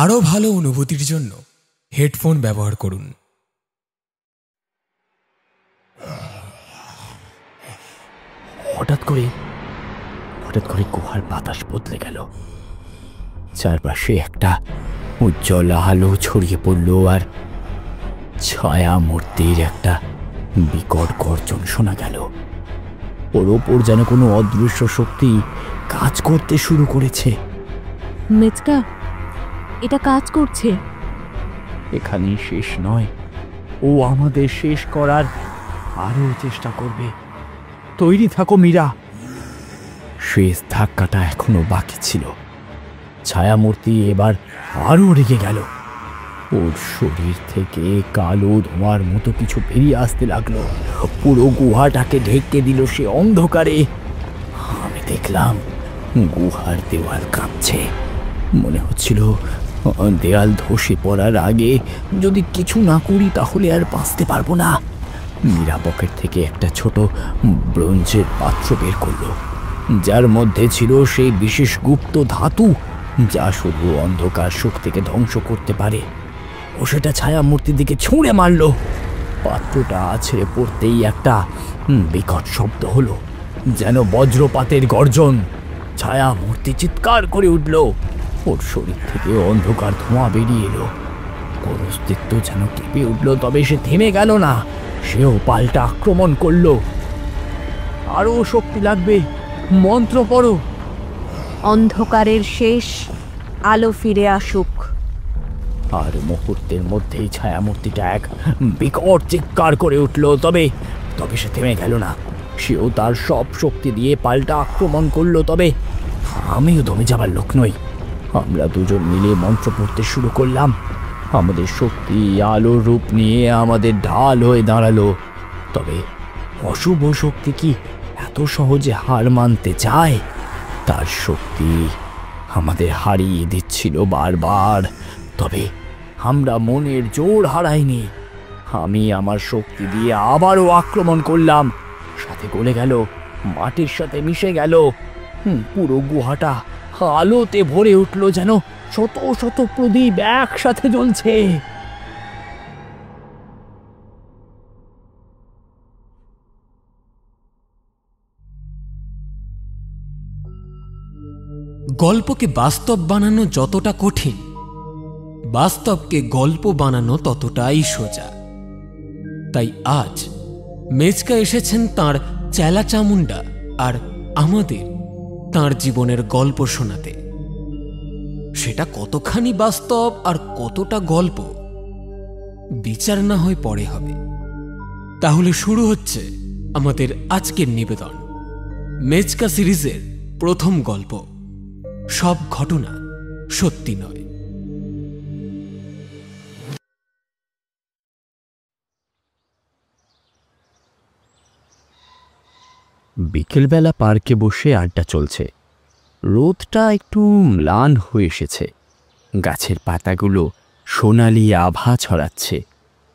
আরও ভালো অনুভূতির জন্য হেডফোন ব্যবহার করুন। হঠাৎ করে গুহার বাতাস বদলে গেল। চারপাশে একটা উজ্জ্বল আলো ছড়িয়ে পড়ল, আর ছায়া মূর্তির একটা বিকট গর্জন শোনা গেল। ওর ওপর যেন কোনো অদৃশ্য শক্তি কাজ করতে শুরু করেছে। মেচকা, এটা কাজ করছে। এখানেই শেষ নয়, ও আমাদের শেষ করার আরও চেষ্টা করবে। তৈরি থাকো মীরা। শেষ ধাক্কাটা এখনো বাকি ছিল। ছায়ামূর্তি এবার আরো রেগে গেল। ওর শরীর থেকে কালো ধোঁয়ার মতো কিছু বেরিয়ে আসতে লাগলো। পুরো গুহাটাকে ঢেকে দিল সে অন্ধকারে। আমি দেখলাম গুহার দেওয়াল কাঁপছে। মনে হচ্ছিল দেয়াল ধসে পড়ার আগে যদি কিছু না করি তাহলে আর বাঁচতে পারবো না। মীরা পকেট থেকে একটা ছোট ব্রোঞ্জের পাত্র বের করলো, যার মধ্যে ছিল সেই বিশেষ গুপ্ত ধাতু যা শুধু অন্ধকার শক্তিকে ধ্বংস করতে পারে। ও সেটা ছায়ামূর্তির দিকে ছুঁড়ে মারল। পাত্রটা ছেড়ে পড়তেই একটা বিকট শব্দ হলো, যেন বজ্রপাতের গর্জন। ছায়ামূর্তি চিৎকার করে উঠল। ওর শরীর থেকে অন্ধকার ধোঁয়া বেরিয়ে এলো। ওর অস্তিত্ব যেন কেঁপে উঠল, তবে সে থেমে গেল না। সেও পাল্টা আক্রমণ করলো। আরো শক্তি লাগবে, মন্ত্র পড়ো। অন্ধকারের শেষ, আলো ফিরে আসুক। আর মুহূর্তের মধ্যেই ছায়ামূর্তিটা এক বিকট চিৎকার করে উঠল, তবে সে থেমে গেল না। সেও তার সব শক্তি দিয়ে পাল্টা আক্রমণ করলো। তবে আমিও দমে যাবার লোক নই। আমরা দুজন মিলে মন্ত্র পড়তে শুরু করলাম। আমাদের শক্তি আলোর রূপ নিয়ে আমাদের ঢাল হয়ে দাঁড়ালো। তবে অশুভ শক্তি কি এত সহজে হার মানতে চায়? তার শক্তি আমাদের হারিয়ে দিচ্ছিল বারবার। তবে আমরা মনের জোর হারাইনি। আমি আমার শক্তি দিয়ে আবারও আক্রমণ করলাম। সাথে গলে গেল, মাটির সাথে মিশে গেল। পুরো গুহাটা আলোতে ভরে উঠল, যেন শত শত প্রদীপ একসাথে জ্বলছে। গল্পকে বাস্তব বানানো যতটা কঠিন, বাস্তবকে গল্প বানানো ততটাই সোজা। তাই আজ মেচকা এসেছেন তাঁর চেলা চামুন্ডা আর আমাদের তাঁর জীবনের গল্প শোনাতে। সেটা কতখানি বাস্তব আর কতটা গল্প, বিচার না হয় পরে হবে। তাহলে শুরু হচ্ছে আমাদের আজকের নিবেদন, মেচকা সিরিজের প্রথম গল্প, সব ঘটনা সত্যি নয়। বিকেলবেলা পার্কে বসে আড্ডা চলছে। রোদটা একটু ম্লান হয়ে এসেছে। গাছের পাতাগুলো সোনালি আভা ছড়াচ্ছে,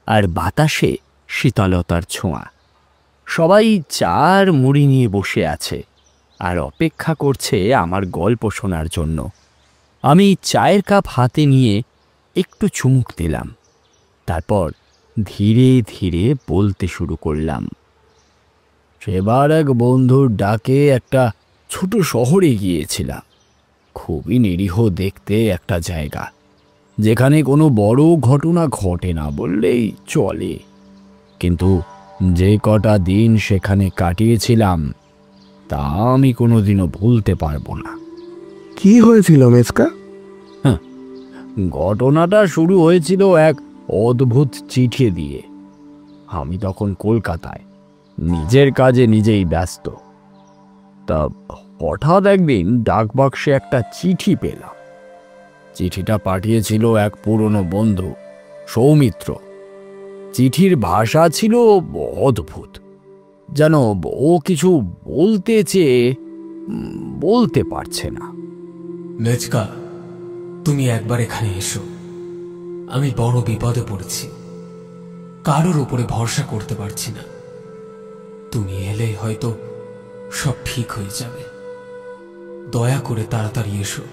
আর বাতাসে শীতলতার ছোঁয়া। সবাই চার মুড়ি নিয়ে বসে আছে আর অপেক্ষা করছে আমার গল্প শোনার জন্য। আমি চায়ের কাপ হাতে নিয়ে একটু চুমুক দিলাম। তারপর ধীরে ধীরে বলতে শুরু করলাম। সেবার এক বন্ধুর ডাকে একটা ছোট শহরে গিয়েছিলাম। খুবই নিরীহ দেখতে একটা জায়গা, যেখানে কোনো বড় ঘটনা ঘটে না বললেই চলে। কিন্তু যে কটা দিন সেখানে কাটিয়েছিলাম তা আমি কোনোদিনও ভুলতে পারবো না। কি হয়েছিল মেচকা? ঘটনাটা শুরু হয়েছিল এক অদ্ভুত চিঠি দিয়ে। আমি তখন কলকাতায় নিজের কাজে নিজেই ব্যস্ত। তা হঠাৎ একদিন ডাকবাক্সে একটা চিঠি পেলাম। চিঠিটা পাঠিয়েছিল এক পুরনো বন্ধু, সৌমিত্র। চিঠির ভাষা ছিল অদ্ভুত, যেন ও কিছু বলতে চেয়ে বলতে পারছে না। মেচকা, তুমি একবার এখানে এসো। আমি বড় বিপদে পড়েছি, কারোর উপরে ভরসা করতে পারছি না। তুমি এলে হয়তো সব ঠিক হয়ে যাবে। দয়া করে তাড়াতাড়ি এসো।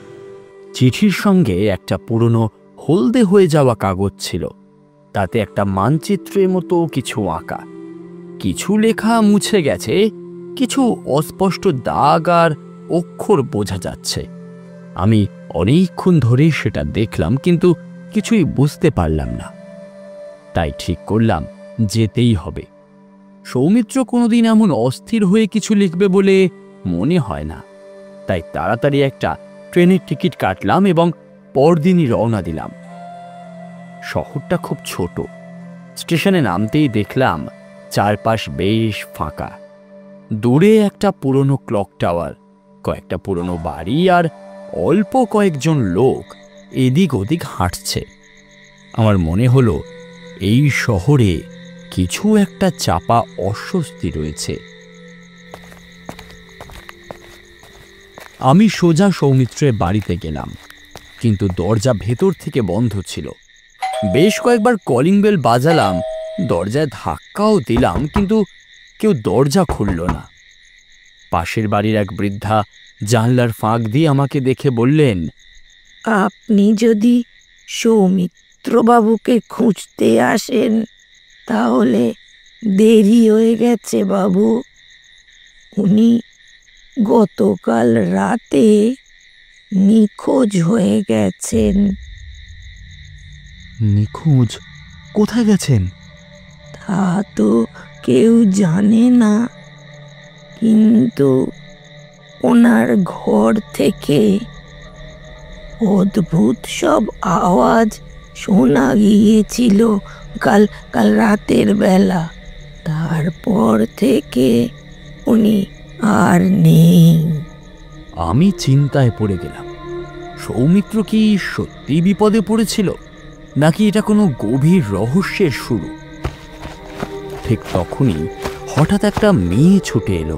চিঠির সঙ্গে একটা পুরনো হলদে হয়ে যাওয়া কাগজ ছিল। তাতে একটা মানচিত্রের মতো কিছু আঁকা। কিছু লেখা মুছে গেছে, কিছু অস্পষ্ট দাগ আর অক্ষর বোঝা যাচ্ছে। আমি অনেকক্ষণ ধরে সেটা দেখলাম, কিন্তু কিছুই বুঝতে পারলাম না। তাই ঠিক করলাম যেতেই হবে। সৌমিত্র কোনোদিন এমন অস্থির হয়ে কিছু লিখবে বলে মনে হয় না। তাই তাড়াতাড়ি একটা ট্রেনের টিকিট কাটলাম এবং পরদিনই রওনা দিলাম। শহরটা খুব ছোট। স্টেশনে নামতেই দেখলাম চারপাশ বেশ ফাঁকা। দূরে একটা পুরনো ক্লক টাওয়ার, কয়েকটা পুরনো বাড়ি আর অল্প কয়েকজন লোক এদিক ওদিক হাঁটছে। আমার মনে হলো এই শহরে কিছু একটা চাপা অস্বস্তি রয়েছে। আমি সোজা সৌমিত্রের বাড়িতে গেলাম, কিন্তু দরজা ভেতর থেকে বন্ধ ছিল। বেশ কয়েকবার কলিং বেল বাজালাম, দরজায় ধাক্কাও দিলাম, কিন্তু কেউ দরজা খুলল না। পাশের বাড়ির এক বৃদ্ধা জানলার ফাঁক দিয়ে আমাকে দেখে বললেন, আপনি যদি সৌমিত্রবাবুকে খুঁজতে আসেন তাহলে দেরি হয়ে গেছে বাবু। উনি গতকাল রাতে নিখোঁজ হয়ে গেছেন। নিখোঁজ? কোথায় গেছেন? তা তো কেউ জানে না, কিন্তু ওনার ঘর থেকে অদ্ভুত সব আওয়াজ শোনা গিয়েছিল কাল রাতের বেলা। তারপর থেকে উনি আর নেই। আমি চিন্তায় পড়ে গেলাম। সৌমিত্র কি সত্যি বিপদে পড়েছিল, নাকি এটা কোনো গভীর রহস্যের শুরু? ঠিক তখনই হঠাৎ একটা মেয়ে ছুটে এলো।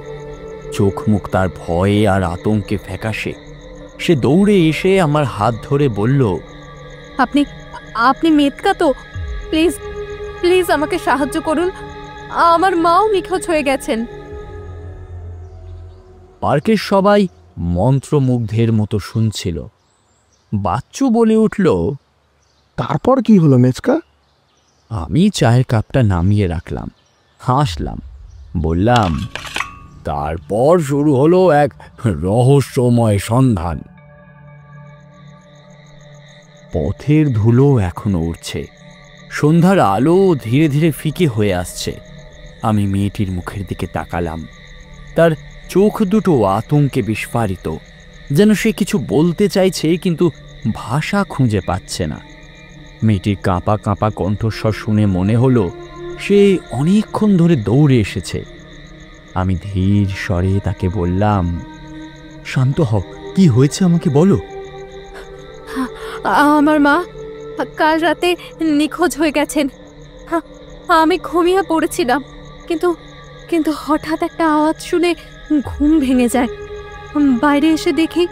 চোখ মুখ তার ভয়ে আর আতঙ্কে ফ্যাকাশে। সে দৌড়ে এসে আমার হাত ধরে বলল, আপনি আপনি মেতকা তো? প্লিজ প্লিজ আমাকে সাহায্য করুন, আমার মাও নিখোঁজ হয়ে গেছেন। পার্কের সবাই মন্ত্রমুগ্ধের মতো শুনছিল। বাচ্চু বলে উঠল, তারপর কি হলো মেচকা? আমি চায়ের কাপটা নামিয়ে রাখলাম, হাসলাম, বললাম, তারপর শুরু হলো এক রহস্যময় সন্ধান। পথের ধুলো এখনো উঠছে, সন্ধ্যার আলো ধীরে ধীরে ফিকে হয়ে আসছে। আমি মেয়েটির মুখের দিকে তাকালাম। তার চোখ দুটো আতঙ্কে বিস্ফারিত, যেন সে কিছু বলতে চাইছে কিন্তু ভাষা খুঁজে পাচ্ছে না। মেয়েটির কাঁপা কাঁপা কণ্ঠস্বর শুনে মনে হলো সে অনেকক্ষণ ধরে দৌড়ে এসেছে। আমি ধীর স্বরে তাকে বললাম, শান্ত হও, কি হয়েছে আমাকে বলো। আমার মা কাল রাতে নিখোঁজ হয়ে গেছেন। আমি ঘুমিয়ে পড়েছিলাম, কিন্তু কিন্তু হঠাৎ একটা আওয়াজ শুনে ঘুম ভেঙে যায়। বাইরে এসে দেখি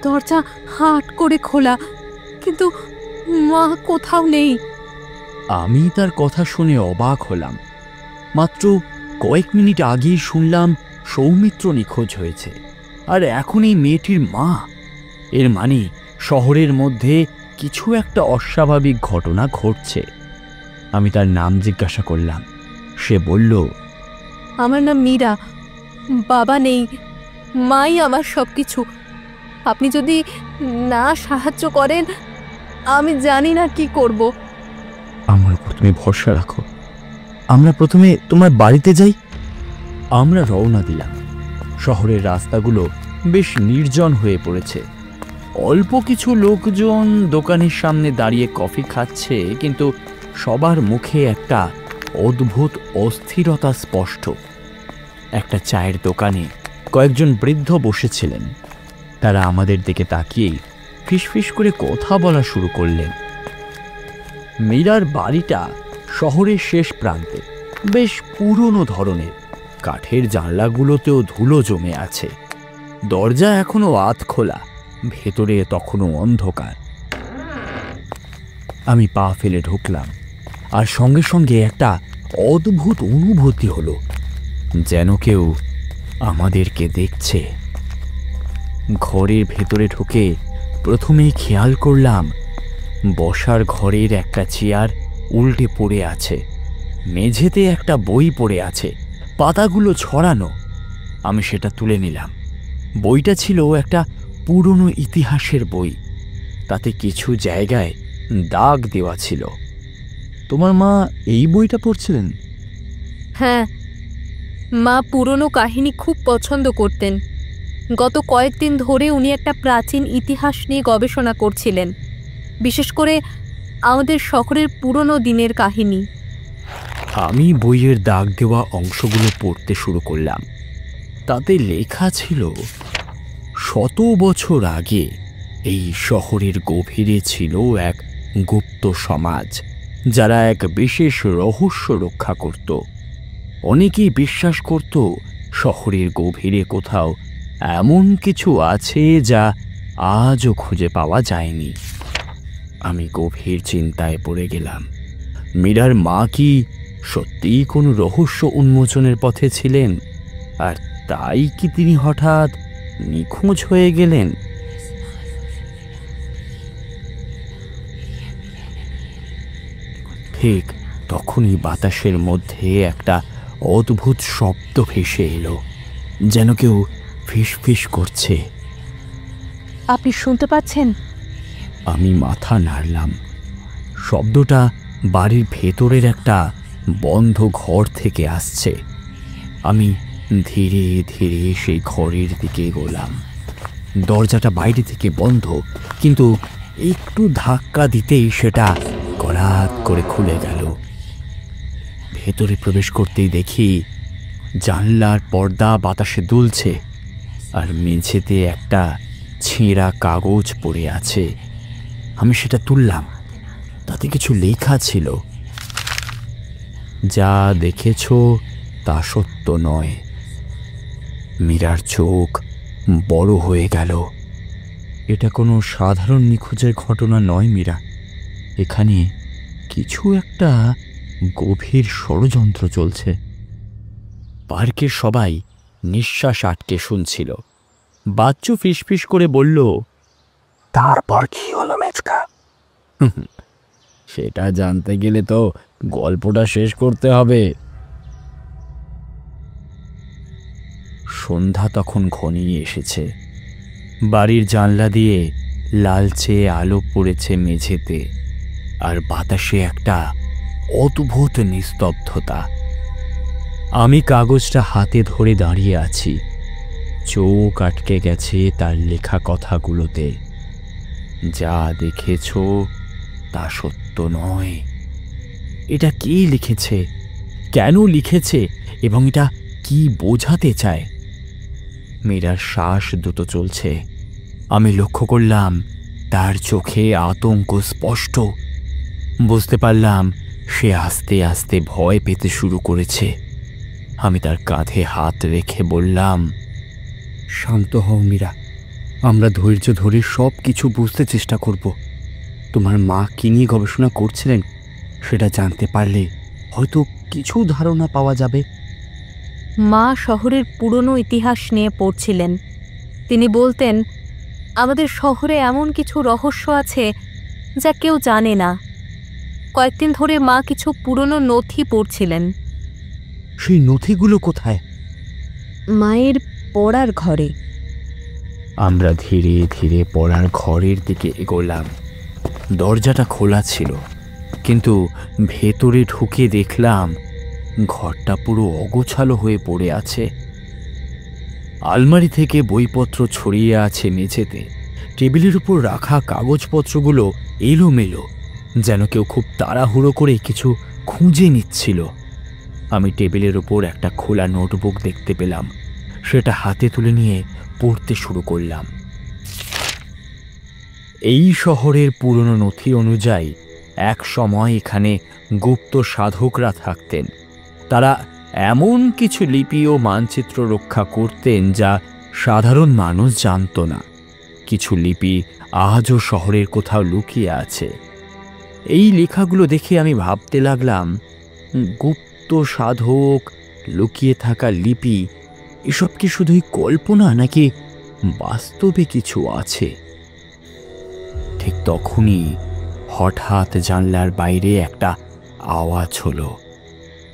দরজা হাট করে খোলা, কিন্তু মা কোথাও নেই। আমি তার কথা শুনে অবাক হলাম। মাত্র কয়েক মিনিট আগেই শুনলাম সৌমিত্র নিখোঁজ হয়েছে, আর এখন এই মেয়েটির মা। এর মানে শহরের মধ্যে কিছু একটা অস্বাভাবিক ঘটনা ঘটছে। আমি তার নাম জিজ্ঞাসা করলাম। সে বলল, আমার নাম মীরা, বাবা নেই, মাই আমার সব কিছু। আপনি যদি না সাহায্য করেন আমি জানি না কি করব। আমার উপর তুমি ভরসা রাখো, আমরা প্রথমে তোমার বাড়িতে যাই। আমরা রওনা দিলাম। শহরের রাস্তাগুলো বেশ নির্জন হয়ে পড়েছে। অল্প কিছু লোকজন দোকানের সামনে দাঁড়িয়ে কফি খাচ্ছে, কিন্তু সবার মুখে একটা অদ্ভুত অস্থিরতা স্পষ্ট। একটা চায়ের দোকানে কয়েকজন বৃদ্ধ বসেছিলেন। তারা আমাদের দিকে তাকিয়েই ফিসফিস করে কথা বলা শুরু করলেন। মীরার বাড়িটা শহরের শেষ প্রান্তে, বেশ পুরনো ধরনের। কাঠের জানলাগুলোতেও ধুলো জমে আছে। দরজা এখনো আধ খোলা, ভেতরে তখনও অন্ধকার। আমি পা ফেলে ঢুকলাম, আর সঙ্গে সঙ্গে একটা অদ্ভুত অনুভূতি হলো, যেন কেউ আমাদেরকে দেখছে। ঘরের ভেতরে ঢুকে প্রথমেই খেয়াল করলাম বসার ঘরের একটা চেয়ার উল্টে পড়ে আছে, মেঝেতে একটা বই পড়ে আছে, পাতাগুলো ছড়ানো। আমি সেটা তুলে নিলাম। বইটা ছিল একটা পুরনো ইতিহাসের বই, তাতে কিছু জায়গায় দাগ দেওয়া ছিল। তোমার মা এই বইটা পড়ছিলেন? হ্যাঁ, মা পুরনো কাহিনী খুব পছন্দ করতেন। গত কয়েকদিন ধরে উনি একটা প্রাচীন ইতিহাস নিয়ে গবেষণা করছিলেন, বিশেষ করে আমাদের শহরের পুরনো দিনের কাহিনী। আমি বইয়ের দাগ দেওয়া অংশগুলো পড়তে শুরু করলাম। তাতে লেখা ছিল, 100 বছর আগে এই শহরের গভীরে ছিল এক গুপ্ত সমাজ, যারা এক বিশেষ রহস্য রক্ষা করত। অনেকেই বিশ্বাস করত শহরের গভীরে কোথাও এমন কিছু আছে যা আজও খুঁজে পাওয়া যায়নি। আমি গভীর চিন্তায় পড়ে গেলাম। মীরার মা কি সত্যিই কোনো রহস্য উন্মোচনের পথে ছিলেন? আর তাই কি তিনি হঠাৎ নিখোঁজ হয়ে গেলেন? ঠিক তখনই বাতাসের মধ্যে একটা অদ্ভুত শব্দ ভেসে এলো, যেন কেউ ফিসফিস করছে। আপনি শুনতে পাচ্ছেন? আমি মাথা নাড়লাম। শব্দটা বাড়ির ভেতরের একটা বন্ধ ঘর থেকে আসছে। আমি ধীরে ধীরে সেই ঘরের দিকে এগোলাম। দরজাটা বাইরে থেকে বন্ধ, কিন্তু একটু ধাক্কা দিতেই সেটা কড়াক করে খুলে গেল। ভেতরে প্রবেশ করতেই দেখি জানলার পর্দা বাতাসে দুলছে, আর মেঝেতে একটা ছেঁড়া কাগজ পড়ে আছে। আমি সেটা তুললাম। তাতে কিছু লেখা ছিল, যা দেখেছ তা সত্য নয়। মীরার চোখ বড় হয়ে গেল। এটা কোনো সাধারণ নিখোঁজের ঘটনা নয় মীরা, এখানে কিছু একটা গভীর ষড়যন্ত্র চলছে। পার্কের সবাই নিঃশ্বাস আটকে শুনছিল। বাচ্চু ফিসফিস করে বলল, তারপর কি হলো মেচকা? সেটা জানতে গেলে তো গল্পটা শেষ করতে হবে। সন্ধ্যা তখন ঘনিয়ে এসেছে। বাড়ির জানলা দিয়ে লালচে আলো পড়েছে মেঝেতে, আর বাতাসে একটা অদ্ভুত নিস্তব্ধতা। আমি কাগজটা হাতে ধরে দাঁড়িয়ে আছি। চোখ আটকে গেছে তার লেখা কথাগুলোতে। যা দেখেছ তা সত্য নয়। এটা কে লিখেছে, কেন লিখেছে, এবং এটা কি বোঝাতে চায়? মীরার শ্বাস দ্রুত চলছে। আমি লক্ষ্য করলাম তার চোখে আতঙ্ক স্পষ্ট। বুঝতে পারলাম সে আস্তে আস্তে ভয় পেতে শুরু করেছে। আমি তার কাঁধে হাত রেখে বললাম, শান্ত হও মীরা, আমরা ধৈর্য ধরে সব কিছু বুঝতে চেষ্টা করব। তোমার মা কি নিয়ে গবেষণা করছিলেন সেটা জানতে পারলে হয়তো কিছু ধারণা পাওয়া যাবে। মা শহরের পুরনো ইতিহাস নিয়ে পড়ছিলেন। তিনি বলতেন, আমাদের শহরে এমন কিছু রহস্য আছে যা কেউ জানে না। কয়েকদিন ধরে মা কিছু পুরনো নথি পড়ছিলেন। সেই নথিগুলো কোথায়? মায়ের পড়ার ঘরে। আমরা ধীরে ধীরে পড়ার ঘরের দিকে এগোলাম। দরজাটা খোলা ছিল, কিন্তু ভেতরে ঢুকে দেখলাম ঘরটা পুরো অগোছালো হয়ে পড়ে আছে। আলমারি থেকে বইপত্র ছড়িয়ে আছে মেঝেতে। টেবিলের উপর রাখা কাগজপত্রগুলো এলোমেলো, যেন কেউ খুব তাড়াহুড়ো করে কিছু খুঁজে নিচ্ছিল। আমি টেবিলের উপর একটা খোলা নোটবুক দেখতে পেলাম। সেটা হাতে তুলে নিয়ে পড়তে শুরু করলাম। এই শহরের পুরনো নথি অনুযায়ী এক সময় এখানে গুপ্ত সাধকরা থাকতেন। তারা এমন কিছু লিপি ও মানচিত্র রক্ষা করতেন যা সাধারণ মানুষ জানত না। কিছু লিপি আজও শহরের কোথাও লুকিয়ে আছে। এই লেখাগুলো দেখে আমি ভাবতে লাগলাম, গুপ্ত সাধক, লুকিয়ে থাকা লিপি, এসব কি শুধুই কল্পনা নাকি বাস্তবে কিছু আছে? ঠিক তখনই হঠাৎ জানলার বাইরে একটা আওয়াজ হলো।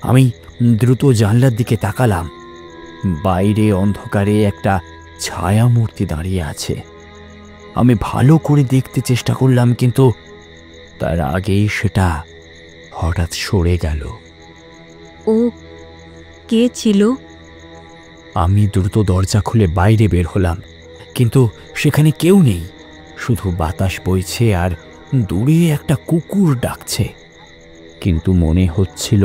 আমি দ্রুত জানলার দিকে তাকালাম। বাইরে অন্ধকারে একটা ছায়ামূর্তি দাঁড়িয়ে আছে। আমি ভালো করে দেখতে চেষ্টা করলাম, কিন্তু তার আগেই সেটা হঠাৎ সরে গেল। ও কে ছিল? আমি দ্রুত দরজা খুলে বাইরে বের হলাম, কিন্তু সেখানে কেউ নেই। শুধু বাতাস বইছে আর দূরে একটা কুকুর ডাকছে। কিন্তু মনে হচ্ছিল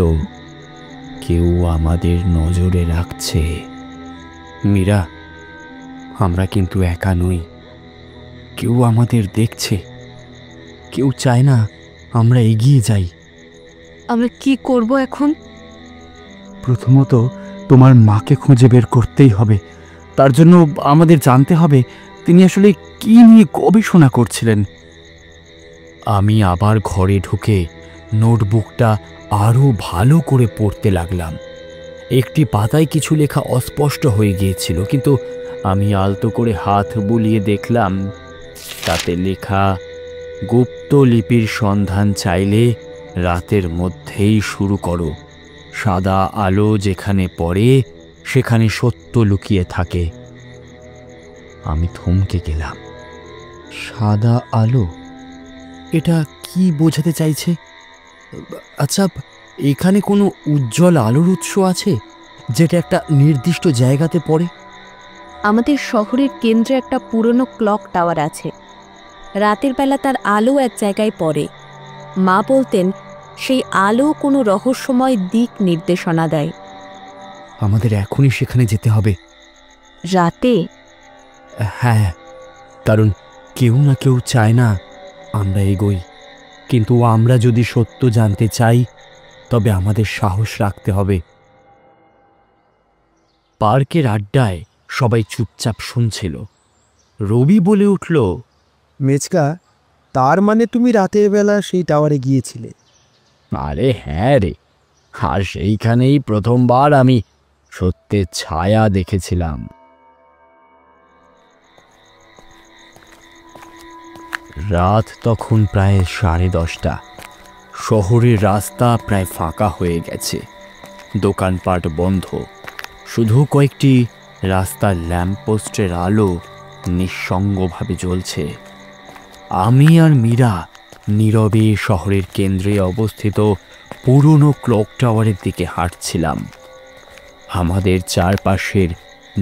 কেউ আমাদের নজরে রাখছে। মীরা, আমরা কিন্তু একা নই। কেউ আমাদের দেখছে। কেউ চায় না আমরা এগিয়ে যাই। আমরা কি করব এখন? প্রথমত তোমার মাকে খুঁজে বের করতেই হবে। তার জন্য আমাদের জানতে হবে তিনি আসলে কি নিয়ে গবেষণা করছিলেন। আমি আবার ঘরে ঢুকে নোটবুকটা আরও ভালো করে পড়তে লাগলাম। একটি পাতায় কিছু লেখা অস্পষ্ট হয়ে গিয়েছিল, কিন্তু আমি আলতো করে হাত বুলিয়ে দেখলাম তাতে লেখা, গুপ্ত লিপির সন্ধান চাইলে রাতের মধ্যেই শুরু করো। সাদা আলো যেখানে পড়ে সেখানে সত্য লুকিয়ে থাকে। আমি থমকে গেলাম। সাদা আলো, এটা কি বোঝাতে চাইছে? আচ্ছা, এখানে কোনো উজ্জ্বল আলোর উৎস আছে যেটা একটা নির্দিষ্ট জায়গাতে পড়ে? আমাদের শহরের কেন্দ্রে একটা পুরনো ক্লক টাওয়ার আছে। রাতের বেলা তার আলো এক জায়গায় পড়ে। মা বলতেন সেই আলো কোনো রহস্যময় দিক নির্দেশনা দেয়। আমাদের এখনই সেখানে যেতে হবে। রাতে? হ্যাঁ, কারণ কেউ না কেউ চায় না আমরা এগোই। কিন্তু আমরা যদি সত্য জানতে চাই তবে আমাদের সাহস রাখতে হবে। পার্কের আড্ডায় সবাই চুপচাপ শুনছিল। রবি বলে উঠল, মেচকা, তার মানে তুমি রাতের বেলা সেই টাওয়ারে গিয়েছিলে? আরে হ্যাঁ রে, আর সেইখানেই প্রথমবার আমি সত্যের ছায়া দেখেছিলাম। রাত তখন প্রায় 10:30। শহরের রাস্তা প্রায় ফাঁকা হয়ে গেছে। দোকানপাট বন্ধ। শুধু কয়েকটি রাস্তার ল্যাম্পপোস্টের আলো নিঃসঙ্গভাবে জ্বলছে। আমি আর মীরা নীরবে শহরের কেন্দ্রে অবস্থিত পুরনো ক্লক টাওয়ারের দিকে হাঁটছিলাম। আমাদের চারপাশের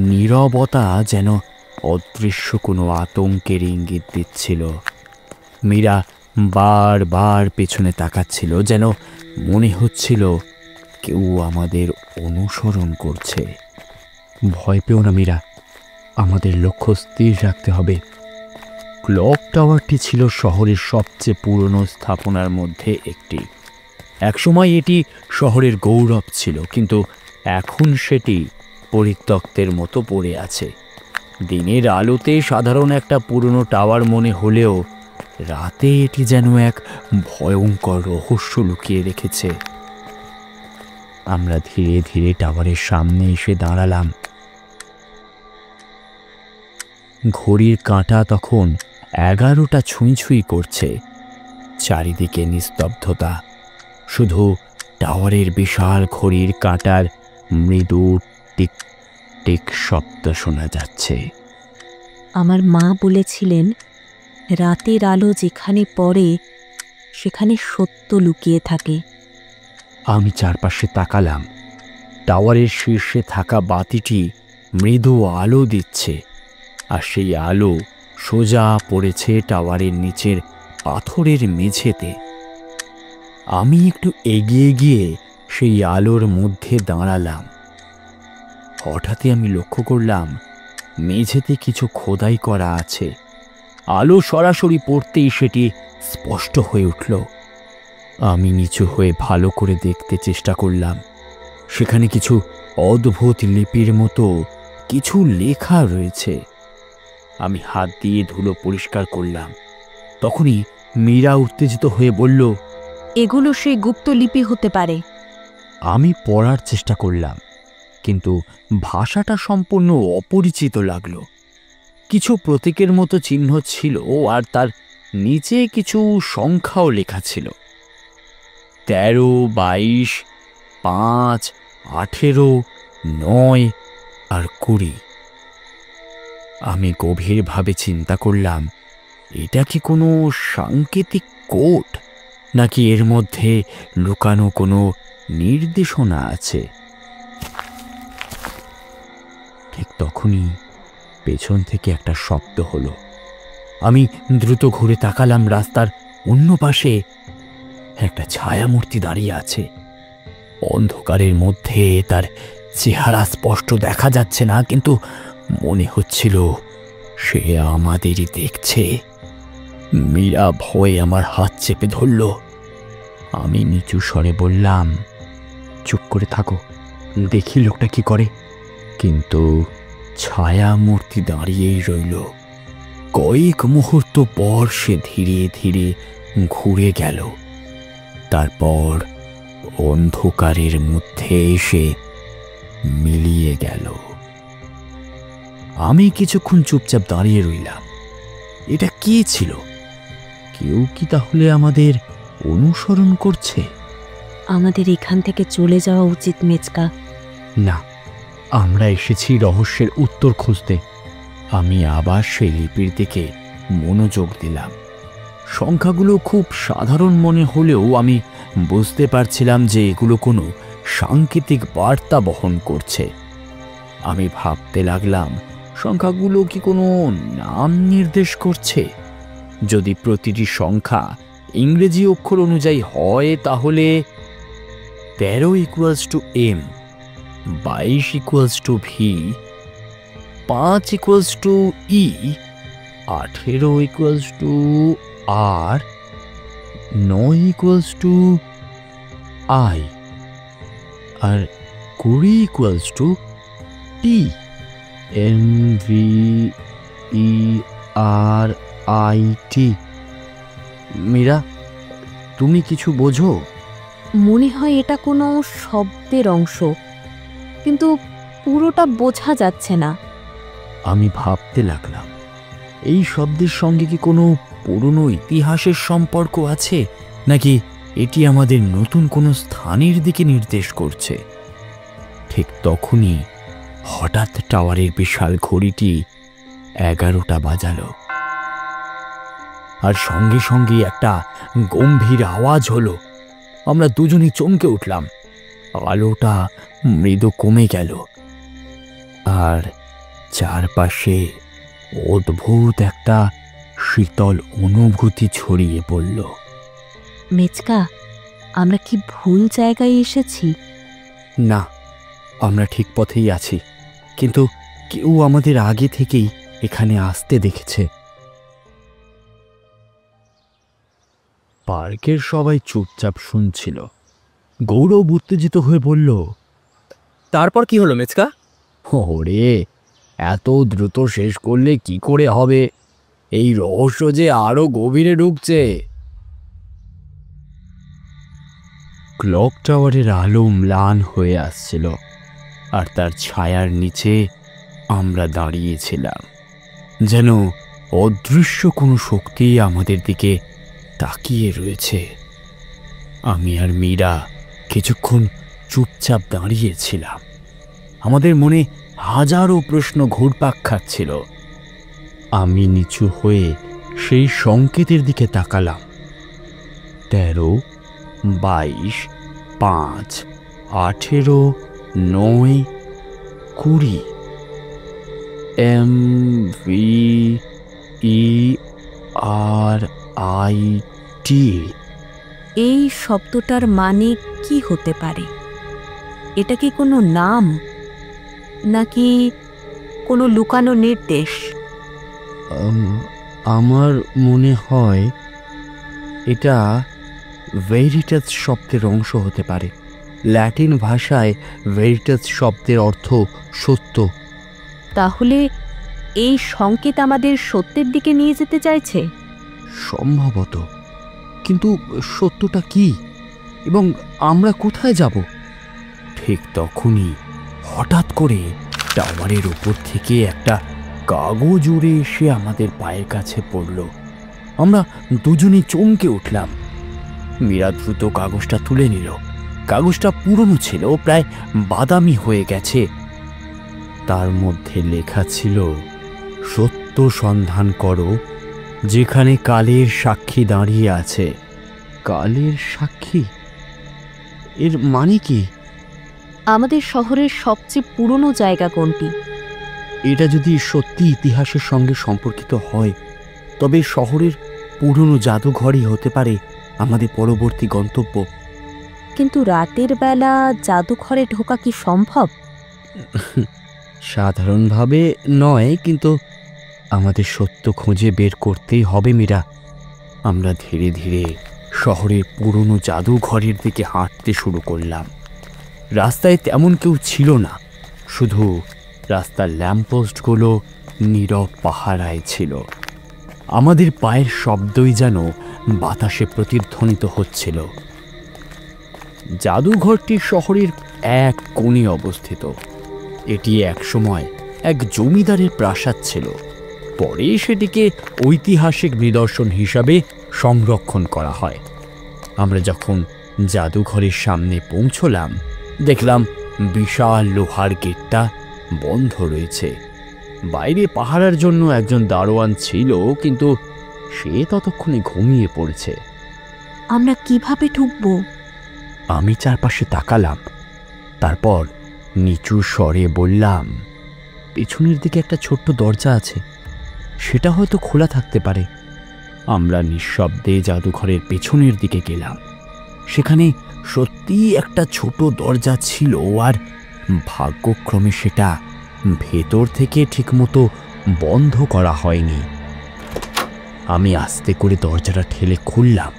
নীরবতা যেন অদৃশ্য কোনো আতঙ্কের ইঙ্গিত দিচ্ছিল। মীরা বারবার পেছনে তাকাচ্ছিল, যেন মনে হচ্ছিল কেউ আমাদের অনুসরণ করছে। ভয় পেও না মীরা, আমাদের লক্ষ্য স্থির রাখতে হবে। ক্লক টাওয়ারটি ছিল শহরের সবচেয়ে পুরনো স্থাপনার মধ্যে একটি। একসময় এটি শহরের গৌরব ছিল, কিন্তু এখন সেটি পরিত্যক্তের মতো পড়ে আছে। দিনের আলোতে সাধারণ একটা পুরনো টাওয়ার মনে হলেও রাতে এটি যেন এক ভয়ঙ্কর রহস্য লুকিয়ে রেখেছে। আমরা ধীরে ধীরে টাওয়ারের সামনে এসে দাঁড়ালাম। ঘড়ির কাঁটা তখন 11টা ছুঁই ছুঁই করছে। চারিদিকে নিস্তব্ধতা। শুধু টাওয়ারের বিশাল ঘড়ির কাঁটার মৃদু টিক টিক শব্দ শোনা যাচ্ছে। আমার মা বলেছিলেন রাতের আলো যেখানে পড়ে সেখানে সত্য লুকিয়ে থাকে। আমি চারপাশে তাকালাম। টাওয়ারের শীর্ষে থাকা বাতিটি মৃদু আলো দিচ্ছে, আর সেই আলো সোজা পড়েছে টাওয়ারের নিচের পাথরের মেঝেতে। আমি একটু এগিয়ে গিয়ে সেই আলোর মধ্যে দাঁড়ালাম। হঠাৎই আমি লক্ষ্য করলাম মেঝেতে কিছু খোদাই করা আছে। আলো সরাসরি পড়তেই সেটি স্পষ্ট হয়ে উঠল। আমি নিচু হয়ে ভালো করে দেখতে চেষ্টা করলাম। সেখানে কিছু অদ্ভুত লিপির মতো কিছু লেখা রয়েছে। আমি হাত দিয়ে ধুলো পরিষ্কার করলাম। তখনই মীরা উত্তেজিত হয়ে বলল, এগুলো সেই গুপ্ত লিপি হতে পারে। আমি পড়ার চেষ্টা করলাম, কিন্তু ভাষাটা সম্পূর্ণ অপরিচিত লাগলো। কিছু প্রতীকের মতো চিহ্ন ছিল, আর তার নিচে কিছু সংখ্যাও লেখা ছিল, 13, 22, 5, 18, 9 আর 20। আমি গভীরভাবে চিন্তা করলাম, এটা কি কোনো সাংকেতিক কোড, নাকি এর মধ্যে লুকানো কোনো নির্দেশনা আছে? ঠিক তখনই পেছন থেকে একটা শব্দ হলো। আমি দ্রুত ঘুরে তাকালাম। রাস্তার অন্য পাশে একটা ছায়ামূর্তি দাঁড়িয়ে আছে। অন্ধকারের মধ্যে তার চেহারা স্পষ্ট দেখা যাচ্ছে না, কিন্তু মনে হচ্ছিল সে আমাদেরই দেখছে। মীরা ভয়ে আমার হাত চেপে ধরল। আমি নিচু স্বরে বললাম, চুপ করে থাকো, দেখি লোকটা কি করে। কিন্তু ছায়ামূর্তি দাঁড়িয়েই রইল। কয়েক মুহূর্ত পর সে ধীরে ধীরে ঘুরে গেল, তারপর অন্ধকারের মধ্যে এসে মিলিয়ে গেল। আমি কিছুক্ষণ চুপচাপ দাঁড়িয়ে রইলাম। এটা কি ছিল? কেউ কি তাহলে আমাদের অনুসরণ করছে? আমাদের এখান থেকে চলে যাওয়া উচিত মেচকা। না, আমরা এসেছি রহস্যের উত্তর খুঁজতে। আমি আবার সেই লিপির দিকে মনোযোগ দিলাম। সংখ্যাগুলো খুব সাধারণ মনে হলেও আমি বুঝতে পারছিলাম যে এগুলো কোনো সাংকেতিক বার্তা বহন করছে। আমি ভাবতে লাগলাম, সংখ্যাগুলো কি কোনো নাম নির্দেশ করছে? যদি প্রতিটি সংখ্যা ইংরেজি অক্ষর অনুযায়ী হয়, তাহলে 13 = M, 22 = V, 5 = E, 18 = R, 9 = I, R 20 = T। MVERIT। Meera, তুমি কিছু বোঝো? মনে হয় এটা কোনো শব্দের অংশ, কিন্তু পুরোটা বোঝা যাচ্ছে না। আমি ভাবতে লাগলাম, এই শব্দের সঙ্গে কি কোনো পুরনো ইতিহাসের সম্পর্ক আছে, নাকি এটি আমাদের নতুন কোনো স্থানের দিকে নির্দেশ করছে? ঠিক তখনই হঠাৎ টাওয়ারের বিশাল ঘড়িটি 11টা বাজালো, আর সঙ্গে সঙ্গে একটা গম্ভীর আওয়াজ হলো। আমরা দুজনেই চমকে উঠলাম। আলোটা মৃদু কমে গেল, আর চারপাশে অদ্ভুত একটা শীতল অনুভূতি ছড়িয়ে পড়ল। মেচকা, আমরা কি ভুল জায়গায় এসেছি? না, আমরা ঠিক পথেই আছি, কিন্তু কেউ আমাদের আগে থেকেই এখানে আসতে দেখেছে। পার্কের সবাই চুপচাপ শুনছিল। গৌরব উত্তেজিত হয়ে বলল, তারপর কি হলো মেচকা? ওরে, এত দ্রুত শেষ করলে কি করে হবে? এই রহস্য যে আরো গভীরে ঢুকছে। ক্লক টাওয়ারের আলো ম্লান হয়ে আসছিল, আর তার ছায়ার নিচে আমরা দাঁড়িয়েছিলাম, যেন অদৃশ্য কোনো শক্তি আমাদের দিকে তাকিয়ে রয়েছে। আমি আর মীরা কিছুক্ষণ চুপচাপ দাঁড়িয়েছিলাম। আমাদের মনে হাজারো প্রশ্ন ঘুরপাক খাচ্ছিল। আমি নিচু হয়ে সেই সংকেতের দিকে তাকালাম। 13, 22, 5, 18, 9, 20। MVERIT। এই শব্দটার মানে কি হতে পারে? এটা কি কোনো নাম, নাকি কোনো লুকানো নির্দেশ? আমার মনে হয় এটা ভেরিটাস শব্দের অংশ হতে পারে। ল্যাটিন ভাষায় ভেরিটাস শব্দের অর্থ সত্য। তাহলে এই সংকেত আমাদের সত্যের দিকে নিয়ে যেতে চাইছে? সম্ভবত, কিন্তু সত্যটা কি, এবং আমরা কোথায় যাব? ঠিক তখনই হঠাৎ করে টাওয়ারের উপর থেকে একটা কাগজ উড়ে এসে আমাদের পায়ের কাছে পড়ল। আমরা দুজনেই চমকে উঠলাম। মীরা দ্রুত কাগজটা তুলে নিল। কাগজটা পুরনো ছিল, প্রায় বাদামি হয়ে গেছে। তার মধ্যে লেখা ছিল, সত্য সন্ধান করো যেখানে কালের সাক্ষী দাঁড়িয়ে আছে। কালের সাক্ষী? এর মানে কি? আমাদের শহরের সবচেয়ে পুরনো জায়গা কোনটি? এটা যদি সত্যি ইতিহাসের সঙ্গে সম্পর্কিত হয়, তবে শহরের পুরনো জাদুঘরই হতে পারে আমাদের পরবর্তী গন্তব্য। কিন্তু রাতের বেলা জাদুঘরে ঢোকা কি সম্ভব? সাধারণভাবে নয়, কিন্তু আমাদের সত্য খুঁজে বের করতেই হবে মীরা। আমরা ধীরে ধীরে শহরের পুরনো জাদুঘরের দিকে হাঁটতে শুরু করলাম। রাস্তায় তেমন কেউ ছিল না, শুধু রাস্তার ল্যাম্পপোস্টগুলো নীরব পাহারায় ছিল। আমাদের পায়ের শব্দই যেন বাতাসে প্রতিধ্বনিত হচ্ছিল। জাদুঘরটি শহরের এক কোণে অবস্থিত। এটি একসময় এক জমিদারের প্রাসাদ ছিল। পরে সেটিকে ঐতিহাসিক নিদর্শন হিসাবে সংরক্ষণ করা হয়। আমরা যখন জাদুঘরের সামনে পৌঁছলাম, দেখলাম বিশাল লোহার গেটটা বন্ধ রয়েছে। বাইরে পাহারার জন্য একজন দারোয়ান ছিল, কিন্তু সে ততক্ষণে ঘুমিয়ে পড়েছে। আমরা কিভাবে ঢুকবো? আমি চারপাশে তাকালাম, তারপর নিচু স্বরে বললাম, পেছনের দিকে একটা ছোট্ট দরজা আছে, সেটা হয়তো খোলা থাকতে পারে। আমরা নিঃশব্দে জাদুঘরের পেছনের দিকে গেলাম। সেখানে সত্যিই একটা ছোট দরজা ছিল, আর ভাগ্যক্রমে সেটা ভেতর থেকে ঠিকমতো বন্ধ করা হয়নি। আমি আস্তে করে দরজাটা ঠেলে খুললাম।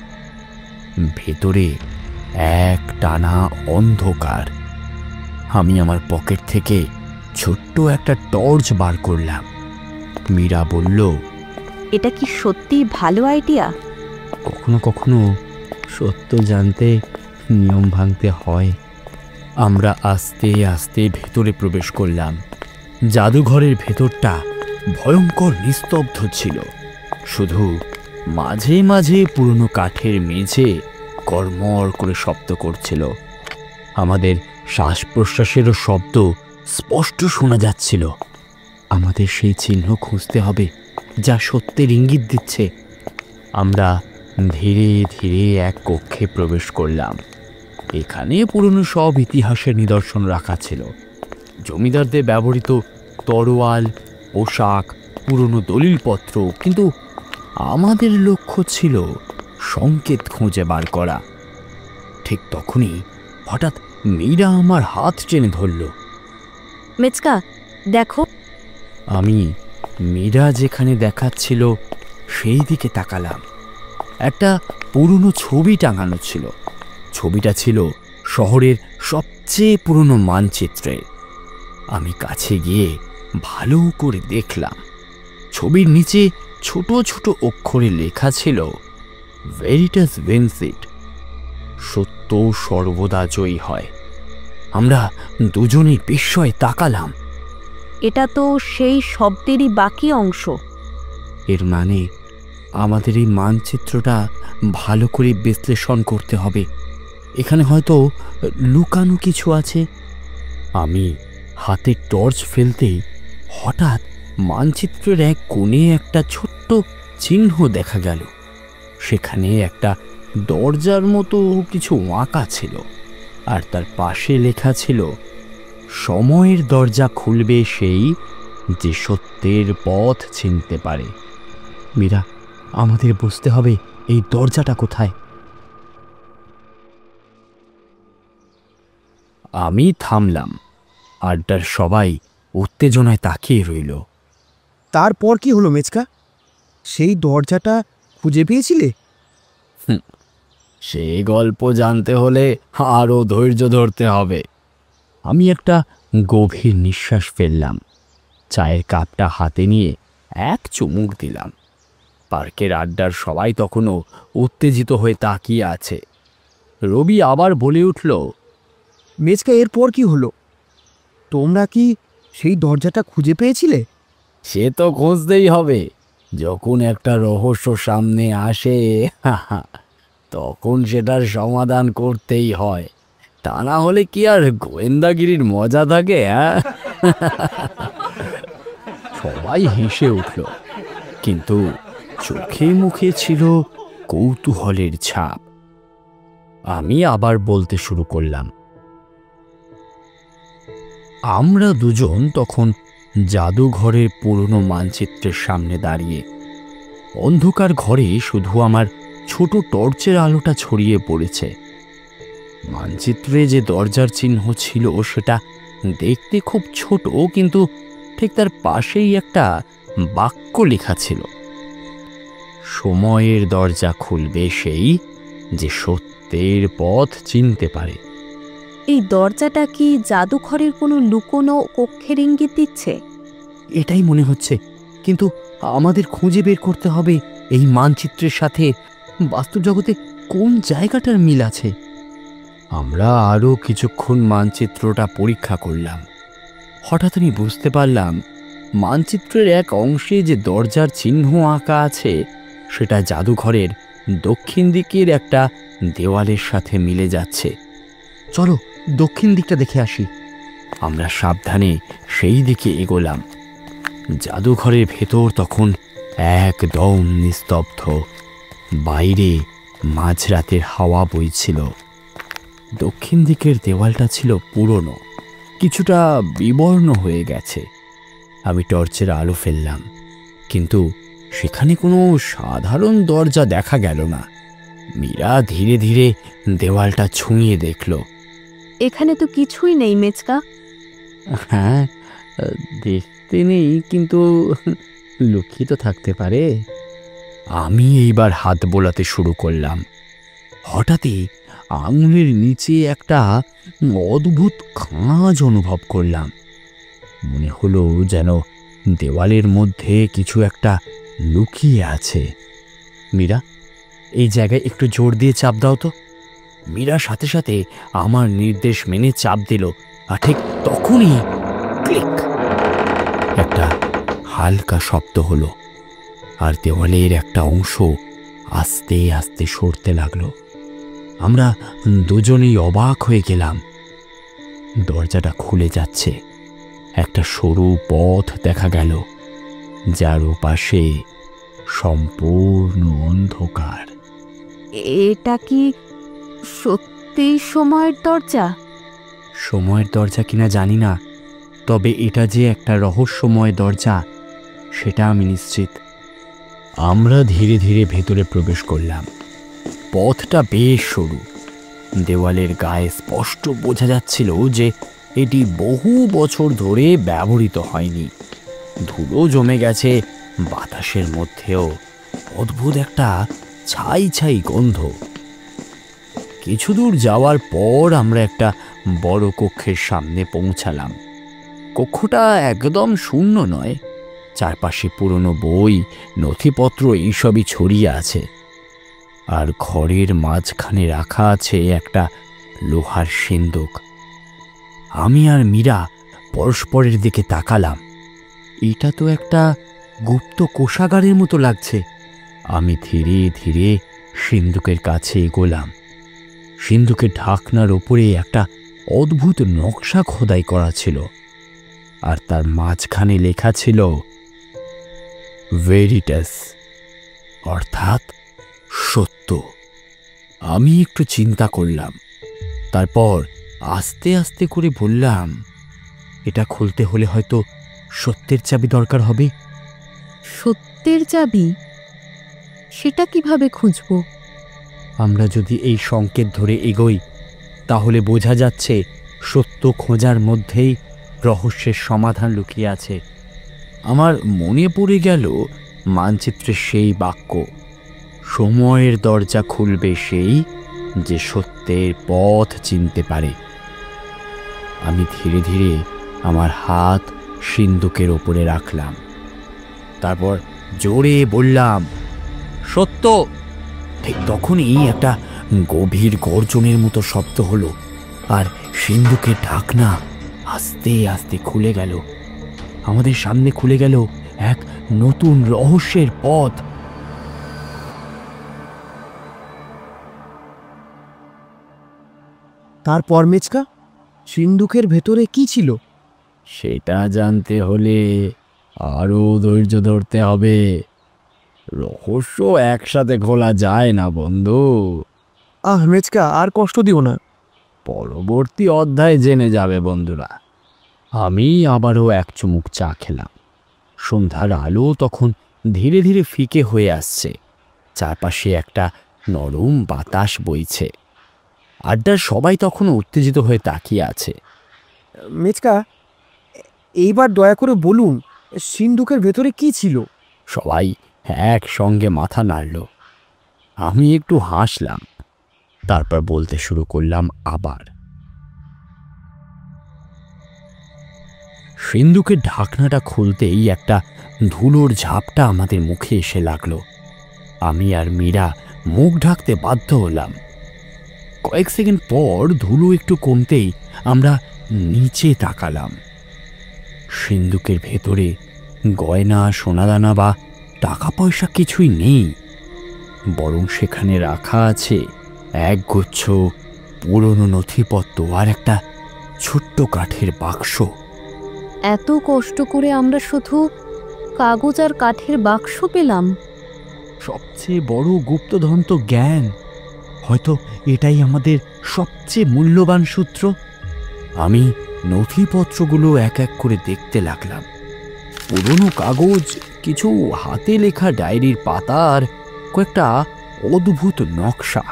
ভেতরে এক টানা অন্ধকার। আমি আমার পকেট থেকে ছোট্ট একটা টর্চ বার করলাম। মীরা বলল, এটা কি সত্যি ভালো আইডিয়া? কখনো কখনো সত্য জানতে নিয়ম ভাঙতে হয়। আমরা আস্তে আস্তে ভেতরে প্রবেশ করলাম। জাদুঘরের ভেতরটা ভয়ঙ্কর নিস্তব্ধ ছিল। শুধু মাঝে মাঝে পুরনো কাঠের মেঝে কড়মড় করে শব্দ করছিল। আমাদের শ্বাস প্রশ্বাসেরও শব্দ স্পষ্ট শোনা যাচ্ছিল। আমাদের সেই চিহ্ন খুঁজতে হবে যা সত্যের ইঙ্গিত দিচ্ছে। আমরা ধীরে ধীরে এক কক্ষে প্রবেশ করলাম। এখানে পুরনো সব ইতিহাসের নিদর্শন রাখা ছিল। জমিদারদের ব্যবহৃত তরোয়াল, পোশাক, পুরনো দলিলপত্র। কিন্তু আমাদের লক্ষ্য ছিল সংকেত খুঁজে বার করা। ঠিক তখনই হঠাৎ মীরা আমার হাত টেনে ধরল। মেচকা, দেখো। আমি মীরা যেখানে দেখাচ্ছিল সেই দিকে তাকালাম। একটা পুরনো ছবি টাঙানো ছিল। ছবিটা ছিল শহরের সবচেয়ে পুরনো মানচিত্রে। আমি কাছে গিয়ে ভালো করে দেখলাম। ছবির নিচে ছোট ছোট অক্ষরে লেখা ছিল, ভেরিটাস ভিনসিট, সত্য সর্বদা জয়ী হয়। আমরা দুজনেই বিস্ময়ে তাকালাম। এটা তো সেই শব্দেরই বাকি অংশ। এর মানে আমাদের এই মানচিত্রটা ভালো করে বিশ্লেষণ করতে হবে। এখানে হয়তো লুকানো কিছু আছে। আমি হাতে টর্চ ফেলতেই হঠাৎ মানচিত্রের এক কোণে একটা ছোট্ট চিহ্ন দেখা গেল। সেখানে একটা দরজার মতো কিছু আঁকা ছিল, আর তার পাশে লেখা ছিল, সময়ের দরজা খুলবে সেই যে সত্যের পথ চিনতে পারে। মীরা, আমাদের বুঝতে হবে এই দরজাটা কোথায়। আমি থামলাম। আড্ডার সবাই উত্তেজনায় তাকিয়ে রইল। তারপর কি হলো মেচকা? সেই দরজাটা খুঁজে পেয়েছিলে? সেই গল্প জানতে হলে আরও ধৈর্য ধরতে হবে। আমি একটা গভীর নিঃশ্বাস ফেললাম। চায়ের কাপটা হাতে নিয়ে এক চুমুক দিলাম। পার্কের আড্ডার সবাই তখনও উত্তেজিত হয়ে তাকিয়ে আছে। রবি আবার বলে উঠল, মেচকা, এরপর কি হলো? তোমরা কি সেই দরজাটা খুঁজে পেয়েছিলে? সে তো খুঁজতেই হবে। যখন একটা রহস্য সামনে আসে তখন সেটার সমাধান করতেই হয়, তা না হলে কি আর গোয়েন্দাগিরির মজা থাকে? সবাই হেসে উঠল, কিন্তু চোখে মুখে ছিল কৌতূহলের ছাপ। আমি আবার বলতে শুরু করলাম। আমরা দুজন তখন জাদুঘরের পুরনো মানচিত্রের সামনে দাঁড়িয়ে। অন্ধকার ঘরে শুধু আমার ছোট টর্চের আলোটা ছড়িয়ে পড়েছে। মানচিত্রে যে দরজার চিহ্ন ছিল সেটা দেখতে খুব ছোট, কিন্তু ঠিক তার পাশেই একটা বাক্য লেখা ছিল, সময়ের দরজা খুলবে সেই যে সত্যের পথ চিনতে পারে। এই দরজাটা কি জাদুঘরের কোনো লুকোনো কক্ষের ইঙ্গিত দিচ্ছে? এটাই মনে হচ্ছে, কিন্তু আমাদের খুঁজে বের করতে হবে এই মানচিত্রের সাথে বাস্তব জগতে কোন জায়গাটার মিল আছে। আমরা আরও কিছুক্ষণ মানচিত্রটা পরীক্ষা করলাম। হঠাৎ আমি বুঝতে পারলাম মানচিত্রের এক অংশে যে দরজার চিহ্ন আঁকা আছে সেটা জাদুঘরের দক্ষিণ দিকের একটা দেওয়ালের সাথে মিলে যাচ্ছে। চলো দক্ষিণ দিকটা দেখে আসি। আমরা সাবধানে সেই দিকে এগোলাম। জাদুঘরের ভেতর তখন একদম নিস্তব্ধ। বাইরে মাঝরাতের হাওয়া বইছিল। দক্ষিণ দিকের দেওয়ালটা ছিল পুরনো, কিছুটা বিবর্ণ হয়ে গেছে। আমি টর্চের আলো ফেললাম, কিন্তু সেখানে কোনো সাধারণ দরজা দেখা গেল না। মীরা ধীরে ধীরে দেওয়ালটা ছুঁয়ে দেখল। এখানে তো কিছুই নেই মেচকা। হ্যাঁ, দেখতে নেই, কিন্তু লুকিয়ে থাকতে পারে। আমি এইবার হাত বোলাতে শুরু করলাম। হঠাৎই আঙুলের নিচে একটা অদ্ভুত খাঁজ অনুভব করলাম। মনে হলো যেন দেওয়ালের মধ্যে কিছু একটা লুকিয়ে আছে। মীরা, এই জায়গায় একটু জোর দিয়ে চাপ দাও তো। মীরা সাথে সাথে আমার নির্দেশ মেনে চাপ দিল, আর ঠিক তখনই ক্লিক একটা হালকা শব্দ হলো, আর দেওয়ালের একটা অংশ আস্তে আস্তে সরতে লাগলো। আমরা দুজনেই অবাক হয়ে গেলাম। দরজাটা খুলে যাচ্ছে। একটা সরু পথ দেখা গেল, যার ওপাশে সম্পূর্ণ অন্ধকার। এটা কি সত্যি সময়ের দরজা? সময়ের দরজা কিনা জানি না, তবে এটা যে একটা রহস্যময় দরজা সেটা আমি নিশ্চিত। আমরা ধীরে ধীরে ভেতরে প্রবেশ করলাম। পথটা বেশ সরু। দেওয়ালের গায়ে স্পষ্ট বোঝা যাচ্ছিল যে এটি বহু বছর ধরে ব্যবহৃত হয়নি। ধুলো জমে গেছে বাতাসের মধ্যেও। অদ্ভুত একটা ছাই ছাই গন্ধ। কিছু দূর যাওয়ার পর আমরা একটা বড় কক্ষের সামনে পৌঁছালাম। কক্ষটা একদম শূন্য নয়, চারপাশে পুরনো বই, নথিপত্র এইসবই ছড়িয়ে আছে। আর ঘরের মাঝখানে রাখা আছে একটা লোহার সিন্দুক। আমি আর মীরা পরস্পরের দিকে তাকালাম। এটা তো একটা গুপ্ত কোষাগারের মতো লাগছে। আমি ধীরে ধীরে সিন্দুকের কাছে এগোলাম। সিন্দুকের ঢাকনার ওপরে একটা অদ্ভুত নকশা খোদাই করা ছিল, আর তার মাঝখানে লেখা ছিল ভেরিটাস, অর্থাৎ সত্য। আমি একটু চিন্তা করলাম, তারপর আস্তে আস্তে করে বললাম, এটা খুলতে হলে হয়তো সত্যের চাবি দরকার হবে। সত্যের চাবি? সেটা কিভাবে খুঁজবো? আমরা যদি এই সংকেত ধরে এগোই তাহলে বোঝা যাচ্ছে সত্য খোঁজার মধ্যেই রহস্যের সমাধান লুকিয়ে আছে। আমার মনে পড়ে গেল মানচিত্রের সেই বাক্য, সময়ের দরজা খুলবে সেই যে সত্যের পথ চিনতে পারে। আমি ধীরে ধীরে আমার হাত সিন্দুকের ওপরে রাখলাম, তারপর জোরে বললাম, সত্য। ঠিক তখনই একটা গভীর গর্জনের মতো শব্দ হলো, আর সিন্দুকের ঢাকনা আস্তে আস্তে খুলে গেল। আমাদের সামনে খুলে গেল এক নতুন রহস্যের পথ। তারপর মেচকা, সিন্ধুকের ভেতরে কি ছিল? সেটা জানতে হলে আরো ধৈর্য ধরতে হবে। রহস্য একসাথে খোলা যায় না বন্ধু। মেচকা, আর কষ্ট দিও না। পরবর্তী অধ্যায় জেনে যাবে বন্ধুরা। আমি আবারও এক চুমুক চা খেলাম। সন্ধ্যার আলো তখন ধীরে ধীরে ফিকে হয়ে আসছে। চারপাশে একটা নরম বাতাস বইছে। আড্ডার সবাই তখন উত্তেজিত হয়ে তাকিয়ে আছে। মেচকা, এইবার দয়া করে বলুন, সিন্ধুকের ভেতরে কি ছিল? সবাই একসঙ্গে মাথা নাড়ল। আমি একটু হাসলাম, তারপর বলতে শুরু করলাম আবার। সিন্ধুকের ঢাকনাটা খুলতেই একটা ধুলোর ঝাপটা আমাদের মুখে এসে লাগলো। আমি আর মীরা মুখ ঢাকতে বাধ্য হলাম। কয়েক সেকেন্ড পর ধুলো একটু কমতেই আমরা নিচে তাকালাম। সিন্ধুকের ভেতরে গয়না, সোনাদানা বা টাকা পয়সা কিছুই নেই, বরং সেখানে রাখা আছে একগুচ্ছ পুরনো নথিপত্র আর একটা ছোট্ট কাঠের বাক্স। এত কষ্ট করে আমরা শুধু কাগজ আর কাঠের বাক্স পেলাম। সবচেয়ে বড় গুপ্তধন তো জ্ঞান। হয়তো এটাই আমাদের সবচেয়ে মূল্যবান সূত্র। আমি নথিপত্রগুলো এক এক করে দেখতে লাগলাম। পুরনো কাগজ, কিছু হাতে লেখা ডায়েরির পাতা আর কয়েকটা অদ্ভুত নকশা।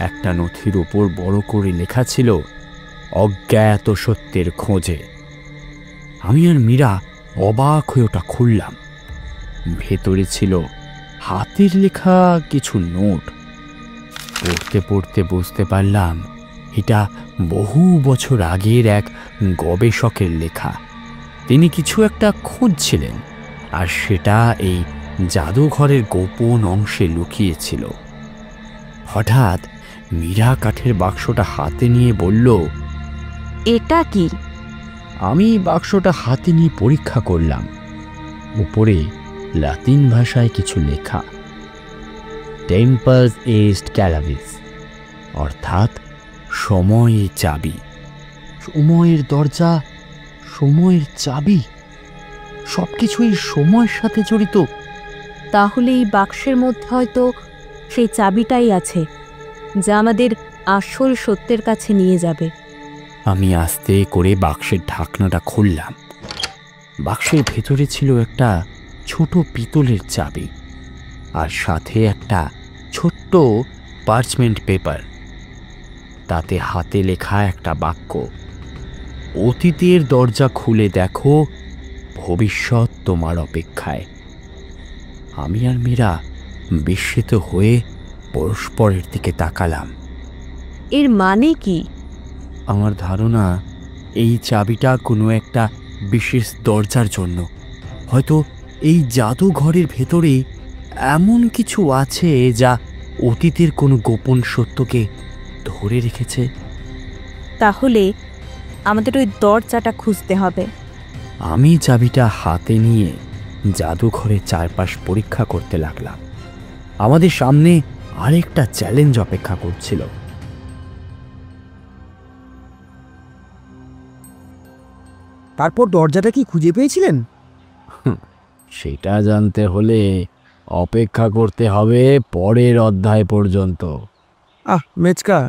একটা নথির উপর বড় করে লেখা ছিল অজ্ঞাত সত্যের খোঁজে। আমি আর মীরা অবাক হয়ে ওটা খুললাম। ভেতরে ছিল হাতের লেখা কিছু নোট। পড়তে পড়তে বুঝতে পারলাম এটা বহু বছর আগের এক গবেষকের লেখা। তিনি কিছু একটা খুঁজছিলেন, আর সেটা এই জাদুঘরের গোপন অংশে লুকিয়েছিল। হঠাৎ মীরা কাঠের বাক্সটা হাতে নিয়ে বলল, এটা কি? আমি বাক্সটা হাতে নিয়ে পরীক্ষা করলাম। উপরে লাতিন ভাষায় কিছু লেখা, টেম্পাস এস্ট ক্যালাভিস, অর্থাৎ সময়ের চাবি। সময়ের দরজা, সময়ের চাবি, সবকিছুই সময়ের সাথে জড়িত। তাহলে এই বাক্সের মধ্যে হয়তো সেই চাবিটাই আছে, যা আমাদের আসল সত্যের কাছে নিয়ে যাবে। আমি আস্তে করে বাক্সের ঢাকনাটা খুললাম। বাক্সের ভেতরে ছিল একটা ছোট পিতলের চাবি, আর সাথে একটা ছোট্ট পার্চমেন্ট পেপার। তাতে হাতে লেখা একটা বাক্য, অতীতের দরজা খুলে দেখো, ভবিষ্যৎ তোমার অপেক্ষায়। আমি আর মীরা বিস্মিত হয়ে পরস্পরের দিকে তাকালাম। এর মানে কি? আমার ধারণা এই চাবিটা কোনো একটা বিশেষ দরজার জন্য। হয়তো এই জাদুঘরের ভেতরে এমন কিছু আছে যা অতীতের কোনো গোপন সত্যকে ধরে রেখেছে। তাহলে আমাদের ওই দরজাটা খুঁজতে হবে। আমি চাবিটা হাতে নিয়ে জাদুঘরের চারপাশ পরীক্ষা করতে লাগলাম। আমাদের সামনে আরেকটা চ্যালেঞ্জ অপেক্ষা করছিল। তারপর দরজাটা কি খুঁজে পেয়েছিলেন? সেটা জানতে হলে অপেক্ষা করতে হবে পরের অধ্যায় পর্যন্ত। মেচকা,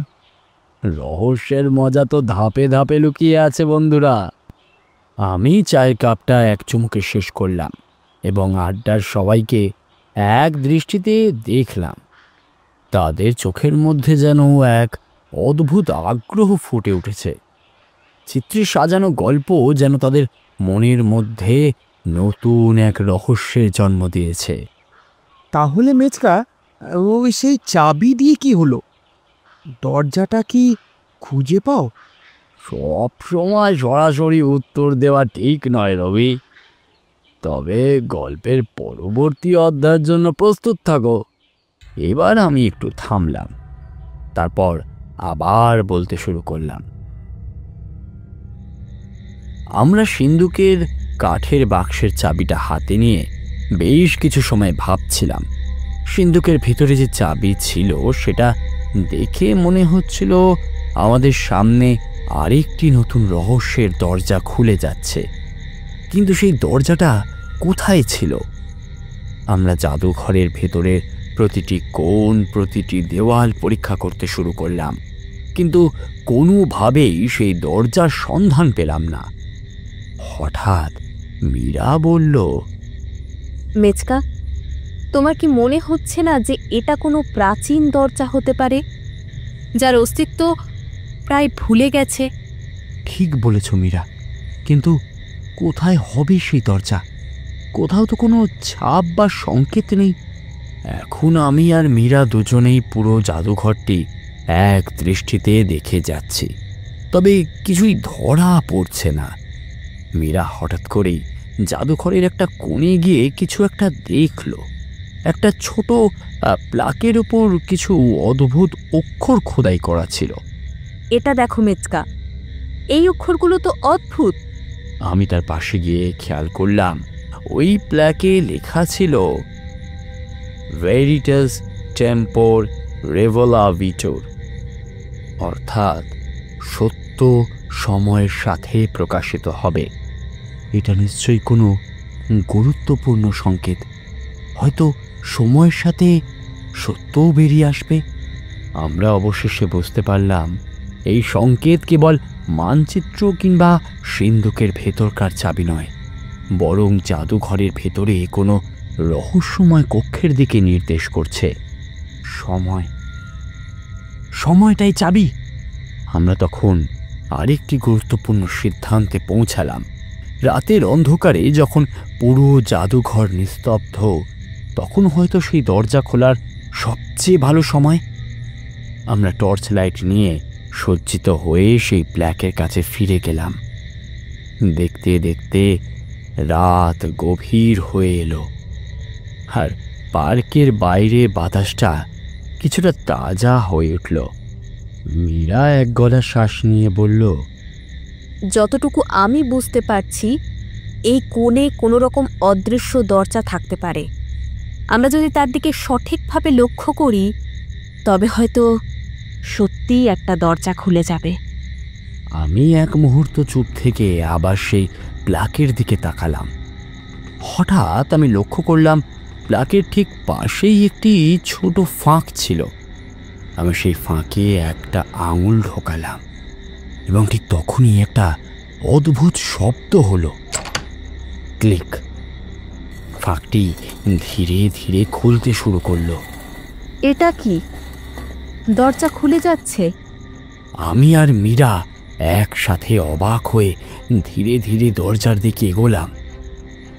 রহস্যের মজা তো ধাপে ধাপে লুকিয়ে আছে বন্ধুরা। আমি চায়ের কাপটা এক চুমুকে শেষ করলাম এবং আড্ডার সবাইকে এক দৃষ্টিতে দেখলাম। তাদের চোখের মধ্যে যেন এক অদ্ভুত আগ্রহ ফুটে উঠেছে। চিত্রে সাজানো গল্প যেন তাদের মনের মধ্যে নতুন এক রহস্যের জন্ম দিয়েছে। তাহলে মেচকা, ওই সেই চাবি দিয়ে কি হলো? দরজাটা কি খুঁজে পাও? সব সময় সরাসরি উত্তর দেওয়া ঠিক নয় রবি, তবে গল্পের পরবর্তী অধ্যায়ের জন্য প্রস্তুত থাকো। এবার আমি একটু থামলাম, তারপর আবার বলতে শুরু করলাম। আমরা সিন্ধুকের কাঠের বাক্সের চাবিটা হাতে নিয়ে বেশ কিছু সময় ভাবছিলাম। সিন্ধুকের ভিতরে যে চাবি ছিল সেটা দেখে মনে হচ্ছিল আমাদের সামনে আরেকটি নতুন রহস্যের দরজা খুলে যাচ্ছে। কিন্তু সেই দরজাটা কোথায় ছিল? আমরা জাদুঘরের ভেতরের প্রতিটি কোণ, প্রতিটি দেওয়াল পরীক্ষা করতে শুরু করলাম, কিন্তু কোনোভাবেই সেই দরজার সন্ধান পেলাম না। হঠাৎ মীরা বলল, মেচকা, তোমার কি মনে হচ্ছে না যে এটা কোনো প্রাচীন দরজা হতে পারে, যার অস্তিত্ব প্রায় ভুলে গেছে? ঠিক বলেছ মীরা, কিন্তু কোথায় হবে সেই দরজা? কোথাও তো কোনো ছাপ বা সংকেত নেই। এখন আমি আর মীরা দুজনেই পুরো জাদুঘরটি এক দৃষ্টিতে দেখে যাচ্ছি, তবে কিছুই ধরা পড়ছে না। মীরা হঠাৎ করেই জাদুঘরের একটা কোণে গিয়ে কিছু একটা দেখল। একটা ছোট প্লাকের উপর কিছু অদ্ভুত অক্ষর খোদাই করা ছিল। এটা দেখো মেচকা, এই অক্ষরগুলো তো অদ্ভুত। আমি তার পাশে গিয়ে খেয়াল করলাম, ওই প্ল্যাকে লেখা ছিল ভেরিটাস টেম্পোর রেভোলাভিটোর, অর্থাৎ সত্য সময়ের সাথে প্রকাশিত হবে। এটা নিশ্চয়ই কোনো গুরুত্বপূর্ণ সংকেত। হয়তো সময়ের সাথে সত্যও বেরিয়ে আসবে। আমরা অবশেষে বুঝতে পারলাম এই সংকেত কেবল মানচিত্র কিংবা সিন্ধুকের ভেতরকার চাবি নয়, বরং জাদুঘরের ভেতরে কোনো রহস্যময় কক্ষের দিকে নির্দেশ করছে। সময়টাই চাবি। আমরা তখন আরেকটি গুরুত্বপূর্ণ সিদ্ধান্তে পৌঁছালাম। রাতের অন্ধকারে যখন পুরো জাদুঘর নিস্তব্ধ, তখন হয়তো সেই দরজা খোলার সবচেয়ে ভালো সময়। আমরা টর্চ লাইট নিয়ে সজ্জিত হয়ে সেই প্ল্যাকের কাছে ফিরে গেলাম। দেখতে দেখতে রাত গভীর হয়ে এলো, আর পার্কের বাইরে বাতাসটা কিছুটা তাজা হয়ে উঠল। মীরা এক গলা শ্বাস নিয়ে বলল, যতটুকু আমি বুঝতে পারছি, এই কোণে কোনো রকম অদৃশ্য দরজা থাকতে পারে। আমরা যদি তার দিকে সঠিকভাবে লক্ষ্য করি, তবে হয়তো সত্যিই একটা দরজা খুলে যাবে। আমি এক মুহূর্ত চুপ থেকে আবার সেই প্লাকের দিকে তাকালাম। হঠাৎ আমি লক্ষ্য করলাম প্লাকের ঠিক পাশেই একটি ছোট ফাঁক ছিল। আমি সেই ফাঁকে একটা আঙুল ঢোকালাম এবং ঠিক তখনই একটা অদ্ভুত শব্দ হলো, ক্লিক। ফাঁকটি ধীরে ধীরে খুলতে শুরু করলো। এটা কি? দরজা খুলে যাচ্ছে। আমি আর মীরা একসাথে অবাক হয়ে ধীরে ধীরে দরজার দিকে এগোলাম।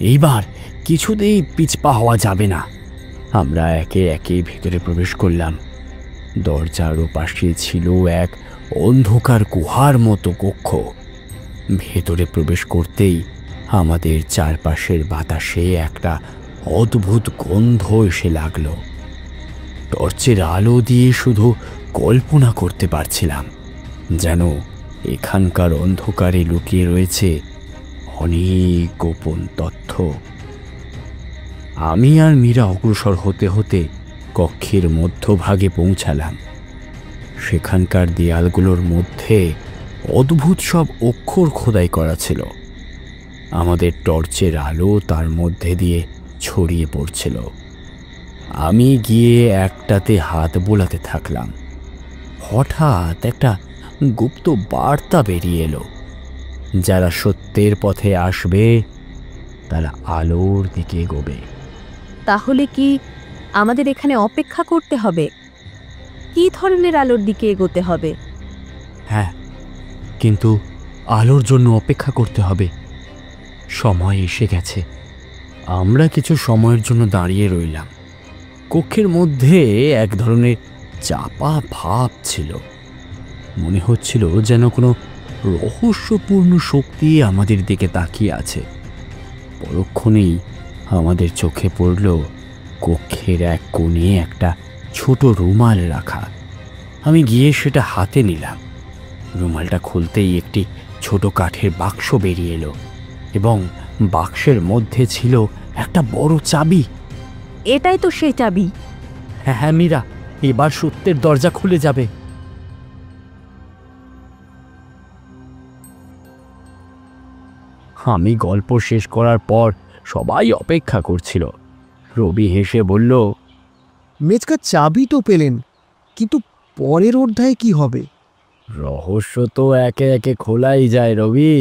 এইবার কিছুতেই পিছপা হওয়া যাবে না। আমরা একে একে ভেতরে প্রবেশ করলাম। দরজার ওপাশে ছিল এক অন্ধকার গুহার মতো কক্ষ। ভেতরে প্রবেশ করতেই আমাদের চারপাশের বাতাসে একটা অদ্ভুত গন্ধ এসে লাগলো। টর্চের আলো দিয়ে শুধু কল্পনা করতে পারছিলাম, যেন এখানকার অন্ধকারে লুকিয়ে রয়েছে অনেক গোপন তথ্য। আমি আর মীরা অগ্রসর হতে হতে কক্ষের মধ্যভাগে পৌঁছালাম। সেখানকার দেয়ালগুলোর মধ্যে অদ্ভুত সব অক্ষর খোদাই করা ছিল। আমাদের টর্চের আলো তার মধ্যে দিয়ে ছড়িয়ে পড়ছিল। আমি গিয়ে একটাতে হাত বোলাতে থাকলাম। হঠাৎ একটা গুপ্ত বার্তা বেরিয়ে এলো, যারা সত্যের পথে আসবে তারা আলোর দিকে এগোবে। তাহলে কি আমাদের এখানে অপেক্ষা করতে হবে? কি ধরনের আলোর দিকে এগোতে হবে? হ্যাঁ, কিন্তু আলোর জন্য অপেক্ষা করতে হবে। সময় এসে গেছে। আমরা কিছু সময়ের জন্য দাঁড়িয়ে রইলাম। কক্ষের মধ্যে এক ধরনের চাপা ভাব ছিল। মনে হচ্ছিল যেন কোনো রহস্যপূর্ণ শক্তি আমাদের দিকে তাকিয়ে আছে। পরক্ষণেই আমাদের চোখে পড়ল কক্ষের এক কোণে একটা ছোট রুমাল রাখা। আমি গিয়ে সেটা হাতে নিলাম। রুমালটা খুলতেই একটি ছোট কাঠের বাক্স বেরিয়ে এলো। এবং বাক্সের মধ্যে ছিল একটা বড় চাবি। এটাই তো সেই চাবি। হ্যাঁ হ্যাঁ মীরা, এবার সত্যের দরজা খুলে যাবে। আমি গল্প শেষ করার পর সবাই অপেক্ষা করছিল। রবি হেসে বলল, মেচকা চাবি তো পেলেন, কিন্তু পরের অধ্যায়ে কি হবে? রহস্য তো একে একে খোলাই যায় রবি,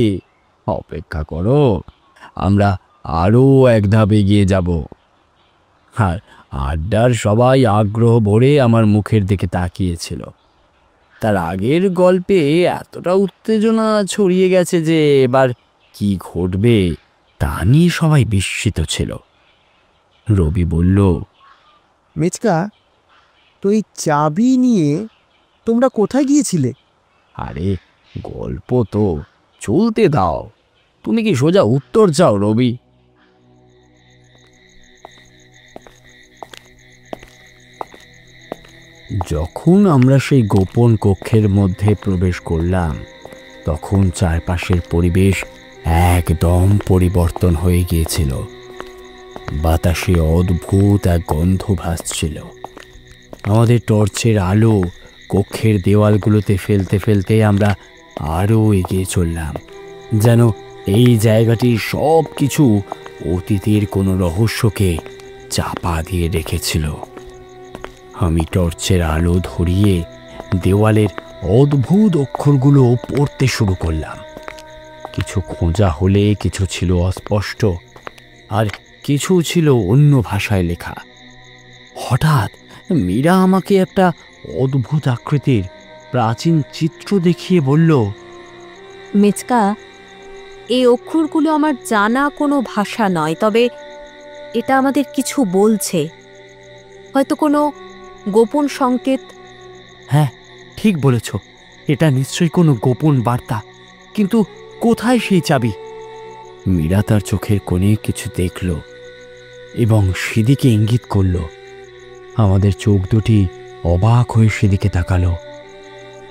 অপেক্ষা করো, আমরা আরও এক ধাপ এগিয়ে যাব। আর আড্ডার সবাই আগ্রহ ভরে আমার মুখের দিকে তাকিয়েছিল। তার আগের গল্পে এতটা উত্তেজনা ছড়িয়ে গেছে যে এবার কি ঘটবে তা নিয়ে সবাই বিস্মিত ছিল। রবি বলল, মেচকা, তো এই চাবি নিয়ে তোমরা কোথায় গিয়েছিলে? আরে গল্প তো চলতে দাও, তুমি কি সোজা উত্তর চাও রবি? যখন আমরা সেই গোপন কক্ষের মধ্যে প্রবেশ করলাম, তখন চারপাশের পরিবেশ একদম পরিবর্তন হয়ে গিয়েছিল। বাতাসে অদ্ভুত এক গন্ধ ভাসছিল। আমাদের টর্চের আলো কক্ষের দেওয়ালগুলোতে ফেলতে ফেলতে আমরা আরও এগিয়ে চললাম, যেন এই জায়গাটির সব কিছু অতীতের কোনো রহস্যকে চাপা দিয়ে রেখেছিল। আমি টর্চের আলো ধরিয়ে দেওয়ালের অদ্ভুত অক্ষরগুলো পড়তে শুরু করলাম। কিছু খোঁজা হলে কিছু ছিল অস্পষ্ট, আর কিছু ছিল অন্য ভাষায় লেখা। হঠাৎ মীরা আমাকে একটা অদ্ভুত আকৃতির প্রাচীন চিত্র দেখিয়ে বলল, মেচকা, এই অক্ষরগুলো আমার জানা কোনো ভাষা নয়, তবে এটা আমাদের কিছু বলছে, হয়তো কোনো গোপন সংকেত। হ্যাঁ ঠিক বলেছ, এটা নিশ্চয়ই কোনো গোপন বার্তা, কিন্তু কোথায় সেই চাবি? মীরা তার চোখের কোণে কিছু দেখল এবং সেদিকে ইঙ্গিত করল। আমাদের চোখ দুটি অবাক হয়ে সেদিকে তাকালো।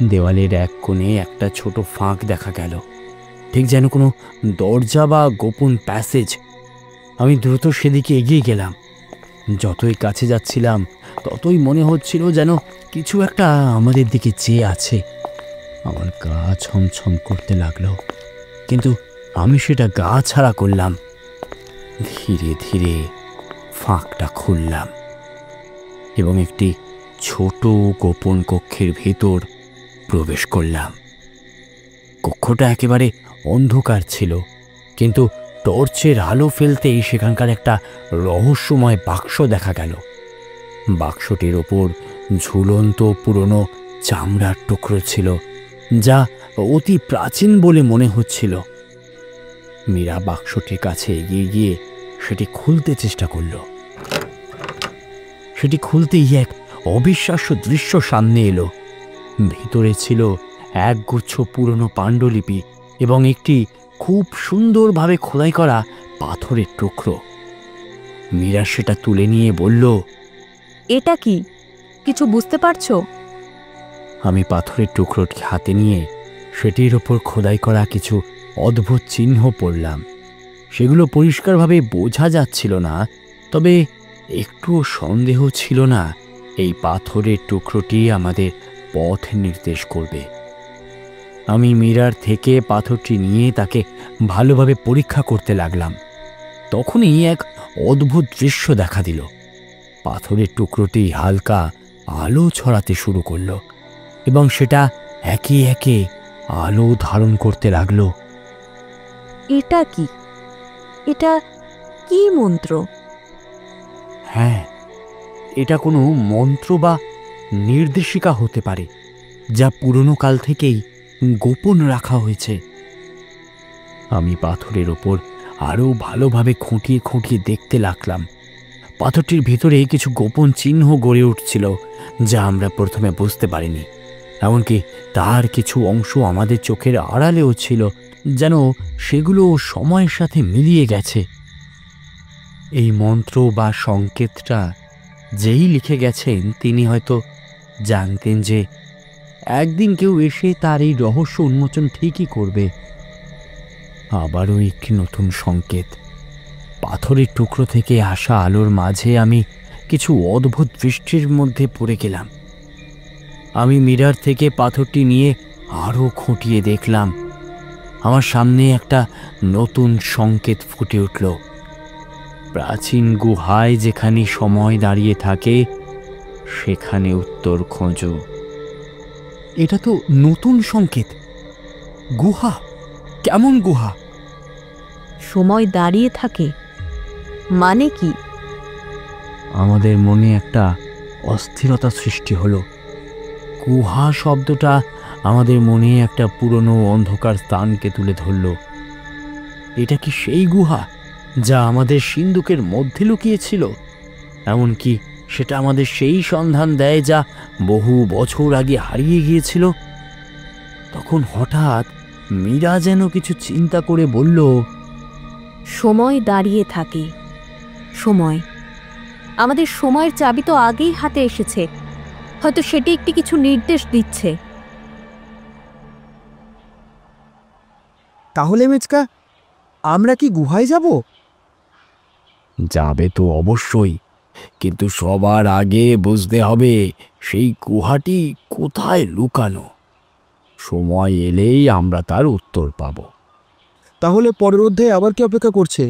দেওয়ালের এক কোণে একটা ছোট ফাঁক দেখা গেল, ঠিক যেন কোনো দরজা বা গোপন প্যাসেজ। আমি দ্রুত সেদিকে এগিয়ে গেলাম। যতই কাছে যাচ্ছিলাম ততই মনে হচ্ছিল যেন কিছু একটা আমাদের দিকে চেয়ে আছে। আমার গা ছমছম করতে লাগলো, কিন্তু আমি সেটা গা ছাড়া করলাম। ধীরে ধীরে ফাঁকটা খুললাম এবং একটি ছোট গোপন কক্ষের ভেতর প্রবেশ করলাম। কক্ষটা একেবারে অন্ধকার ছিল, কিন্তু টর্চের আলো ফেলতেই সেখানকার একটা রহস্যময় বাক্স দেখা গেল। বাক্সটির ওপর ঝুলন্ত পুরনো চামড়ার টুকরো ছিল, যা অতি প্রাচীন বলে মনে হচ্ছিল। মীরা বাক্সটির কাছে এগিয়ে গিয়ে সেটি খুলতে চেষ্টা করল। সেটি খুলতেই এক অবিশ্বাস্য দৃশ্য সামনে এলো। ভিতরে ছিল একগুচ্ছ পুরনো পাণ্ডুলিপি এবং একটি খুব সুন্দরভাবে খোদাই করা পাথরের টুকরো। মীরা সেটা তুলে নিয়ে বলল, এটা কি, কিছু বুঝতে পারছো? আমি পাথরের টুকরোটি হাতে নিয়ে সেটির ওপর খোদাই করা কিছু অদ্ভুত চিহ্ন পড়লাম। সেগুলো পরিষ্কারভাবে বোঝা যাচ্ছিল না, তবে একটুও সন্দেহ ছিল না এই পাথরের টুকরোটি আমাদের পথ নির্দেশ করবে। আমি মীরার থেকে পাথরটি নিয়ে তাকে ভালোভাবে পরীক্ষা করতে লাগলাম। তখনই এক অদ্ভুত দৃশ্য দেখা দিল। পাথরের টুকরোটি হালকা আলো ছড়াতে শুরু করলো এবং সেটা একে একে আলো ধারণ করতে লাগলো। এটা কি, এটা কি মন্ত্র? হ্যাঁ, এটা কোনো মন্ত্র বা নির্দেশিকা হতে পারে, যা পুরনো কাল থেকেই গোপন রাখা হয়েছে। আমি পাথরের ওপর আরও ভালোভাবে খুঁটিয়ে খুঁটিয়ে দেখতে লাগলাম। পাথরটির ভিতরে কিছু গোপন চিহ্ন গড়ে উঠছিল, যা আমরা প্রথমে বুঝতে পারিনি। এমনকি তার কিছু অংশ আমাদের চোখের আড়ালেও ছিল, যেন সেগুলো সময়ের সাথে মিলিয়ে গেছে। এই মন্ত্র বা সংকেতটা যেই লিখে গেছেন তিনি হয়তো জানতেন যে একদিন কেউ এসে তার এই রহস্য উন্মোচন ঠিকই করবে। আবারও একটি নতুন সংকেত। পাথরের টুকরো থেকে আসা আলোর মাঝে আমি কিছু অদ্ভুত দৃষ্টির মধ্যে পড়ে গেলাম। আমি মিরার থেকে পাথরটি নিয়ে আরও খুঁটিয়ে দেখলাম। আমার সামনে একটা নতুন সংকেত ফুটে উঠল। প্রাচীন গুহায় যেখানে সময় দাঁড়িয়ে থাকে সেখানে উত্তর খোঁজো। এটা তো নতুন সংকেত। গুহা? কেমন গুহা? সময় দাঁড়িয়ে থাকে মানে কি? আমাদের মনে একটা অস্থিরতা সৃষ্টি হলো। গুহা শব্দটা আমাদের মনে একটা পুরনো অন্ধকার স্থানকে তুলে ধরল। এটা কি সেই গুহা যা আমাদের সিন্ধুকের মধ্যে লুকিয়েছিল? এমনকি সেটা আমাদের সেই সন্ধান দেয় যা বহু বছর আগে হারিয়ে গিয়েছিল। তখন হঠাৎ মীরা যেন কিছু চিন্তা করে বলল, সময় দাঁড়িয়ে থাকে। সময়, আমাদের সময়ের চাবি তো আগেই হাতে এসেছে। হয়তো সেটি একটি কিছু নির্দেশ দিচ্ছে। তাহলে মেচকা, আমরা কি গুহায় যাব? যাবে তো অবশ্যই, কিন্তু সবার আগে বুঝতে হবে সেই গুহাটি কোথায় লুকানো। সময় এলেই আমরা তার উত্তর পাব। তাহলে পরের অধ্যায়ে আবার কি অপেক্ষা করছে?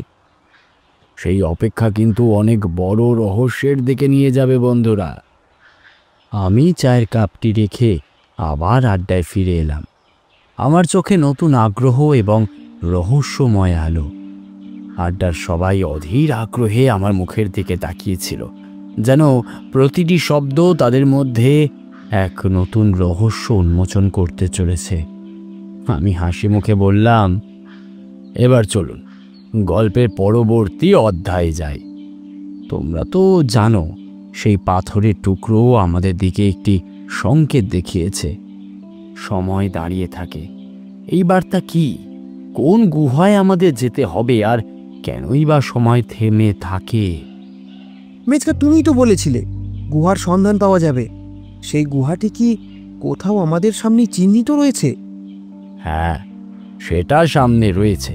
সেই অপেক্ষা কিন্তু অনেক বড় রহস্যের দিকে নিয়ে যাবে বন্ধুরা। আমি চায়ের কাপটি রেখে আবার আড্ডায় ফিরে এলাম। আমার চোখে নতুন আগ্রহ এবং রহস্যময় আলো। আড্ডার সবাই অধীর আগ্রহে আমার মুখের দিকে তাকিয়েছিল, যেন প্রতিটি শব্দ তাদের মধ্যে এক নতুন রহস্য উন্মোচন করতে চলেছে। আমি হাসি মুখে বললাম, এবার চলুন গল্পের পরবর্তী অধ্যায়ে যাই। তোমরা তো জানো সেই পাথরের টুকরো আমাদের দিকে একটি সংকেত দেখিয়েছে। সময় দাঁড়িয়ে থাকে। এই বার্তা কি? কোন গুহায় আমাদের যেতে হবে আর কেনই বা সময় থেমে থাকে? মেচকা, তুমিই তো বলেছিলে গুহার সন্ধান পাওয়া যাবে। সেই গুহাটি কি কোথাও আমাদের সামনে চিহ্নিত রয়েছে? হ্যাঁ, সেটা সামনে রয়েছে।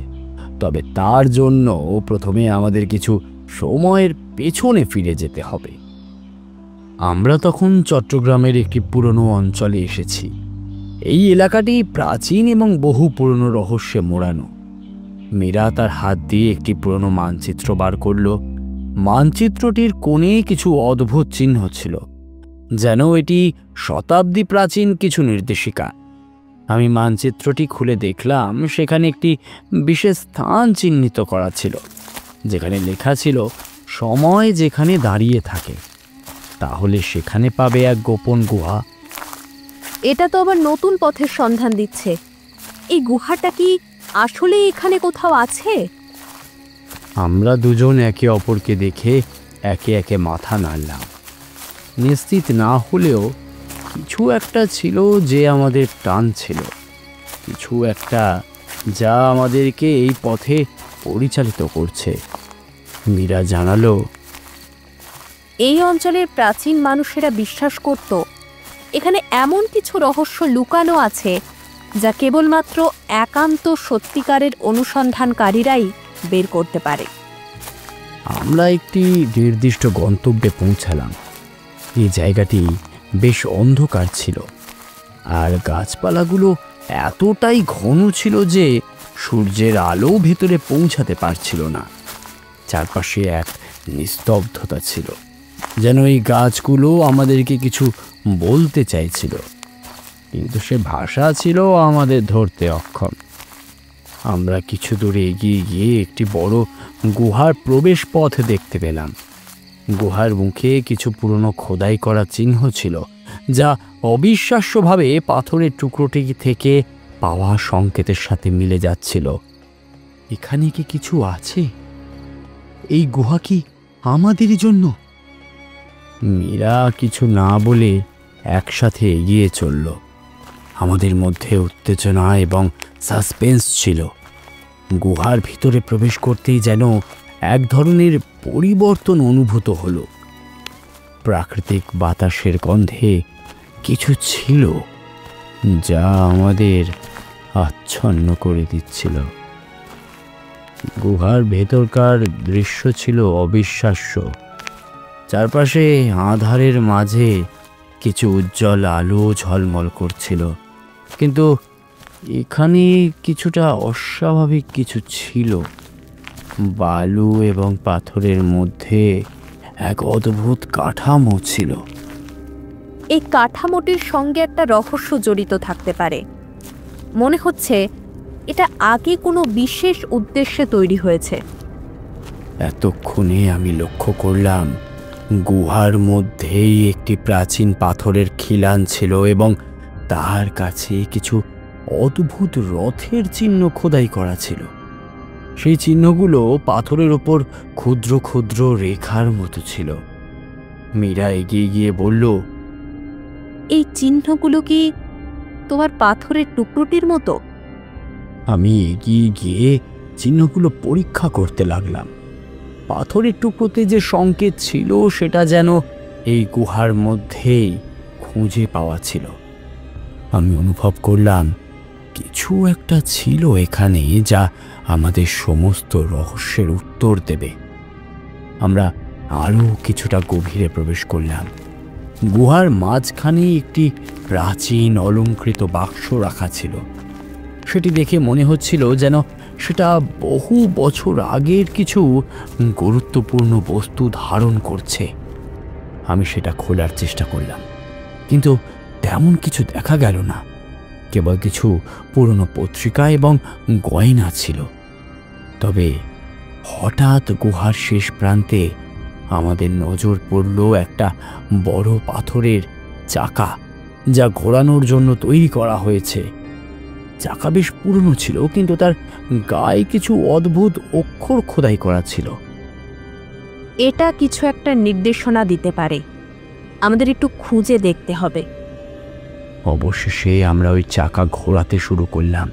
তবে তার জন্য প্রথমে আমাদের কিছু সময়ের পেছনে ফিরে যেতে হবে। আমরা তখন চট্টগ্রামের একটি পুরনো অঞ্চলে এসেছি। এই এলাকাটি প্রাচীন এবং বহু পুরনো রহস্যে মোড়ানো। মীরা তার হাত দিয়ে একটি পুরনো মানচিত্র বার করল। মানচিত্রটির কোণে কিছু অদ্ভুত চিহ্ন ছিল, যেন এটি শতাব্দী প্রাচীন কিছু নির্দেশিকা। আমি মানচিত্রটি খুলে দেখলাম সেখানে একটি বিশেষ স্থান চিহ্নিত করা ছিল, যেখানে লেখা ছিল সময় যেখানে দাঁড়িয়ে থাকে। তাহলে সেখানে পাবে এক গোপন গুহা। এটা তো আবার নতুন পথের সন্ধান দিচ্ছে। এই গুহাটা কি আসলে এখানে কোথাও আছে? আমরা দুজন একে অপরকে দেখে একে একে মাথা নাড়লাম। নিশ্চিত না হলেও কিছু একটা ছিল যে আমাদের টানছিল, কিছু একটা যা আমাদেরকে এই পথে পরিচালিত করছে। মীরা জানালো, এই অঞ্চলের প্রাচীন মানুষেরা বিশ্বাস করত এখানে এমন কিছু রহস্য লুকানো আছে যা কেবলমাত্র একান্ত সত্যিকারের অনুসন্ধানকারীরাই বের করতে পারে। আমরা একটি নির্দিষ্ট গন্তব্যে পৌঁছালাম। এই জায়গাটি বেশ অন্ধকার ছিল, আর গাছপালাগুলো এতটাই ঘন ছিল যে সূর্যের আলো ভেতরে পৌঁছাতে পারছিল না। চারপাশে এক নিস্তব্ধতা ছিল, যেন এই গাছগুলো আমাদেরকে কিছু বলতে চাইছিল, কিন্তু সে ভাষা ছিল আমাদের ধরতে অক্ষম। আমরা কিছু দূরে এগিয়ে গিয়ে একটি বড় গুহার প্রবেশ পথ দেখতে পেলাম। গুহার মুখে কিছু পুরনো খোদাই করা চিহ্ন ছিল, যা অবিশ্বাস্যভাবে পাথরের টুকরোটি থেকে পাওয়া সংকেতের সাথে মিলে যাচ্ছিল। এখানে কি কিছু আছে? এই গুহা কি আমাদেরই জন্য? মীরা কিছু না বলে একসাথে এগিয়ে চলল। আমাদের মধ্যে উত্তেজনা এবং সাসপেন্স ছিল। গুহার ভিতরে প্রবেশ করতেই যেন এক ধরনের পরিবর্তন অনুভূত হলো। প্রাকৃতিক বাতাসের গন্ধে কিছু ছিল যা আমাদের আচ্ছন্ন করে দিচ্ছিল। গুহার ভেতরকার দৃশ্য ছিল অবিশ্বাস্য। চারপাশে আঁধারের মাঝে কিছু উজ্জ্বল আলো ঝলমল করছিল, কিন্তু এখানে কিছুটা অস্বাভাবিক কিছু ছিল। বালু এবং পাথরের মধ্যে এক অদ্ভুত কাঠামো ছিল। এই কাঠামোটির সঙ্গে একটা রহস্য জড়িত থাকতে পারে। মনে হচ্ছে এটা আগে কোনো বিশেষ উদ্দেশ্যে তৈরি হয়েছে। এতক্ষণে আমি লক্ষ্য করলাম গুহার মধ্যেই একটি প্রাচীন পাথরের খিলান ছিল এবং তার কাছে কিছু অদ্ভুত রথের চিহ্ন খোদাই করা ছিল। সেই চিহ্নগুলো পাথরের ওপর ক্ষুদ্র ক্ষুদ্র রেখার মতো ছিল। মীরা এগিয়ে গিয়ে বলল, এই চিহ্নগুলো কি তোমার পাথরের টুকরোটির মতো? আমি এগিয়ে গিয়ে চিহ্নগুলো পরীক্ষা করতে লাগলাম। পাথরের টুকরোতে যে সংকেত ছিল সেটা যেন এই গুহার মধ্যেই খুঁজে পাওয়া ছিল। আমি অনুভব করলাম কিছু একটা ছিল এখানে যা আমাদের সমস্ত রহস্যের উত্তর দেবে। আমরা আরও কিছুটা গভীরে প্রবেশ করলাম। গুহার মাঝখানে একটি প্রাচীন অলংকৃত বাক্স রাখা ছিল। সেটি দেখে মনে হচ্ছিল যেন সেটা বহু বছর আগের কিছু গুরুত্বপূর্ণ বস্তু ধারণ করছে। আমি সেটা খোলার চেষ্টা করলাম, কিন্তু তেমন কিছু দেখা গেল না। কেবল কিছু পুরনো পত্রিকা এবং গয়না ছিল। তবে হঠাৎ গুহার শেষ প্রান্তে আমাদের নজর পড়ল একটা বড় পাথরের চাকা, যা ঘোরানোর জন্য তৈরি করা হয়েছে। চাকা বেশ পুরনো ছিল, কিন্তু তার গায়ে কিছু অদ্ভুত অক্ষর খোদাই করা ছিল। এটা কিছু একটা নির্দেশনা দিতে পারে। আমাদের একটু খুঁজে দেখতে হবে। অবশেষে আমরা ওই চাকা ঘোরাতে শুরু করলাম,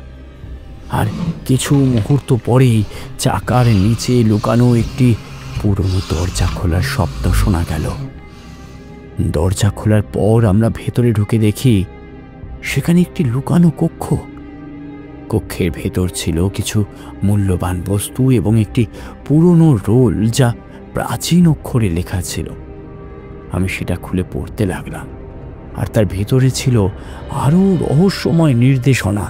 আর কিছু মুহূর্ত পরেই চাকার নিচে লুকানো একটি পুরনো দরজা খোলার শব্দ শোনা গেল। দরজা খোলার পর আমরা ভেতরে ঢুকে দেখি সেখানে একটি লুকানো কক্ষ। কক্ষের ভেতর ছিল কিছু মূল্যবান বস্তু এবং একটি পুরনো রোল যা প্রাচীন অক্ষরে লেখা ছিল। আমি সেটা খুলে পড়তে লাগলাম, আর তার ভেতরে ছিল আরও রহস্যময় নির্দেশনা।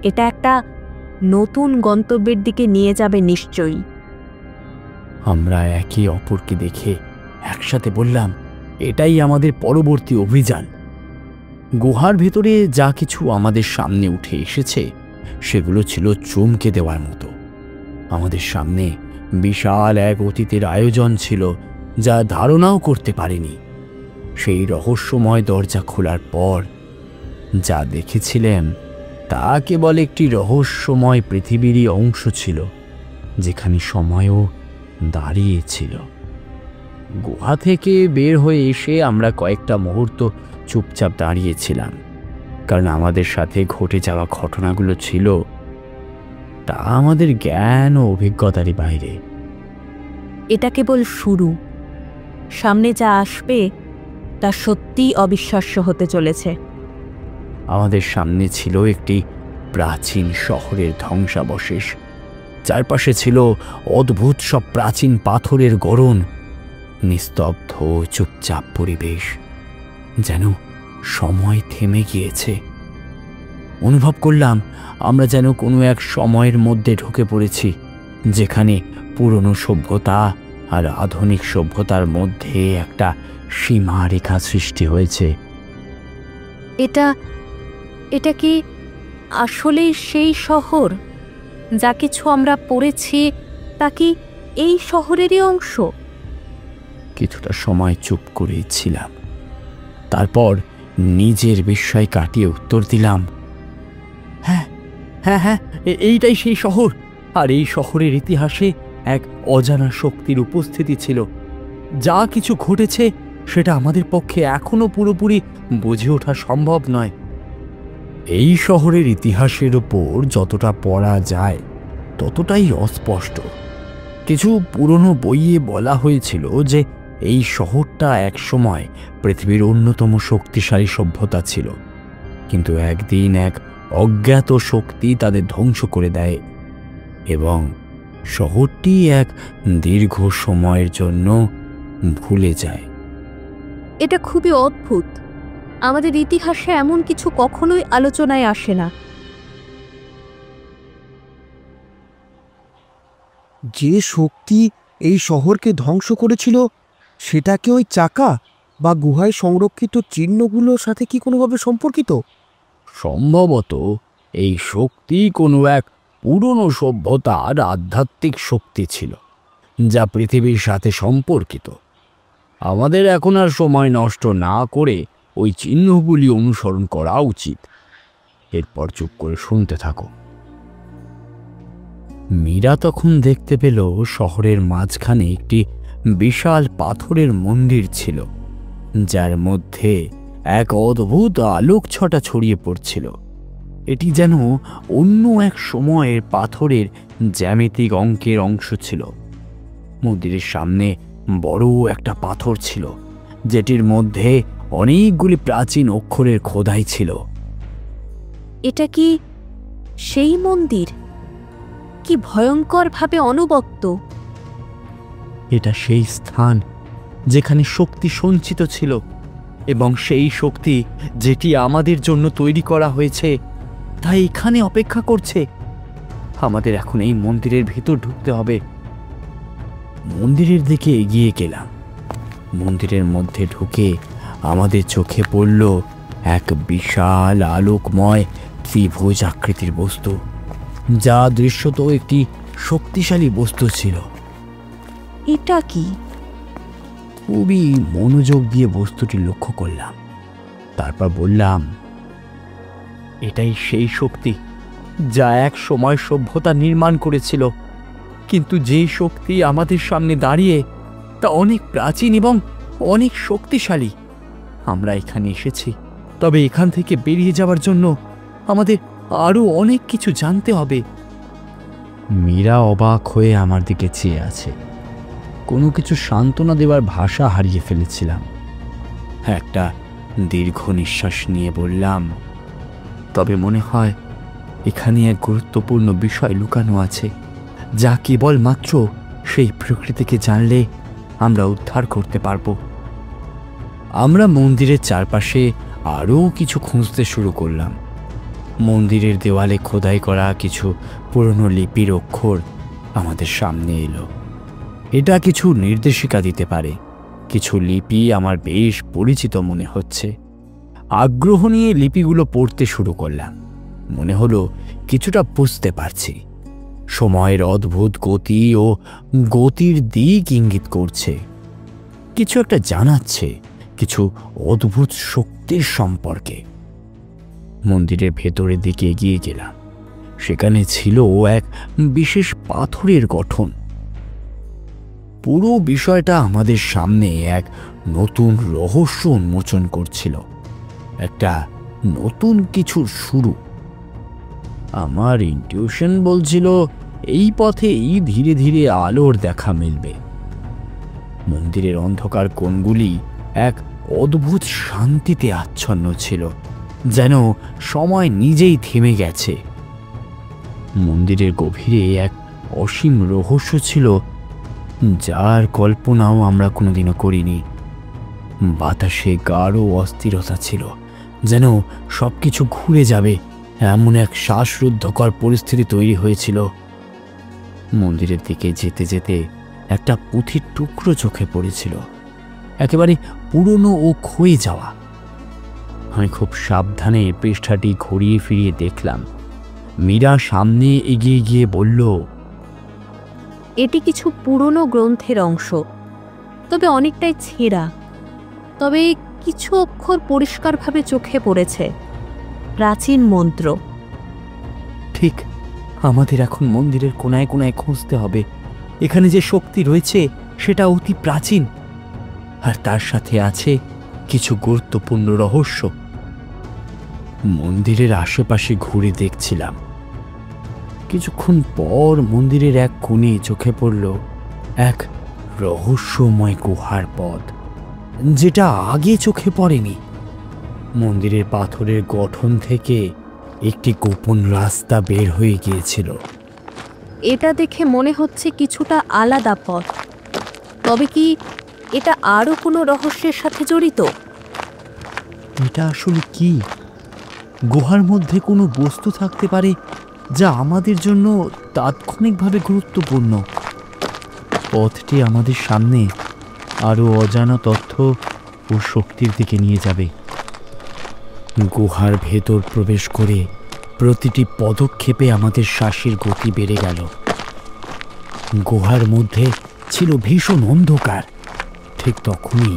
এটা একটা নতুন গন্তব্যের দিকে নিয়ে যাবে নিশ্চয়ই। আমরা একে অপরকে দেখে একসাথে বললাম, এটাই আমাদের পরবর্তী অভিযান। গুহার ভেতরে যা কিছু আমাদের সামনে উঠে এসেছে সেগুলো ছিল চমকে দেওয়ার মতো। আমাদের সামনে বিশাল এক অতীতের আয়োজন ছিল যা ধারণাও করতে পারিনি। সেই রহস্যময় দরজা খোলার পর যা দেখেছিলেন তা কেবল একটি রহস্যময় পৃথিবীরই অংশ ছিল, যেখানে সময়ও দাঁড়িয়েছিল। গুহা থেকে বের হয়ে এসে আমরা কয়েকটা মুহূর্ত চুপচাপ দাঁড়িয়েছিলাম, কারণ আমাদের সাথে ঘটে যাওয়া ঘটনাগুলো ছিল তা আমাদের জ্ঞান ও অভিজ্ঞতারই বাইরে। এটা কেবল শুরু। সামনে যা আসবে তা সত্যিই অবিশ্বাস্য হতে চলেছে। আমাদের সামনে ছিল একটি প্রাচীন শহরের ধ্বংসাবশেষ। চারপাশে ছিল অদ্ভুত সব প্রাচীন পাথরের গড়ন। নিস্তব্ধ চুপচাপ পরিবেশ, যেন সময় থেমে গিয়েছে। অনুভব করলাম আমরা যেন কোনো এক সময়ের মধ্যে ঢুকে পড়েছি, যেখানে পুরনো সভ্যতা আর আধুনিক সভ্যতার মধ্যে একটা সীমারেখা সৃষ্টি হয়েছে। এটা কি আসলেই সেই শহর? যা কিছু আমরা পড়েছি তা কি এই শহরেরই অংশ? কিছুটা সময় চুপ করেই ছিলাম, তারপর নিজের বিস্ময় কাটিয়ে উত্তর দিলাম, হ্যাঁ হ্যাঁ হ্যাঁ, এইটাই সেই শহর। আর এই শহরের ইতিহাসে এক অজানা শক্তির উপস্থিতি ছিল। যা কিছু ঘটেছে সেটা আমাদের পক্ষে এখনো পুরোপুরি বুঝে ওঠা সম্ভব নয়। এই শহরের ইতিহাসের ওপর যতটা পড়া যায় ততটাই অস্পষ্ট। কিছু পুরনো বইয়ে বলা হয়েছিল যে এই শহরটা একসময় পৃথিবীর অন্যতম শক্তিশালী সভ্যতা ছিল, কিন্তু একদিন এক অজ্ঞাত শক্তি তাদের ধ্বংস করে দেয়। এবং শহরটি এক দীর্ঘ সময়ের জন্য ভুলে যায়। এটা খুবই অদ্ভুত। আমাদের ইতিহাসে এমন কিছু কখনোই আলোচনায় আসে না। যে শক্তি এই শহরকে ধ্বংস করেছিল সেটা কি ওই চাকা বা গুহায় সংরক্ষিত চিহ্নগুলোর সাথে কি কোনোভাবে সম্পর্কিত? সম্ভবত এই শক্তি কোনো এক পুরনো সভ্যতার আধ্যাত্মিক শক্তি ছিল, যা পৃথিবীর সাথে সম্পর্কিত। আমাদের এখন আর সময় নষ্ট না করে ওই চিহ্নগুলি অনুসরণ করা উচিত। এরপর চুপ করে শুনতে থাকো। মীরা তখন দেখতে পেল শহরের মাঝখানে একটি বিশাল পাথরের মন্দির ছিল, যার মধ্যে এক অদ্ভুত আলোক ছটা ছড়িয়ে পড়ছিল। এটি যেন অন্য এক সময়ের পাথরের জ্যামিতিক অঙ্কের অংশ ছিল। মন্দিরের সামনে বড় একটা পাথর ছিল, যেটির মধ্যে অনেকগুলি প্রাচীন অক্ষরের খোদাই ছিল। এটা কি সেই মন্দির? কি ভয়ঙ্করভাবে অনুবক্ত! এটা সেই স্থান যেখানে শক্তি সঞ্চিত ছিল, এবং সেই শক্তি যেটি আমাদের জন্য তৈরি করা হয়েছে তা এখানে অপেক্ষা করছে। আমাদের এখন এই মন্দিরের ভেতর ঢুকতে হবে। মন্দিরের দিকে এগিয়ে গেলাম। মন্দিরের মধ্যে ঢুকে আমাদের চোখে পড়ল এক বিশাল আলোকময় ত্রিভুজ আকৃতির বস্তু, যা দৃশ্যত একটি শক্তিশালী বস্তু ছিল। এটা কি? খুবই মনোযোগ দিয়ে বস্তুটি লক্ষ্য করলাম। তারপর বললাম, এটাই সেই শক্তি যা এক সময় সভ্যতা নির্মাণ করেছিল, কিন্তু যেই শক্তি আমাদের সামনে দাঁড়িয়ে তা অনেক প্রাচীন এবং অনেক শক্তিশালী। আমরা এখানে এসেছি, তবে এখান থেকে বেরিয়ে যাওয়ার জন্য আমাদের আরো অনেক কিছু জানতে হবে। মীরা অবাক হয়ে আমার দিকে চেয়ে আছে। কোনো কিছু সান্ত্বনা দেওয়ার ভাষা হারিয়ে ফেলেছিলাম। একটা দীর্ঘ নিঃশ্বাস নিয়ে বললাম, তবে মনে হয় এখানে এক গুরুত্বপূর্ণ বিষয় লুকানো আছে, যা কেবলমাত্র সেই প্রকৃতিকে জানলে আমরা উদ্ধার করতে পারব। আমরা মন্দিরের চারপাশে আরও কিছু খুঁজতে শুরু করলাম। মন্দিরের দেওয়ালে খোদাই করা কিছু পুরনো লিপির অক্ষর আমাদের সামনে এলো। এটা কিছু নির্দেশিকা দিতে পারে। কিছু লিপি আমার বেশ পরিচিত মনে হচ্ছে। আগ্রহ নিয়ে লিপিগুলো পড়তে শুরু করলাম। মনে হলো কিছুটা বুঝতে পারছি। সময়ের অদ্ভুত গতি ও গতির দিক ইঙ্গিত করছে। কিছু একটা জানাচ্ছে কিছু অদ্ভুত শক্তির সম্পর্কে। মন্দিরের ভেতরের দিকে এগিয়ে গেলাম। সেখানে ছিল এক বিশেষ পাথরের গঠন। পুরো বিষয়টা আমাদের সামনে এক নতুন রহস্য উন্মোচন করছিল, একটা নতুন কিছুর শুরু। আমার ইনটিউশন বলছিল এই পথেই ধীরে ধীরে আলোর দেখা মিলবে। মন্দিরের অন্ধকার কোণগুলি এক অদ্ভুত শান্তিতে আচ্ছন্ন ছিল, যেন সময় নিজেই থেমে গেছে। মন্দিরের গভীরে এক অসীম রহস্য ছিল, যার কল্পনাও আমরা কোনোদিনও করিনি। বাতাসে গাঢ় অস্থিরতা ছিল, যেন সবকিছু ঘুরে যাবে এমন এক শ্বাসরুদ্ধকর পরিস্থিতি তৈরি হয়েছিল। মন্দিরের দিকে যেতে যেতে একটা পুঁথির টুকরো চোখে পড়েছিল, একেবারে পুরনো ও ক্ষয়ে যাওয়া। আমি খুব সাবধানে পৃষ্ঠাটি ঘুরিয়ে ফিরিয়ে দেখলাম। মীরা সামনে এগিয়ে গিয়ে বলল, এটি কিছু পুরনো গ্রন্থের অংশ, তবে অনেকটাই ছেঁড়া। তবে কিছু অক্ষর পরিষ্কারভাবে চোখে পড়েছে, প্রাচীন মন্ত্র। ঠিক, আমাদের এখন মন্দিরের কোনায় কোনায় খুঁজতে হবে। এখানে যে শক্তি রয়েছে সেটা অতি প্রাচীন, আর তার সাথে আছে কিছু গুরুত্বপূর্ণ রহস্য। মন্দিরের আশেপাশে ঘুরে দেখছিলাম। কিছুক্ষণ পর মন্দিরের এক কোণে চোখে পড়ল এক রহস্যময় গুহার পথ, যেটা আগে চোখে পড়েনি। মন্দিরের পাথরের গঠন থেকে একটি গোপন রাস্তা বের হয়ে গিয়েছিল। এটা দেখে মনে হচ্ছে কিছুটা আলাদা পথ। তবে কি এটা আরও কোনো রহস্যের সাথে জড়িত? এটা আসলে কি? গুহার মধ্যে কোনো বস্তু থাকতে পারে যা আমাদের জন্য তাৎক্ষণিকভাবে গুরুত্বপূর্ণ। পথটি আমাদের সামনে আরও অজানা তথ্য ও শক্তির দিকে নিয়ে যাবে। গুহার ভেতর প্রবেশ করে প্রতিটি পদক্ষেপে আমাদের শ্বাসের গতি বেড়ে গেল। গুহার মধ্যে ছিল ভীষণ অন্ধকার। ঠিক তখনই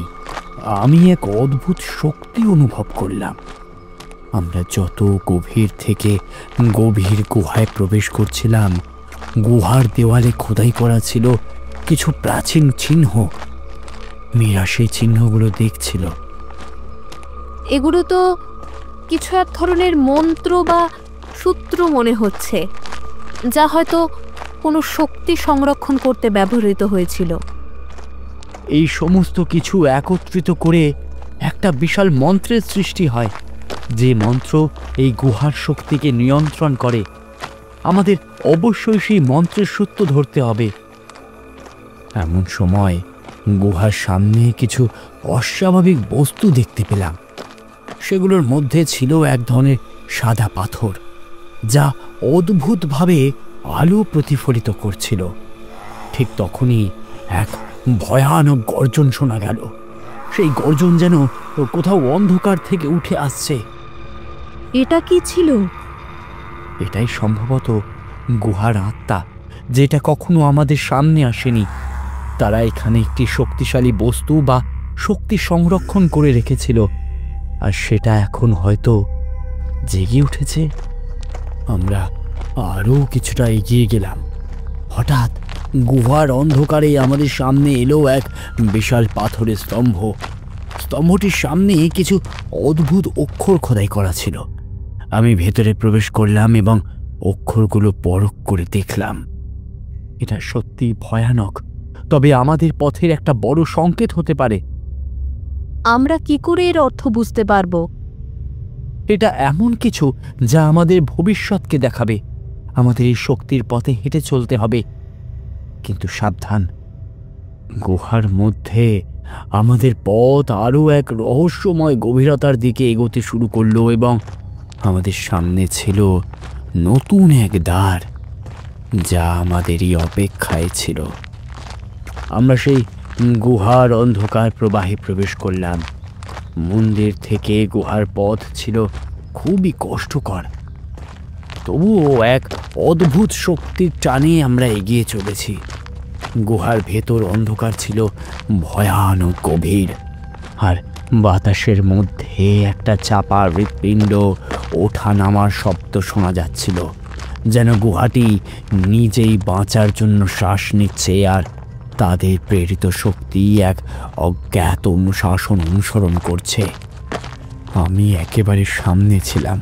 আমি এক অদ্ভুত শক্তি অনুভব করলাম। আমরা যত গভীর থেকে গভীর গুহায় প্রবেশ করছিলাম, গুহার দেওয়ালে খোদাই করা ছিল কিছু প্রাচীন চিহ্ন। মীরা সেই চিহ্নগুলো দেখছিল। এগুলো তো কিছু এক ধরনের মন্ত্র বা সূত্র মনে হচ্ছে, যা হয়তো কোনো শক্তি সংরক্ষণ করতে ব্যবহৃত হয়েছিল। এই সমস্ত কিছু একত্রিত করে একটা বিশাল মন্ত্রের সৃষ্টি হয়, যে মন্ত্র এই গুহার শক্তিকে নিয়ন্ত্রণ করে। আমাদের অবশ্যই সেই মন্ত্রের সূত্র ধরতে হবে। এমন সময় গুহার সামনে কিছু অস্বাভাবিক বস্তু দেখতে পেলাম। সেগুলোর মধ্যে ছিল এক ধরনের সাদা পাথর, যা অদ্ভুতভাবে আলো প্রতিফলিত করছিল। ঠিক তখনই এক ভয়ানক গর্জন শোনা গেল। সেই গর্জন যেন কোথাও অন্ধকার থেকে উঠে আসছে। এটা কি ছিল? এটাই সম্ভবত গুহার আত্মা, যেটা কখনো আমাদের সামনে আসেনি। তারা এখানে একটি শক্তিশালী বস্তু বা শক্তি সংরক্ষণ করে রেখেছিল, আর সেটা এখন হয়তো জেগে উঠেছে। আমরা আরও কিছুটা এগিয়ে গেলাম। হঠাৎ গুহার অন্ধকারে আমাদের সামনে এলো এক বিশাল পাথরের স্তম্ভ। স্তম্ভটির সামনে কিছু অদ্ভুত অক্ষর খোদাই করা ছিল। আমি ভেতরে প্রবেশ করলাম এবং অক্ষরগুলো পরখ করে দেখলাম। এটা সত্যি ভয়ানক, তবে আমাদের পথের একটা বড় সংকেত হতে পারে। আমরা কি করে এর অর্থ বুঝতে পারবো? এটা এমন কিছু যা আমাদের ভবিষ্যৎকে দেখাবে। আমাদের এই শক্তির পথে হেঁটে চলতে হবে, কিন্তু সাবধান। গুহার মধ্যে আমাদের পথ আরও এক রহস্যময় গভীরতার দিকে এগোতে শুরু করলো এবং আমাদের সামনে ছিল নতুন এক দ্বার, যা আমাদেরই অপেক্ষায় ছিল। আমরা সেই গুহার অন্ধকার প্রবাহে প্রবেশ করলাম। মন্দির থেকে গুহার পথ ছিল খুবই কষ্টকর, তবুও এক অদ্ভুত শক্তির টানে আমরা এগিয়ে চলেছি। গুহার ভেতর অন্ধকার ছিল ভয়ানক গভীর, আর বাতাসের মধ্যে একটা চাপা হৃৎপিণ্ড ওঠা নামার শব্দ শোনা যাচ্ছিল, যেন গুহাটি নিজেই বাঁচার জন্য শ্বাস নিচ্ছে আর তাদের প্রেরিত শক্তি এক অজ্ঞাত অনুশাসন অনুসরণ করছে। আমি একেবারে সামনে ছিলাম।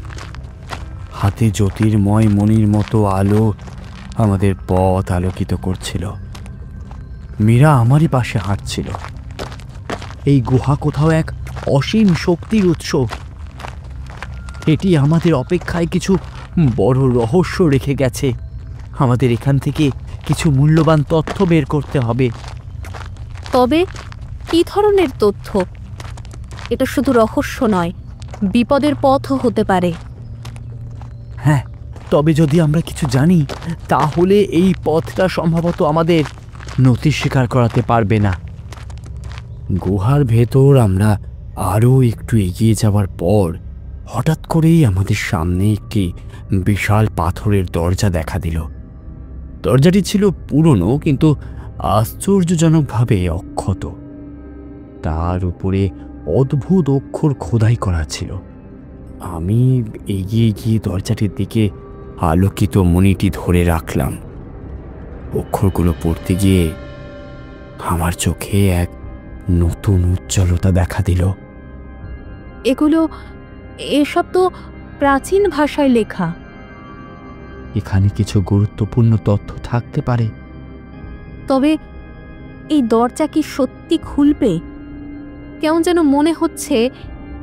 হাতে জ্যোতির্ময় মণির মতো আলো আমাদের পথ আলোকিত করছিল। মীরা আমারই পাশে হাঁটছিল। এই গুহা কোথাও এক অসীম শক্তির উৎস। এটি আমাদের অপেক্ষায় কিছু বড় রহস্য রেখে গেছে। আমাদের এখান থেকে কিছু মূল্যবান তথ্য বের করতে হবে। তবে কি ধরনের তথ্য? এটা শুধু রহস্য নয়, বিপদের পথও হতে পারে। হ্যাঁ, তবে যদি আমরা কিছু জানি, তাহলে এই পথটা সম্ভবত আমাদের নথি স্বীকার করাতে পারবে না। গুহার ভেতর আমরা আরও একটু এগিয়ে যাওয়ার পর হঠাৎ করেই আমাদের সামনে একটি বিশাল পাথরের দরজা দেখা দিল। দরজাটি ছিল পুরনো, কিন্তু আশ্চর্যজনকভাবে অক্ষত। তার উপরে অদ্ভুত অক্ষর খোদাই করা ছিল। আমি এগিয়ে গিয়ে দরজাটির দিকে আলোকিত মণিটি ধরে রাখলাম। অক্ষরগুলো পড়তে গিয়ে আমার চোখে এক নতুন উজ্জ্বলতা দেখা দিল। এসব তো প্রাচীন ভাষায় লেখা। এখানে কিছু গুরুত্বপূর্ণ তথ্য থাকতে পারে। তবে এই দরজা কি সত্যি খুলবে? কেমন যেন মনে হচ্ছে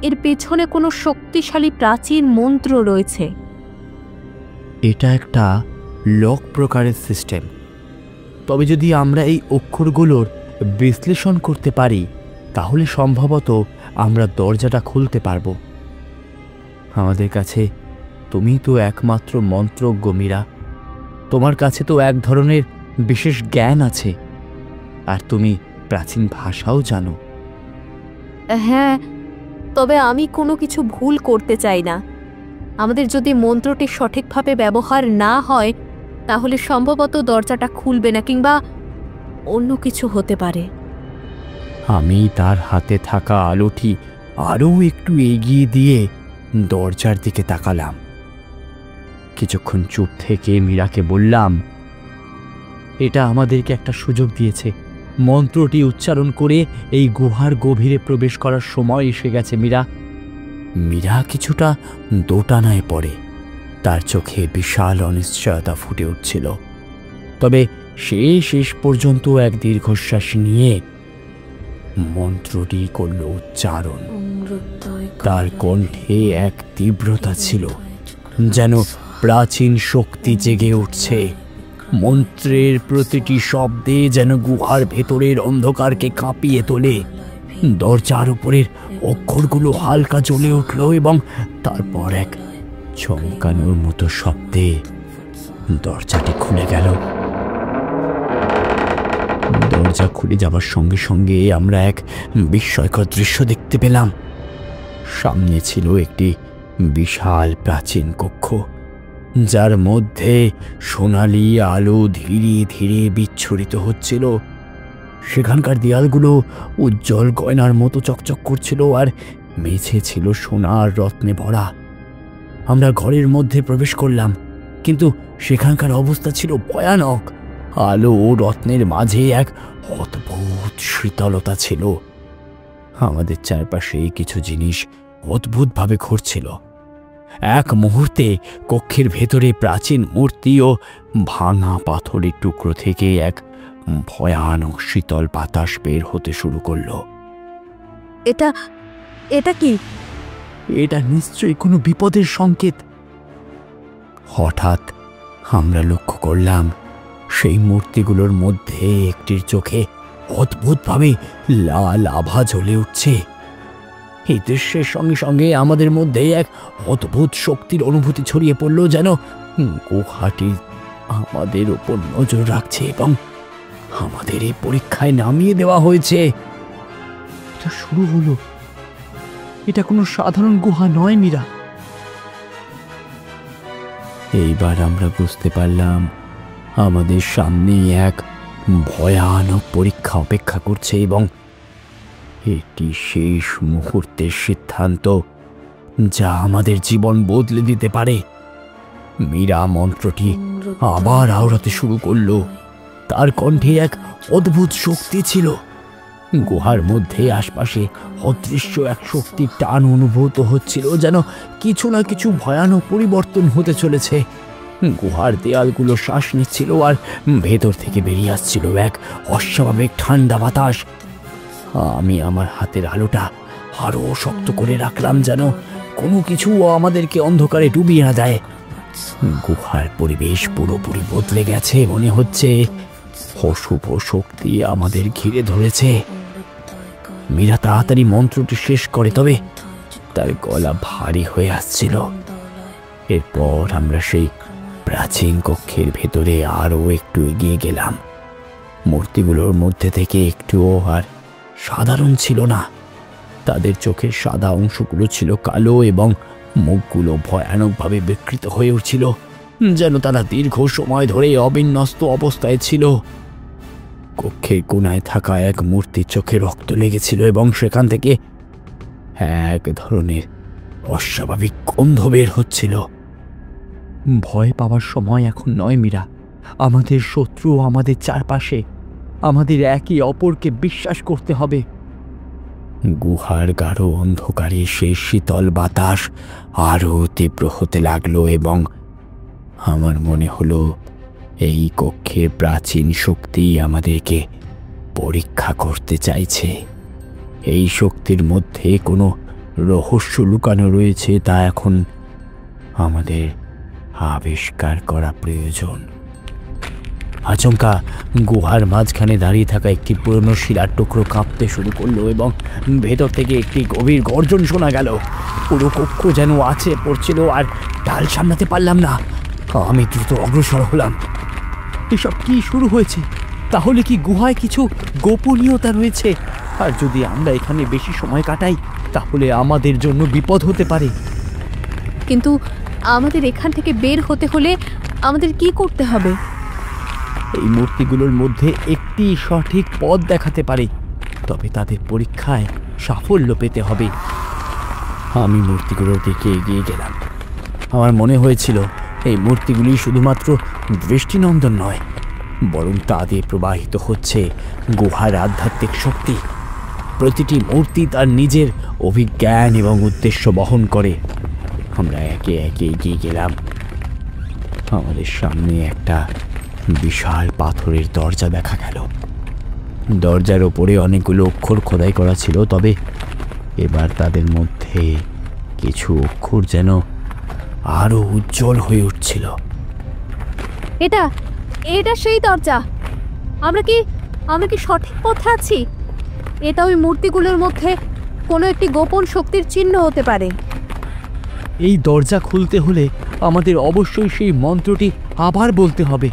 এর পেছনে কোনো শক্তিশালী প্রাচীন মন্ত্র রয়েছে। এটা একটা লক প্রকারের সিস্টেম। তবে যদি আমরা এই অক্ষরগুলোর বিশ্লেষণ করতে পারি তাহলে সম্ভবত আমরা দরজাটা খুলতে পারবো। আমাদের কাছে তুমি তো একমাত্র মন্ত্রজ্ঞ মীরা, তোমার কাছে তো এক ধরনের বিশেষ জ্ঞান আছে, আর তুমি প্রাচীন ভাষাও জানো। হ্যাঁ, তবে আমি কোনো কিছু ভুল করতে চাই না। আমাদের যদি মন্ত্রটি সঠিকভাবে ব্যবহার না হয় তাহলে সম্ভবত দরজাটা খুলবে না, কিংবা অন্য কিছু হতে পারে। আমি তার হাতে থাকা আলোটি আরও একটু এগিয়ে দিয়ে দরজার দিকে তাকালাম। কিছুক্ষণ চুপ থেকে মীরাকে বললাম, এটা আমাদেরকে একটা সুযোগ দিয়েছে। মন্ত্রটি উচ্চারণ করে এই গুহার গভীরে প্রবেশ করার সময় এসে গেছে মীরা। মীরা কিছুটা দোটানায় পড়ে, তার চোখে বিশাল অনিশ্চয়তা ফুটে উঠছিল। তবে সে শেষ পর্যন্ত এক দীর্ঘশ্বাস নিয়ে মন্ত্রটি করল উচ্চারণ। তার কণ্ঠে এক তীব্রতা ছিল, যেন প্রাচীন শক্তি জেগে উঠছে। মন্ত্রের প্রতিটি শব্দে যেন গুহার ভেতরের অন্ধকারকে কাঁপিয়ে তোলে। দরজার উপরের অক্ষরগুলো হালকা জ্বলে উঠল এবং তারপর এক চমকানোর মতো শব্দে দরজাটি খুলে গেল। দরজা খুলে যাবার সঙ্গে সঙ্গে আমরা এক বিস্ময়কর দৃশ্য দেখতে পেলাম। সামনে ছিল একটি বিশাল প্রাচীন কক্ষ, যার মধ্যে সোনালি আলো ধীরে ধীরে বিচ্ছুরিত হচ্ছিল। সেখানকার দেয়ালগুলো উজ্জ্বল গয়নার মতো চকচক করছিল, আর মেঝে ছিল সোনার রত্নে ভরা। আমরা ঘরের মধ্যে প্রবেশ করলাম, কিন্তু সেখানকার অবস্থা ছিল ভয়ানক। আলো ও রত্নের মাঝে এক অদ্ভুত শীতলতা ছিল। আমাদের চারপাশে কিছু জিনিস অদ্ভুতভাবে ঘটছিল। এক মুহূর্তে কক্ষের ভেতরে প্রাচীন মূর্তি ও ভাঙা পাথরের টুকরো থেকে এক ভয়ানক শীতল বাতাস বের হতে শুরু করলো। এটা কি? এটা নিশ্চয়ই কোনো বিপদের সংকেত। হঠাৎ আমরা লক্ষ্য করলাম সেই মূর্তিগুলোর মধ্যে একটির চোখে অদ্ভুতভাবে লাল আভা জ্বলে উঠছে। এই দৃশ্যের সঙ্গে সঙ্গে আমাদের মধ্যে এক অদ্ভুত শক্তির অনুভূতি ছড়িয়ে পড়ল, যেন গুহাটি আমাদের ওপর নজর রাখছে এবং আমাদের এই পরীক্ষায় নামিয়ে দেওয়া হয়েছে। এটা শুরু হলো। এটা কোনো সাধারণ গুহা নয় মীরা। এইবার আমরা বুঝতে পারলাম আমাদের সামনে এক ভয়ানক পরীক্ষা অপেক্ষা করছে এবং এটি শেষ মুহূর্তের সিদ্ধান্ত, যা আমাদের জীবন বদলে দিতে পারে। মীরা মন্ত্রটি আবার আওড়াতে শুরু করলো। তার কণ্ঠে এক অদ্ভুত শক্তি ছিল। গুহার মধ্যে আশপাশে অদৃশ্য এক শক্তির টান অনুভূত হচ্ছিল, যেন কিছু না কিছু ভয়ানক পরিবর্তন হতে চলেছে। গুহার দেয়ালগুলো শ্বাস নিচ্ছিল, আর ভেতর থেকে বেরিয়ে আসছিল এক অস্বাভাবিক ঠান্ডা বাতাস। আমি আমার হাতের আলোটা আরো শক্ত করে রাখলাম, যেন কোনো কিছু আমাদেরকে অন্ধকারে ডুবিয়ে না দেয়। গুহার পরিবেশ পুরোপুরি বদলে গেছে। মনে হচ্ছে অশুভ শক্তি আমাদের ঘিরে ধরেছে। মীরা তাড়াতাড়ি মন্ত্রটি শেষ করে, তবে তার গলা ভারী হয়ে আসছিল। এরপর আমরা সেই প্রাচীন কক্ষের ভেতরে আরও একটু এগিয়ে গেলাম। মূর্তিগুলোর মধ্যে থেকে একটুও আর সাধারণ ছিল না। তাদের চোখের সাদা অংশগুলো ছিল কালো এবং মুখগুলো ভয়ানকভাবে বিকৃত হয়ে উঠছিল, যেন তারা দীর্ঘ সময় ধরে অবিন্যস্ত অবস্থায় ছিল। কক্ষের কোণায় থাকা এক মূর্তির চোখে রক্ত লেগেছিল এবং সেখান থেকে এক ধরনের অস্বাভাবিক গন্ধ বের হচ্ছিল। ভয় পাওয়ার সময় এখন নয় মীরা। আমাদের শত্রু আমাদের চারপাশে। আমাদের একে অপরকে বিশ্বাস করতে হবে। গুহার গাঢ় অন্ধকারে সেই শীতল বাতাস আরও তীব্র হতে লাগলো এবং আমার মনে হলো এই কক্ষে প্রাচীন শক্তি আমাদেরকে পরীক্ষা করতে চাইছে। এই শক্তির মধ্যে কোনো রহস্য লুকানো রয়েছে, তা এখন আমাদের আবিষ্কার করা প্রয়োজন। আচমকা গুহার মাঝখানে দাঁড়িয়ে থাকা একটি পুরনো শিলার টুকরো কাঁপতে শুরু করলো এবং ভেতর থেকে একটি গভীর গর্জন শোনা গেল। পুরো কক্ষ যেন আছে পড়ছিল, আর ঢাল সামলাতে পারলাম না। আমি দ্রুত অগ্রসর হলাম। এসব কি শুরু হয়েছে? তাহলে কি গুহায় কিছু গোপনীয়তা রয়েছে? আর যদি আমরা এখানে বেশি সময় কাটাই তাহলে আমাদের জন্য বিপদ হতে পারে। কিন্তু আমাদের এখান থেকে বের হতে হলে আমাদের কি করতে হবে? এই মূর্তিগুলোর মধ্যে একটি সঠিক পথ দেখাতে পারে, তবে তাদের পরীক্ষায় সাফল্য পেতে হবে। আমি মূর্তিগুলোর দিকে এগিয়ে গেলাম। আমার মনে হয়েছিল এই মূর্তিগুলি শুধুমাত্র দৃষ্টিনন্দন নয়, বরং তাদের প্রবাহিত হচ্ছে গুহার আধ্যাত্মিক শক্তি। প্রতিটি মূর্তি তার নিজের অভিজ্ঞান এবং উদ্দেশ্য বহন করে। আমরা একে একে এগিয়ে গেলাম। আমাদের সামনে একটা বিশাল পাথরের দরজা দেখা গেল। দরজার ওপরে অনেকগুলো অক্ষর খোদাই করা ছিল, তবে এবার তাদের মধ্যে কিছু অক্ষর যেন আরো উজ্জ্বল হয়ে উঠছিল। এটা এটা সেই দরজা। আমরা কি সঠিক পথে আছি? এটা ওই মূর্তিগুলোর মধ্যে কোনো একটি গোপন শক্তির চিহ্ন হতে পারে। এই দরজা খুলতে হলে আমাদের অবশ্যই সেই মন্ত্রটি আবার বলতে হবে,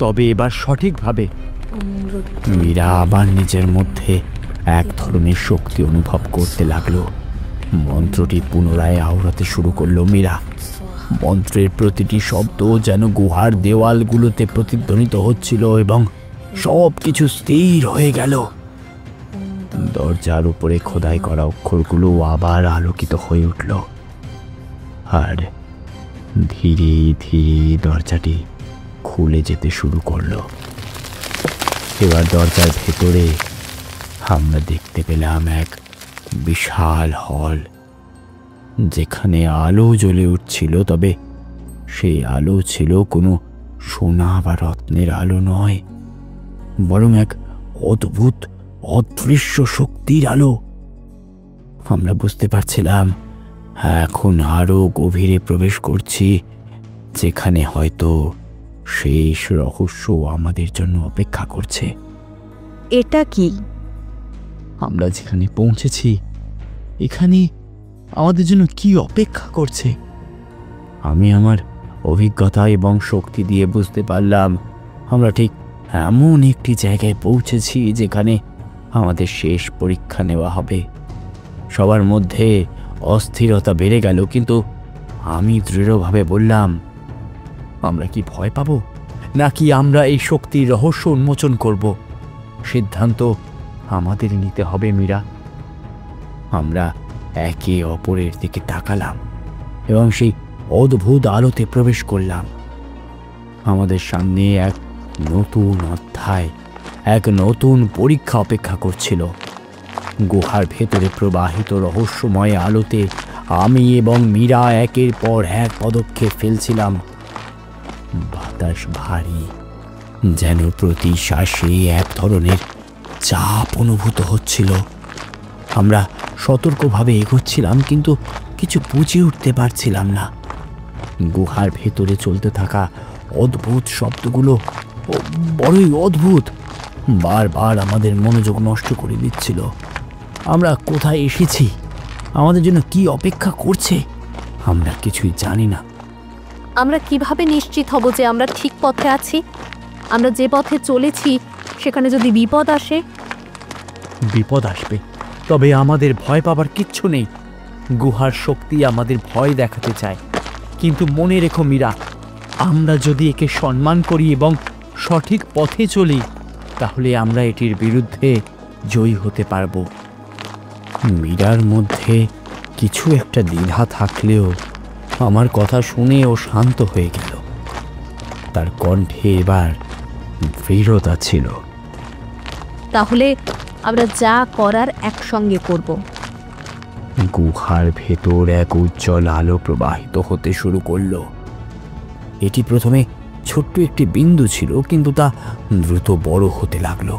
তবে এবার সঠিকভাবে। মীরা আবার নিজের মধ্যে এক ধরনের শক্তি অনুভব করতে লাগলো। মন্ত্রটি পুনরায় আওড়াতে শুরু করলো মীরা। মন্ত্রের প্রতিটি শব্দ যেন গুহার দেওয়ালগুলোতে প্রতিধ্বনিত হচ্ছিল এবং সব কিছু স্থির হয়ে গেল। দরজার উপরে খোদাই করা অক্ষরগুলো আবার আলোকিত হয়ে উঠল, আর ধীরে ধীরে দরজাটি খুলে যেতে শুরু করলো। এবার দরজার ভেতরে আমরা দেখতে পেলাম এক বিশাল হল, যেখানে আলো জ্বলে উঠছিল, তবে সেই আলো ছিল কোনো সোনা বা রত্নের আলো নয়, বরং এক অদ্ভুত অদৃশ্য শক্তির আলো। আমরা বুঝতে পারছিলাম এখন আরো গভীরে প্রবেশ করছি, যেখানে হয়তো শেষ রহস্য আমাদের জন্য অপেক্ষা করছে। এটা কি? আমরা যেখানে পৌঁছেছি এখানে আমাদের জন্য কি অপেক্ষা করছে? আমি আমার অভিজ্ঞতা এবং শক্তি দিয়ে বুঝতে পারলাম আমরা ঠিক এমন একটি জায়গায় পৌঁছেছি যেখানে আমাদের শেষ পরীক্ষা নেওয়া হবে। সবার মধ্যে অস্থিরতা বেড়ে গেল, কিন্তু আমি দৃঢ়ভাবে বললাম, আমরা কি ভয় পাবো, নাকি আমরা এই শক্তির রহস্য উন্মোচন করব? সিদ্ধান্ত আমাদের নিতে হবে মীরা। আমরা একে অপরের দিকে তাকালাম এবং সেই অদ্ভুত আলোতে প্রবেশ করলাম। আমাদের সামনে এক নতুন অধ্যায়, এক নতুন পরীক্ষা অপেক্ষা করছিল। গুহার ভেতরে প্রবাহিত রহস্যময় আলোতে আমি এবং মীরা একের পর এক পদক্ষেপ ফেলছিলাম। বাতাস ভারী, যেন প্রতি শ্বাসে এক ধরনের চাপ অনুভূত হচ্ছিল। আমরা সতর্কভাবে এগোচ্ছিলাম, কিন্তু কিছু বুঝে উঠতে পারছিলাম না। গুহার ভেতরে চলতে থাকা অদ্ভুত শব্দগুলো বড়ই অদ্ভুত, বারবার আমাদের মনোযোগ নষ্ট করে দিচ্ছিল। আমরা কোথায় এসেছি, আমাদের জন্য কি অপেক্ষা করছে, আমরা কিছুই জানি না। আমরা কিভাবে নিশ্চিত হব যে আমরা ঠিক পথে আছি? আমরা যে পথে চলেছি সেখানে যদি বিপদ আসে? বিপদ আসবে, তবে আমাদের ভয় পাবার কিচ্ছু নেই। গুহার শক্তি আমাদের ভয় দেখাতে চায়, কিন্তু মনে রেখো মীরা, আমরা যদি একে সম্মান করি এবং সঠিক পথে চলি তাহলে আমরা এটির বিরুদ্ধে জয়ী হতে পারব। মীরার মধ্যে কিছু একটা দ্বিধা থাকলেও আমার কথা শুনে ও শান্ত হয়ে গেল। তার কণ্ঠে এবার দৃঢ়তা ছিল। তাহলে আমরা যা করার একসঙ্গে করব। গুহার ভেতর এক উজ্জ্বল আলো প্রবাহিত হতে শুরু করলো। এটি প্রথমে ছোট্ট একটি বিন্দু ছিল, কিন্তু তা দ্রুত বড় হতে লাগলো।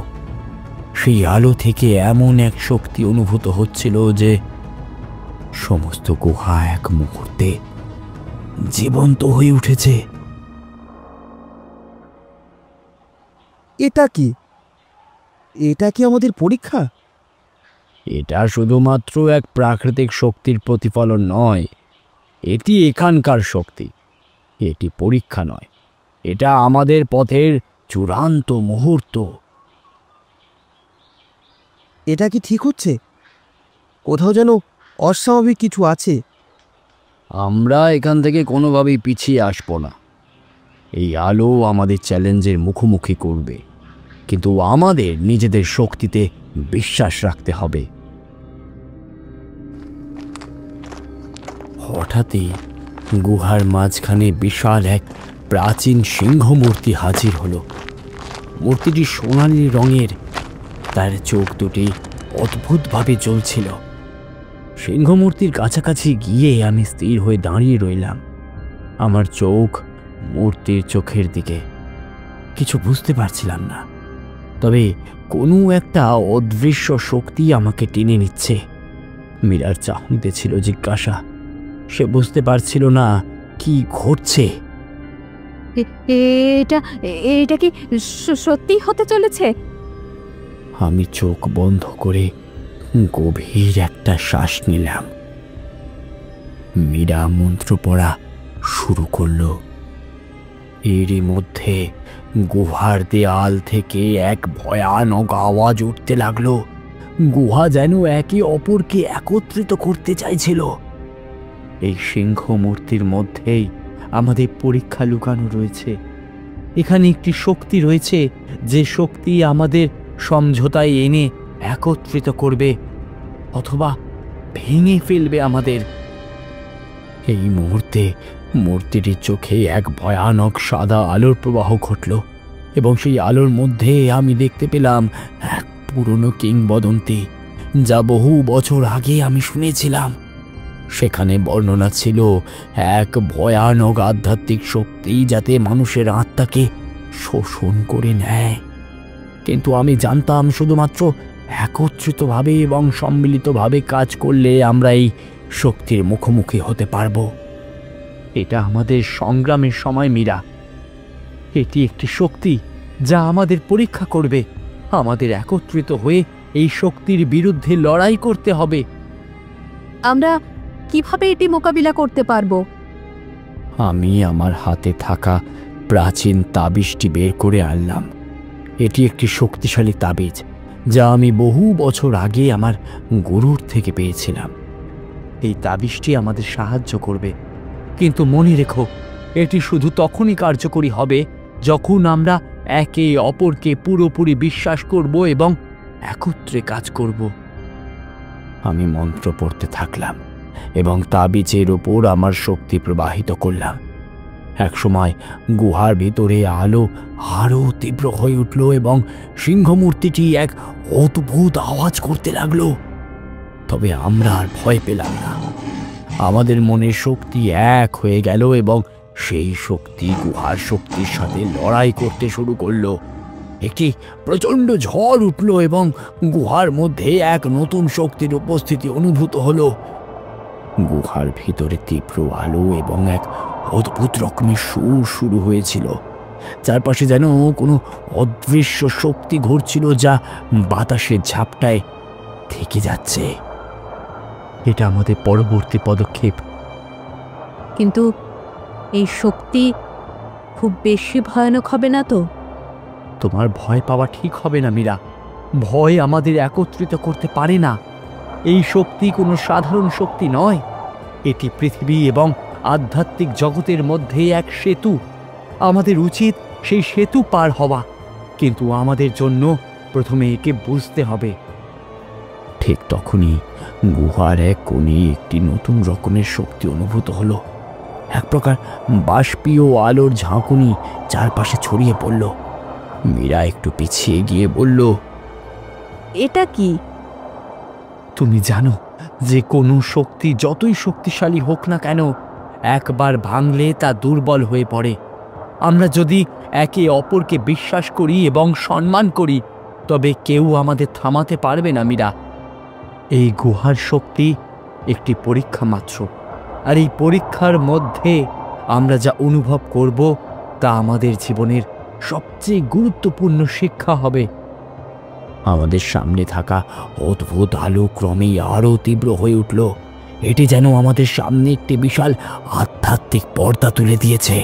সেই আলো থেকে এমন এক শক্তি অনুভূত হচ্ছিল যে সমস্ত গুহা এক মুহূর্তে জীবন্ত হয়ে উঠেছে। এটা কি আমাদের পরীক্ষা? এটা শুধুমাত্র এক প্রাকৃতিক শক্তির প্রতিফলন নয়, এটি এখানকার শক্তি। এটি পরীক্ষা নয়, এটা আমাদের পথের চূড়ান্ত মুহূর্ত। এটা কি ঠিক হচ্ছে? কোথাও যেন অস্বাভাবিক কিছু আছে। আমরা এখান থেকে কোনোভাবেই পিছিয়ে আসবো না। এই আলো আমাদের চ্যালেঞ্জের মুখোমুখি করবে, কিন্তু আমাদের নিজেদের শক্তিতে বিশ্বাস রাখতে হবে। হঠাৎই গুহার মাঝখানে বিশাল এক প্রাচীন সিংহ মূর্তি হাজির হলো। মূর্তিটি সোনালি রঙের, তার চোখ দুটি অদ্ভুতভাবে জ্বলছিল। সিংহ মূর্তির কাছাকাছি গিয়ে আমি স্থির হয়ে দাঁড়িয়ে রইলাম, আমার চোখ মূর্তির চোখের দিকে। কিছু বুঝতে পারছিলাম না, তবে কোনো একটা অদৃশ্য শক্তি আমাকে টেনে নিচ্ছে। মীরার চাহনিতে ছিল জিজ্ঞাসা। সে বুঝতে পারছিল না কি ঘটছে। এটা কি সত্যি হতে চলেছে? আমি চোখ বন্ধ করে গভীর একটা শ্বাস নিলাম। মীরা মন্ত্র পড়া শুরু করলো। এরই মধ্যে গুহার দেয়াল থেকে এক ভয়ানক আওয়াজ উঠতে লাগলো। গুহা যেন একে অপরকে একত্রিত করতে চাইছিল। এই সিংহ মূর্তির মধ্যেই আমাদের পরীক্ষা লুকানো রয়েছে। এখানে একটি শক্তি রয়েছে, যে শক্তি আমাদের সমঝোতায় এনে একত্রিত করবে অথবা ভেঙে ফেলবে আমাদের। এই মুহূর্তে মূর্তিটির চোখে এক ভয়ানক সাদা আলোর প্রবাহ ঘটল, এবং সেই আলোর মধ্যে আমি দেখতে পেলাম এক পুরনো কিংবদন্তি, যা বহু বছর আগে আমি শুনেছিলাম। সেখানে বর্ণনা ছিল এক ভয়ানক আধ্যাত্মিক শক্তি যাতে মানুষের আত্মাকে শোষণ করে নেয়। কিন্তু আমি জানতাম শুধুমাত্র একত্রিতভাবে এবং সম্মিলিতভাবে কাজ করলে আমরা এই শক্তির মুখোমুখি হতে পারব। এটা আমাদের সংগ্রামের সময় মীরা। এটি একটি শক্তি যা আমাদের পরীক্ষা করবে। আমাদের একত্রিত হয়ে এই শক্তির বিরুদ্ধে লড়াই করতে হবে। আমরা কিভাবে এটি মোকাবিলা করতে পারবো? আমি আমার হাতে থাকা প্রাচীন তাবিজটি বের করে আনলাম। এটি একটি শক্তিশালী তাবিজ, যা আমি বহু বছর আগে আমার গুরুর থেকে পেয়েছিলাম। এই তাবিজটি আমাদের সাহায্য করবে, কিন্তু মনে রেখো, এটি শুধু তখনই কার্যকরী হবে যখন আমরা একে অপরকে পুরোপুরি বিশ্বাস করব এবং একত্রে কাজ করব। আমি মন্ত্র পড়তে থাকলাম এবং তাবিজের ওপর আমার শক্তি প্রবাহিত করলাম। একসময় গুহার ভিতরে আলো আরও তীব্র হয়ে উঠল এবং সিংহমূর্তিটি এক অদ্ভুত আওয়াজ করতে লাগলো। তবে আমরা আর ভয় পেলাম না। আমাদের মনে শক্তি এক হয়ে গেল এবং সেই শক্তি গুহার শক্তির সাথে লড়াই করতে শুরু করলো। একটি প্রচণ্ড ঝড় উঠল এবং গুহার মধ্যে এক নতুন শক্তির উপস্থিতি অনুভূত হলো। গুহার ভিতরে তীব্র আলো এবং এক অদ্ভুত রকমের সুর শুরু হয়েছিল। চারপাশে যেন কোনো অদৃশ্য শক্তি ঘুরছিল, যা বাতাসের ঝাপটায় থেকে যাচ্ছে। এটা আমাদের পরবর্তী পদক্ষেপ। কিন্তু এই শক্তি খুব বেশি ভয়ানক হবে না তো? তোমার ভয় পাওয়া ঠিক হবে না মীরা। ভয় আমাদের একত্রিত করতে পারে না। এই শক্তি কোনো সাধারণ শক্তি নয়। এটি পৃথিবী এবং আধ্যাত্মিক জগতের মধ্যে এক সেতু। আমাদের উচিত সেই সেতু পার হওয়া, কিন্তু আমাদের জন্য প্রথমে একে বুঝতে হবে। ঠিক তখনই গুহার এক কোণে একটি নতুন রকমের শক্তি অনুভূত হলো। এক প্রকার বাষ্পীয় আলোর ঝাঁকুনি চারপাশে ছড়িয়ে পড়ল। মীরা একটু পিছিয়ে গিয়ে বলল, এটা কি? তুমি জানো যে কোনো শক্তি যতই শক্তিশালী হোক না কেন, একবার ভাঙলে তা দুর্বল হয়ে পড়ে। আমরা যদি একে অপরকে বিশ্বাস করি এবং সম্মান করি, তবে কেউ আমাদের থামাতে পারবে না মীরা। এই গুহার শক্তি একটি পরীক্ষা মাত্র, আর এই পরীক্ষার মধ্যে আমরা যা অনুভব করব তা আমাদের জীবনের সবচেয়ে গুরুত্বপূর্ণ শিক্ষা হবে। আমাদের সামনে থাকা অদ্ভুত আলো ক্রমেই আরও তীব্র হয়ে উঠল। এটি যেন আমাদের সামনে একটি বিশাল আধ্যাত্মিক পর্দা তুলে দিয়েছে।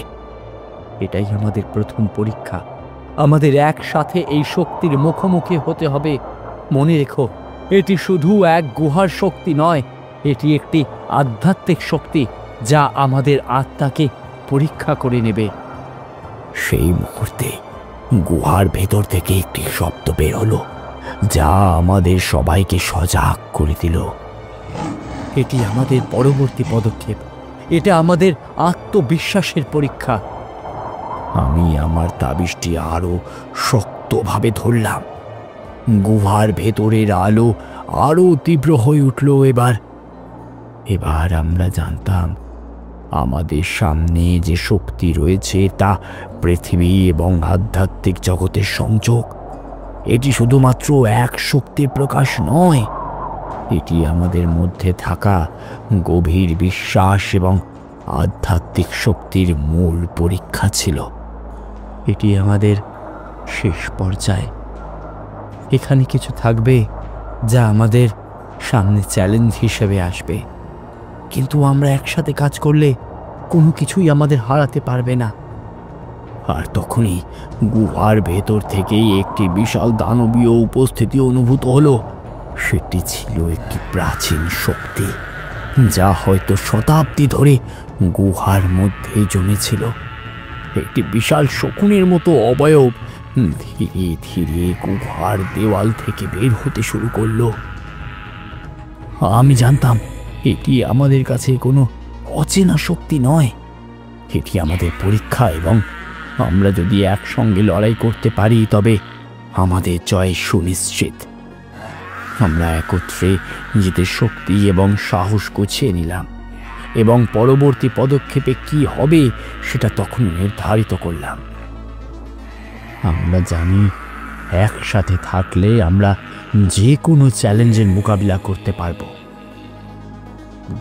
এটাই আমাদের প্রথম পরীক্ষা। আমাদের একসাথে এই শক্তির মুখোমুখি হতে হবে। মনে রেখো, এটি শুধু এক গুহার শক্তি নয়, এটি একটি আধ্যাত্মিক শক্তি যা আমাদের আত্মাকে পরীক্ষা করে নেবে। সেই মুহূর্তে গুহার ভেতর থেকে একটি শব্দ বের হলো, যা আমাদের সবাইকে সজাগ করে দিল। এটি আমাদের পরবর্তী পদক্ষেপ। এটা আমাদের আত্মবিশ্বাসের পরীক্ষা। আমি আমার তাবিজটি আরো শক্তভাবে ধরলাম। গুহার ভেতরের আলো আরো তীব্র হয়ে উঠল। এবার আমরা জানতাম আমাদের সামনে যে শক্তি রয়েছে তা পৃথিবী এবং আধ্যাত্মিক জগতের সংযোগ। এটি শুধুমাত্র এক শক্তির প্রকাশ নয়, এটি আমাদের মধ্যে থাকা গভীর বিশ্বাস এবং আধ্যাত্মিক শক্তির মূল পরীক্ষা ছিল। এটি আমাদের শেষ পর্যায়ে। এখানে কিছু থাকবে যা আমাদের সামনে চ্যালেঞ্জ হিসেবে আসবে, কিন্তু আমরা একসাথে কাজ করলে কোনো কিছুই আমাদের হারাতে পারবে না। আর তখনই গুহার ভেতর থেকেই একটি বিশাল দানবীয় উপস্থিতি অনুভূত হলো। সেটি ছিল একটি প্রাচীন শক্তি, যা হয়তো শতাব্দী ধরে গুহার মধ্যে জমেছিল। একটি বিশাল শকুনের মতো অবয়ব ধীরে ধীরে গুহার দেওয়াল থেকে বের হতে শুরু করলো। আমি জানতাম এটি আমাদের কাছে কোনো অচেনা শক্তি নয়, এটি আমাদের পরীক্ষা, এবং আমরা যদি একসঙ্গে লড়াই করতে পারি তবে আমাদের জয় সুনিশ্চিত। আমরা একত্রে নিজেদের শক্তি এবং সাহস গুছিয়ে নিলাম এবং পরবর্তী পদক্ষেপে কি হবে সেটা তখন নির্ধারিত করলাম। আমরা জানি একসাথে থাকলে আমরা যে কোনো চ্যালেঞ্জের মোকাবিলা করতে পারবো।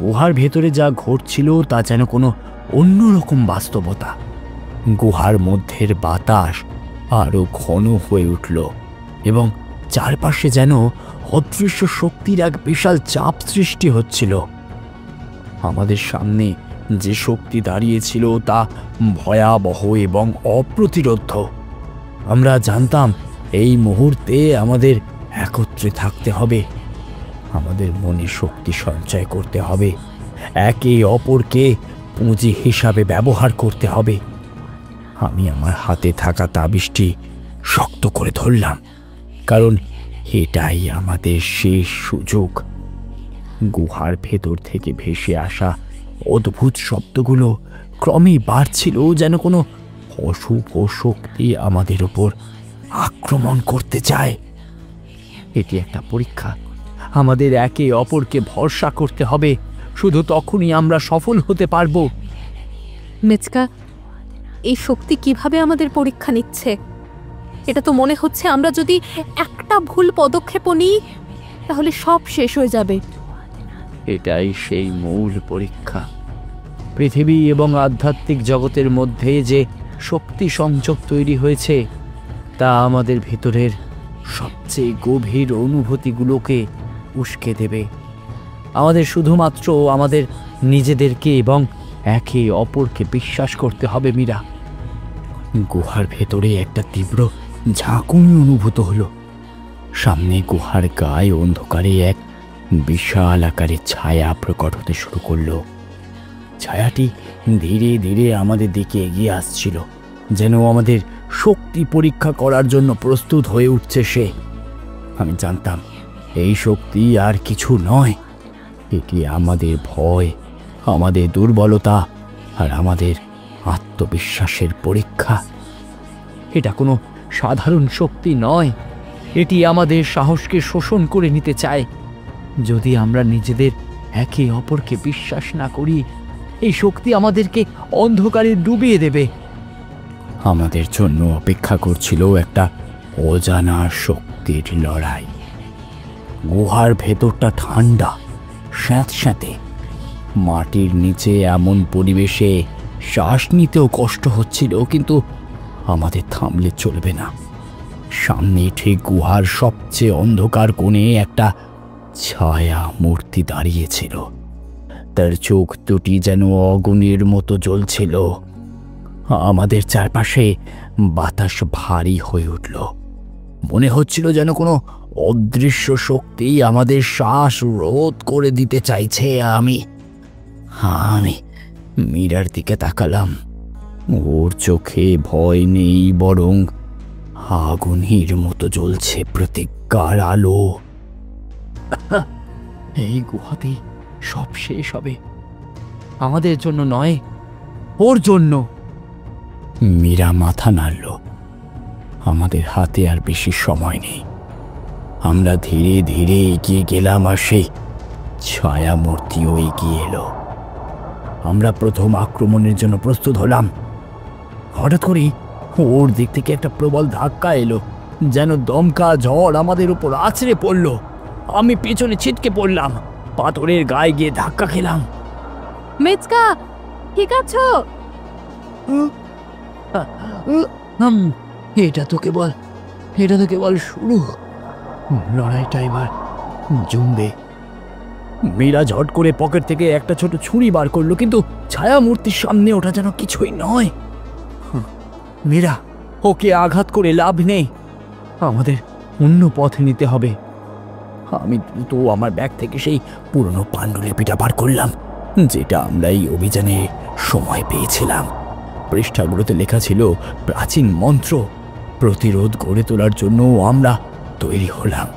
গুহার ভেতরে যা ঘটছিল তা যেন কোনো অন্যরকম বাস্তবতা। গুহার মধ্যের বাতাস আরো ঘন হয়ে উঠল এবং চারপাশে যেন অদৃশ্য শক্তির এক বিশাল চাপ সৃষ্টি হচ্ছিল। আমাদের সামনে যে শক্তি দাঁড়িয়েছিল তা ভয়াবহ এবং অপ্রতিরোধ্য। আমরা জানতাম এই মুহূর্তে আমাদের একত্রে থাকতে হবে, আমাদের মনে শক্তি সঞ্চয় করতে হবে, একে অপরকে পুঁজি হিসাবে ব্যবহার করতে হবে। আমি আমার হাতে থাকা তাবিজটি শক্ত করে ধরলাম, কারণ এটাই আমাদের শেষ সুযোগ। গুহার ভেতর থেকে ভেসে আসা অদ্ভুত শব্দগুলো ক্রমেই বাড়ছিল, যেন কোনো অশুভ শক্তি আমাদের উপর আক্রমণ করতে চায়। এটি একটা পরীক্ষা। আমাদের একে অপরকে ভরসা করতে হবে, শুধু তখনই আমরা সফল হতে পারবো। মেচকা, এই শক্তি কিভাবে আমাদের পরীক্ষা নিচ্ছে? এটা তো মনে হচ্ছে আমরা যদি একটা ভুল পদক্ষেপও নিই তাহলে সব শেষ হয়ে যাবে। এটাই সেই মূল পরীক্ষা। পৃথিবী এবং আধ্যাত্মিক জগতের মধ্যে যে শক্তি সংযোগ তৈরি হয়েছে তা আমাদের ভেতরের সবচেয়ে গভীর অনুভূতিগুলোকে উস্কে দেবে। আমাদের শুধুমাত্র আমাদের নিজেদেরকে এবং একে অপরকে বিশ্বাস করতে হবে। মীরা, গুহার ভেতরে একটা তীব্র ঝাঁকুনি অনুভূত হলো। সামনে গুহার গায়ে অন্ধকারে এক বিশাল আকারের ছায়া প্রকট হতে শুরু করলো। ছায়াটি ধীরে ধীরে আমাদের দিকে এগিয়ে আসছিল, যেন আমাদের শক্তি পরীক্ষা করার জন্য প্রস্তুত হয়ে উঠছে সে। আমি জানতাম এই শক্তি আর কিছু নয়, এটি আমাদের ভয়, আমাদের দুর্বলতা আর আমাদের আত্মবিশ্বাসের পরীক্ষা। এটা কোনো সাধারণ শক্তি নয়, এটি আমাদের সাহসকে শোষণ করে নিতে চায়। যদি আমরা নিজেদের একে অপরকে বিশ্বাস না করি, এই শক্তি আমাদেরকে অন্ধকারে ডুবিয়ে দেবে। আমাদের জন্য অপেক্ষা করছিল একটা অজানা শক্তির লড়াই। গুহার ভেতরটা ঠান্ডা, স্যাঁতস্যাঁতে। মাটির নিচে এমন পরিবেশে শ্বাস নিতেও কষ্ট হচ্ছিল, কিন্তু আমাদের থামলে চলবে না। সামনে ঠিক গুহার সবচেয়ে অন্ধকার কোণে একটা ছায়া মূর্তি দাঁড়িয়েছিল। তার চোখ দুটি যেন আগুনের মতো জ্বলছিল। আমাদের চারপাশে বাতাস ভারী হয়ে উঠল। মনে হচ্ছিল যেন কোনো অদৃশ্য শক্তি আমাদের শ্বাস রোধ করে দিতে চাইছে। আমি মীরার দিকে তাকালাম। ওর চোখে ভয় নেই, বরং আগুনের মতো জ্বলছে প্রতিজ্ঞার আলো। এই গুহাতেই সব শেষ হবে, আমাদের জন্য নয়, ওর জন্য। মীরা মাথা নাড়ল। আমাদের হাতে আর বেশি সময় নেই। আমরা ধীরে ধীরে এগিয়ে গেলাম, আর সেই ছায়া মূর্তিও এগিয়ে এলো। আমরা প্রথম আক্রমণের জন্য প্রস্তুত হলাম। হঠাৎ করেই ওর দিক থেকে একটা প্রবল ধাক্কা এলো, যেন দমকা ঝড় আমাদের উপর আছড়ে পড়ল। আমি পেছনে ছিটকে পড়লাম, পাথরের গায়ে গিয়ে ধাক্কা খেলাম। মেচকা, ঠিক আছো? এটা তো কেবল শুরু। লড়াইটা এবার জমবে। মীরা ঝট করে পকেট থেকে একটা ছোট ছুরি বার করলো, কিন্তু ছায়া মূর্তির সামনে ওটা যেন কিছুই নয়। মীরা, ওকে আঘাত করে লাভ নেই, আমাদের অন্য পথে নিতে হবে। আমি দ্রুত আমার ব্যাগ থেকে সেই পুরনো পাণ্ডুলিপিটা বার করলাম, যেটা আমরা এই অভিযানে সময় পেয়েছিলাম। পৃষ্ঠাগুলোতে লেখা ছিল প্রাচীন মন্ত্র। প্রতিরোধ গড়ে তোলার জন্য আমরা তৈরি হলাম।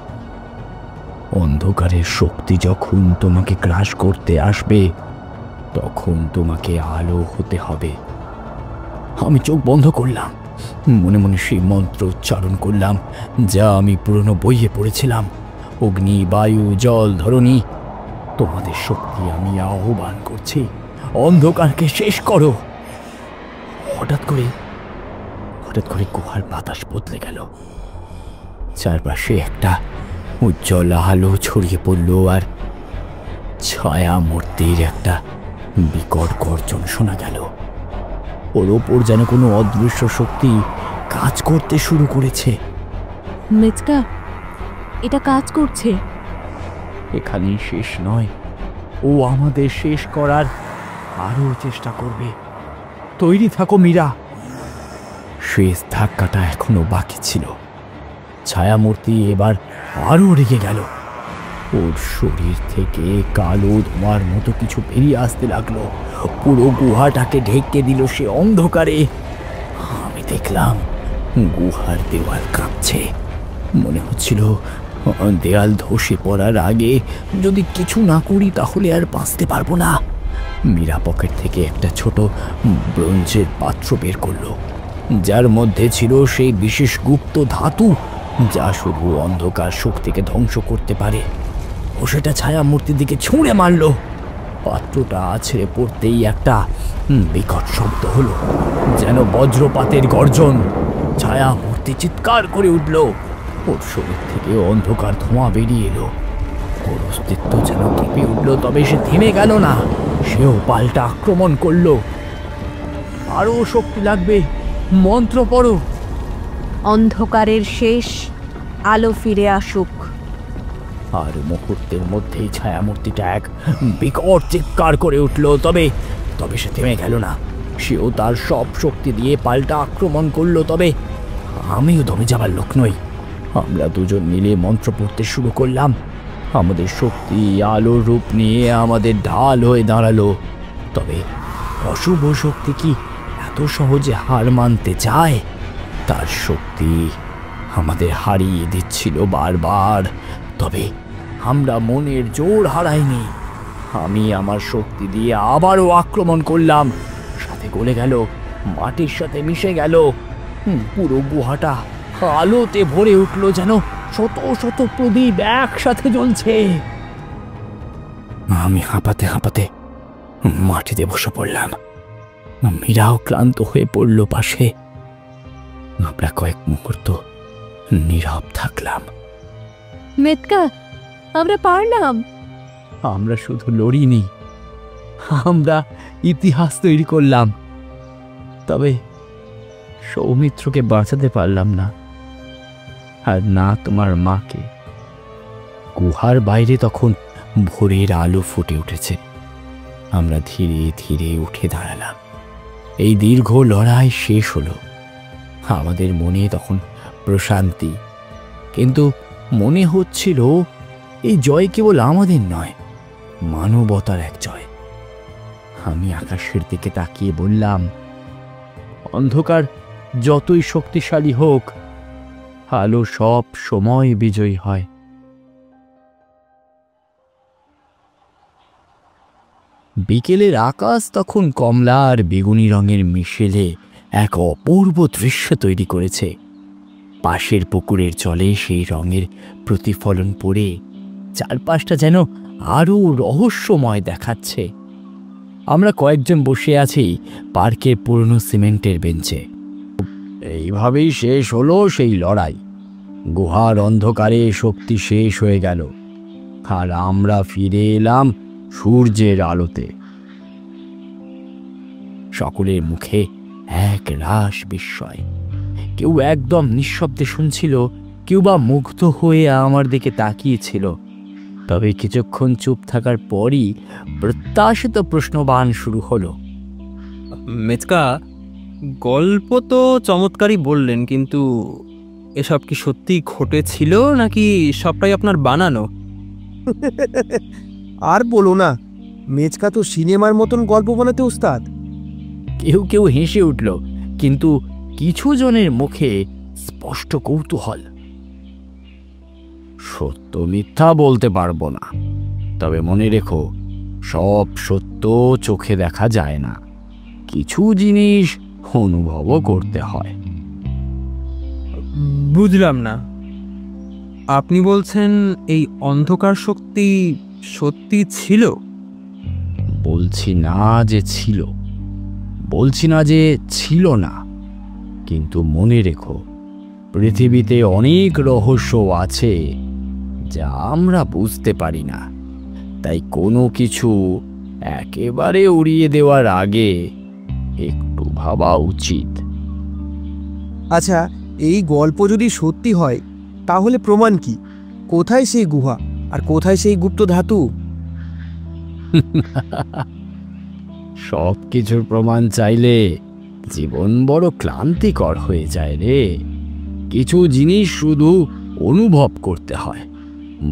অন্ধকারের শক্তি যখন তোমাকে গ্রাস করতে আসবে, তখন তোমাকে আলো হতে হবে। আমি চোখ বন্ধ করলাম, মনে মনে সেই মন্ত্র উচ্চারণ করলাম, যা আমি পুরনো বইয়ে পড়েছিলাম। অগ্নি, বায়ু, জল, ধরণী, তোমাদের শক্তি আমি আহ্বান করছি, অন্ধকারকে শেষ করো। হঠাৎ করে গুহার বাতাস বদলে গেল। চারপাশে একটা উজ্জ্বল আলো ছড়িয়ে পড়ল, আর ছায়া মূর্তির একটা বিকট গর্জন শোনা গেল। ওর ওপর যেন কোনো অদৃশ্য শক্তি কাজ করতে শুরু করেছে। মেচকা, এটা কাজ করছে। এখানেই শেষ নয়, ও আমাদের শেষ করার আরো চেষ্টা করবে। তৈরি থাকো মীরা। শেষ ধাক্কাটা এখনো বাকি ছিল। ছায়ামূর্তি এবার আরো রেগে গেল। ওর শরীর থেকে কালো ধোঁয়ার মতো কিছু বেরিয়ে আসতে লাগলো। পুরো গুহাটাকে ঢেকে দিল সে অন্ধকারে। আমি দেখলাম গুহার দেওয়াল কাঁপছে। মনে হচ্ছিল দেয়াল ধসে পড়ার আগে যদি কিছু না করি তাহলে আর বাঁচতে পারবো না। মীরা পকেট থেকে একটা ছোট ব্রোঞ্জের পাত্র বের করলো, যার মধ্যে ছিল সেই বিশেষ গুপ্ত ধাতু যা শুধু অন্ধকার শক্তিকে ধ্বংস করতে পারে। ও সেটা ছায়া মূর্তির দিকে ছুঁড়ে মারল। পাত্রটা ছেড়ে পড়তেই একটা বিকট শব্দ হলো, যেন বজ্রপাতের গর্জন। ছায়া মূর্তি চিৎকার করে উঠল। ওর শরীর থেকে অন্ধকার ধোঁয়া বেরিয়ে এলো। ওর অস্তিত্ব যেন কেঁপে উঠল, তবে সে থেমে গেল না। সেও পাল্টা আক্রমণ করলো। আরো শক্তি লাগবে, মন্ত্র পড়ো। অন্ধকারের শেষ, আলো ফিরে আসুক। আর মুহূর্তের মধ্যেই ছায়ামূর্তিটা এক বিকট চিৎকার করে উঠল, তবে সে থেমে গেল না। সেও তার সব শক্তি দিয়ে পাল্টা আক্রমণ করলো, তবে আমিও দমে যাবার লোক নই। আমরা দুজন মিলে মন্ত্র পড়তে শুরু করলাম। আমাদের শক্তি আলোর রূপ নিয়ে আমাদের ঢাল হয়ে দাঁড়ালো। তবে অশুভ শক্তি কি এত সহজে হার মানতে চায়? তার শক্তি আমাদের হারিয়ে দিচ্ছিল বারবার, তবে আমরা মনের জোর হারাইনি। আমি আমার শক্তি দিয়ে আবারও আক্রমণ করলাম। সাথে গলে গেল, মাটির সাথে মিশে গেল। পুরো গুহাটা আলোতে ভরে উঠল, যেন শত শত প্রদীপ একসাথে জ্বলছে। আমি হাঁপাতে হাঁপাতে মাটিতে বসে পড়লাম। মীরাও ক্লান্ত হয়ে পড়ল পাশে। আমরা কয়েক মুহূর্ত নীরব থাকলাম। মেচকা, আমরা পারলাম। আমরা শুধু লড়িনি, আমরা ইতিহাস তৈরি করলাম। তবে সৌমিত্রকে বাঁচাতে পারলাম না, আর না তোমার মাকে। গুহার বাইরে তখন ভোরের আলো ফুটে উঠেছে। আমরা ধীরে ধীরে উঠে দাঁড়ালাম। এই দীর্ঘ লড়াই শেষ হলো। আমাদের মনে তখন প্রশান্তি, কিন্তু মনে হচ্ছিল এই জয় কেবল আমাদের নয়, মানবতার এক জয়। আমি আকাশের দিকে তাকিয়ে বললাম, অন্ধকার যতই শক্তিশালী হোক, আলো সব সময় বিজয়ী হয়। বিকেলের আকাশ তখন কমলা আর বেগুনি রঙের মিশেলে এক অপূর্ব দৃশ্য তৈরি করেছে। পাশের পুকুরের জলে সেই রঙের প্রতিফলন পড়ে চারপাশটা যেন আরও রহস্যময় দেখাচ্ছে। আমরা কয়েকজন বসে আছি পার্কের পুরনো সিমেন্টের বেঞ্চে। এইভাবেই শেষ হলো সেই লড়াই। গুহার অন্ধকারে শক্তি শেষ হয়ে গেল, আর আমরা ফিরে এলাম সূর্যের আলোতে। সকলের মুখে এক রাস বিস্ময়। কেউ একদম নিঃশব্দে শুনছিল, কেউ বা মুগ্ধ হয়ে আমার দিকে তাকিয়েছিল। তবে কিছুক্ষণ চুপ থাকার পরই প্রত্যাশিত প্রশ্নবাণ শুরু হলো। মেচকা, গল্প তো চমৎকারই বললেন, কিন্তু এসব কি সত্যি ঘটেছিল নাকি সবটাই আপনার বানানো? আর বলো না, মেচকা তো সিনেমার মতন গল্প বানাতে ওস্তাদ। কেউ কেউ হেসে উঠল, কিন্তু কিছু জনের মুখে স্পষ্ট কৌতূহল। সত্য মিথ্যা বলতে পারবো না, তবে মনে রেখো, সব সত্য চোখে দেখা যায় না। কিছু জিনিস অনুভবও করতে হয়। বুঝলাম না, আপনি বলছেন এই অন্ধকার শক্তি সত্যি ছিল? বলছি না যে ছিল, বলছি না যে ছিল না, কিন্তু মনে রেখো, পৃথিবীতে অনেক রহস্য আছে যা আমরা বুঝতে পারি না। তাই কোনো কিছু একেবারে উড়িয়ে দেওয়ার আগে একটু ভাবা উচিত। আচ্ছা, এই গল্প যদি সত্যি হয় তাহলে প্রমাণ কি? কোথায় সেই গুহা আর কোথায় সেই গুপ্ত ধাতু? সব কিছুর প্রমাণ চাইলে জীবন বড় ক্লান্তিকর হয়ে যায় রে। কিছু জিনিস শুধু অনুভব করতে হয়,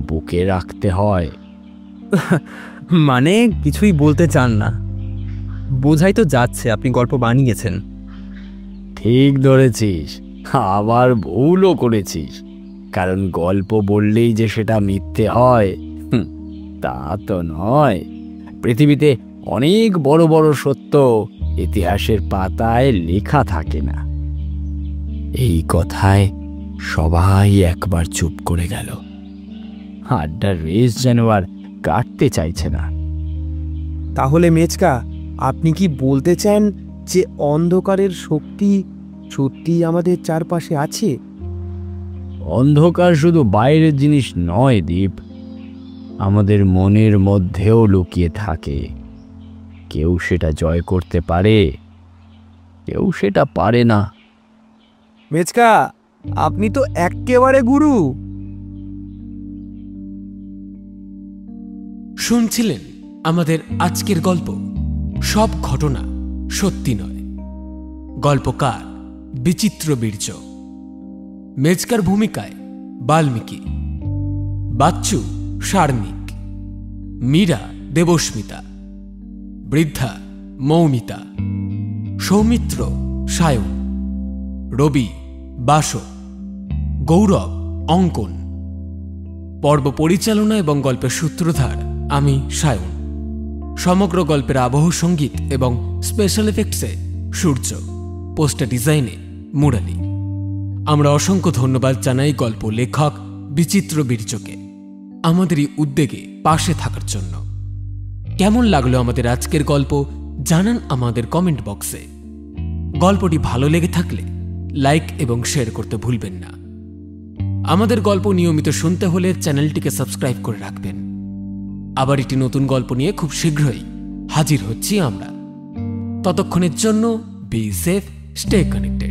বুকে রাখতে হয়। মানে কিছুই বলতে চান না? বোঝাই তো যাচ্ছে আপনি গল্প বানিয়েছেন। ঠিক ধরেছিস, আবার ভুলও করেছিস। কারণ গল্প বললেই যে সেটা মিথ্যে হয় তা তো নয়। পৃথিবীতে অনেক বড় বড় সত্য ইতিহাসের পাতায় লেখা থাকে না। এই কথায় সবাই একবার চুপ করে গেল। আড্ডার রেস যেন আর কাটতে চাইছে না। তাহলে মেচকা, আপনি কি বলতে চান যে অন্ধকারের শক্তি সত্যি আমাদের চারপাশে আছে? অন্ধকার শুধু বাইরের জিনিস নয় দীপ, আমাদের মনের মধ্যেও লুকিয়ে থাকে। কেউ সেটা জয় করতে পারে, কেউ সেটা পারে না। মেচকা, আপনি তো একেবারে গুরু। শুনছিলেন আমাদের আজকের গল্প সব ঘটনা সত্যি নয়। গল্পকার বিচিত্র বীর্য, মেজকার ভূমিকায় বাল্মীকি, বাচ্চু সার্নিক, মীরা দেবস্মিতা, বৃদ্ধা মৌমিতা, সৌমিত্র সায়ন, রবি বাস, গৌরব অঙ্কন। পর্ব পরিচালনা এবং গল্পের সূত্রধার আমি সায়ন। সমগ্র গল্পের আবহ সঙ্গীত এবং স্পেশাল এফেক্টসে সূর্য, পোস্টার ডিজাইনে মুরালি। আমরা অসংখ্য ধন্যবাদ জানাই গল্প লেখক বিচিত্র বীর্যকে আমাদের এই উদ্যোগে পাশে থাকার জন্য। কেমন লাগলো আমাদের আজকের গল্প জানান আমাদের কমেন্ট বক্সে। গল্পটি ভালো লেগে থাকলে লাইক এবং শেয়ার করতে ভুলবেন না। আমাদের গল্প নিয়মিত শুনতে হলে চ্যানেলটিকে সাবস্ক্রাইব করে রাখবেন। আবার একটি নতুন গল্প নিয়ে খুব শীঘ্রই হাজির হচ্ছি আমরা। ততক্ষণের জন্য বি সেফ, স্টে কানেক্টেড।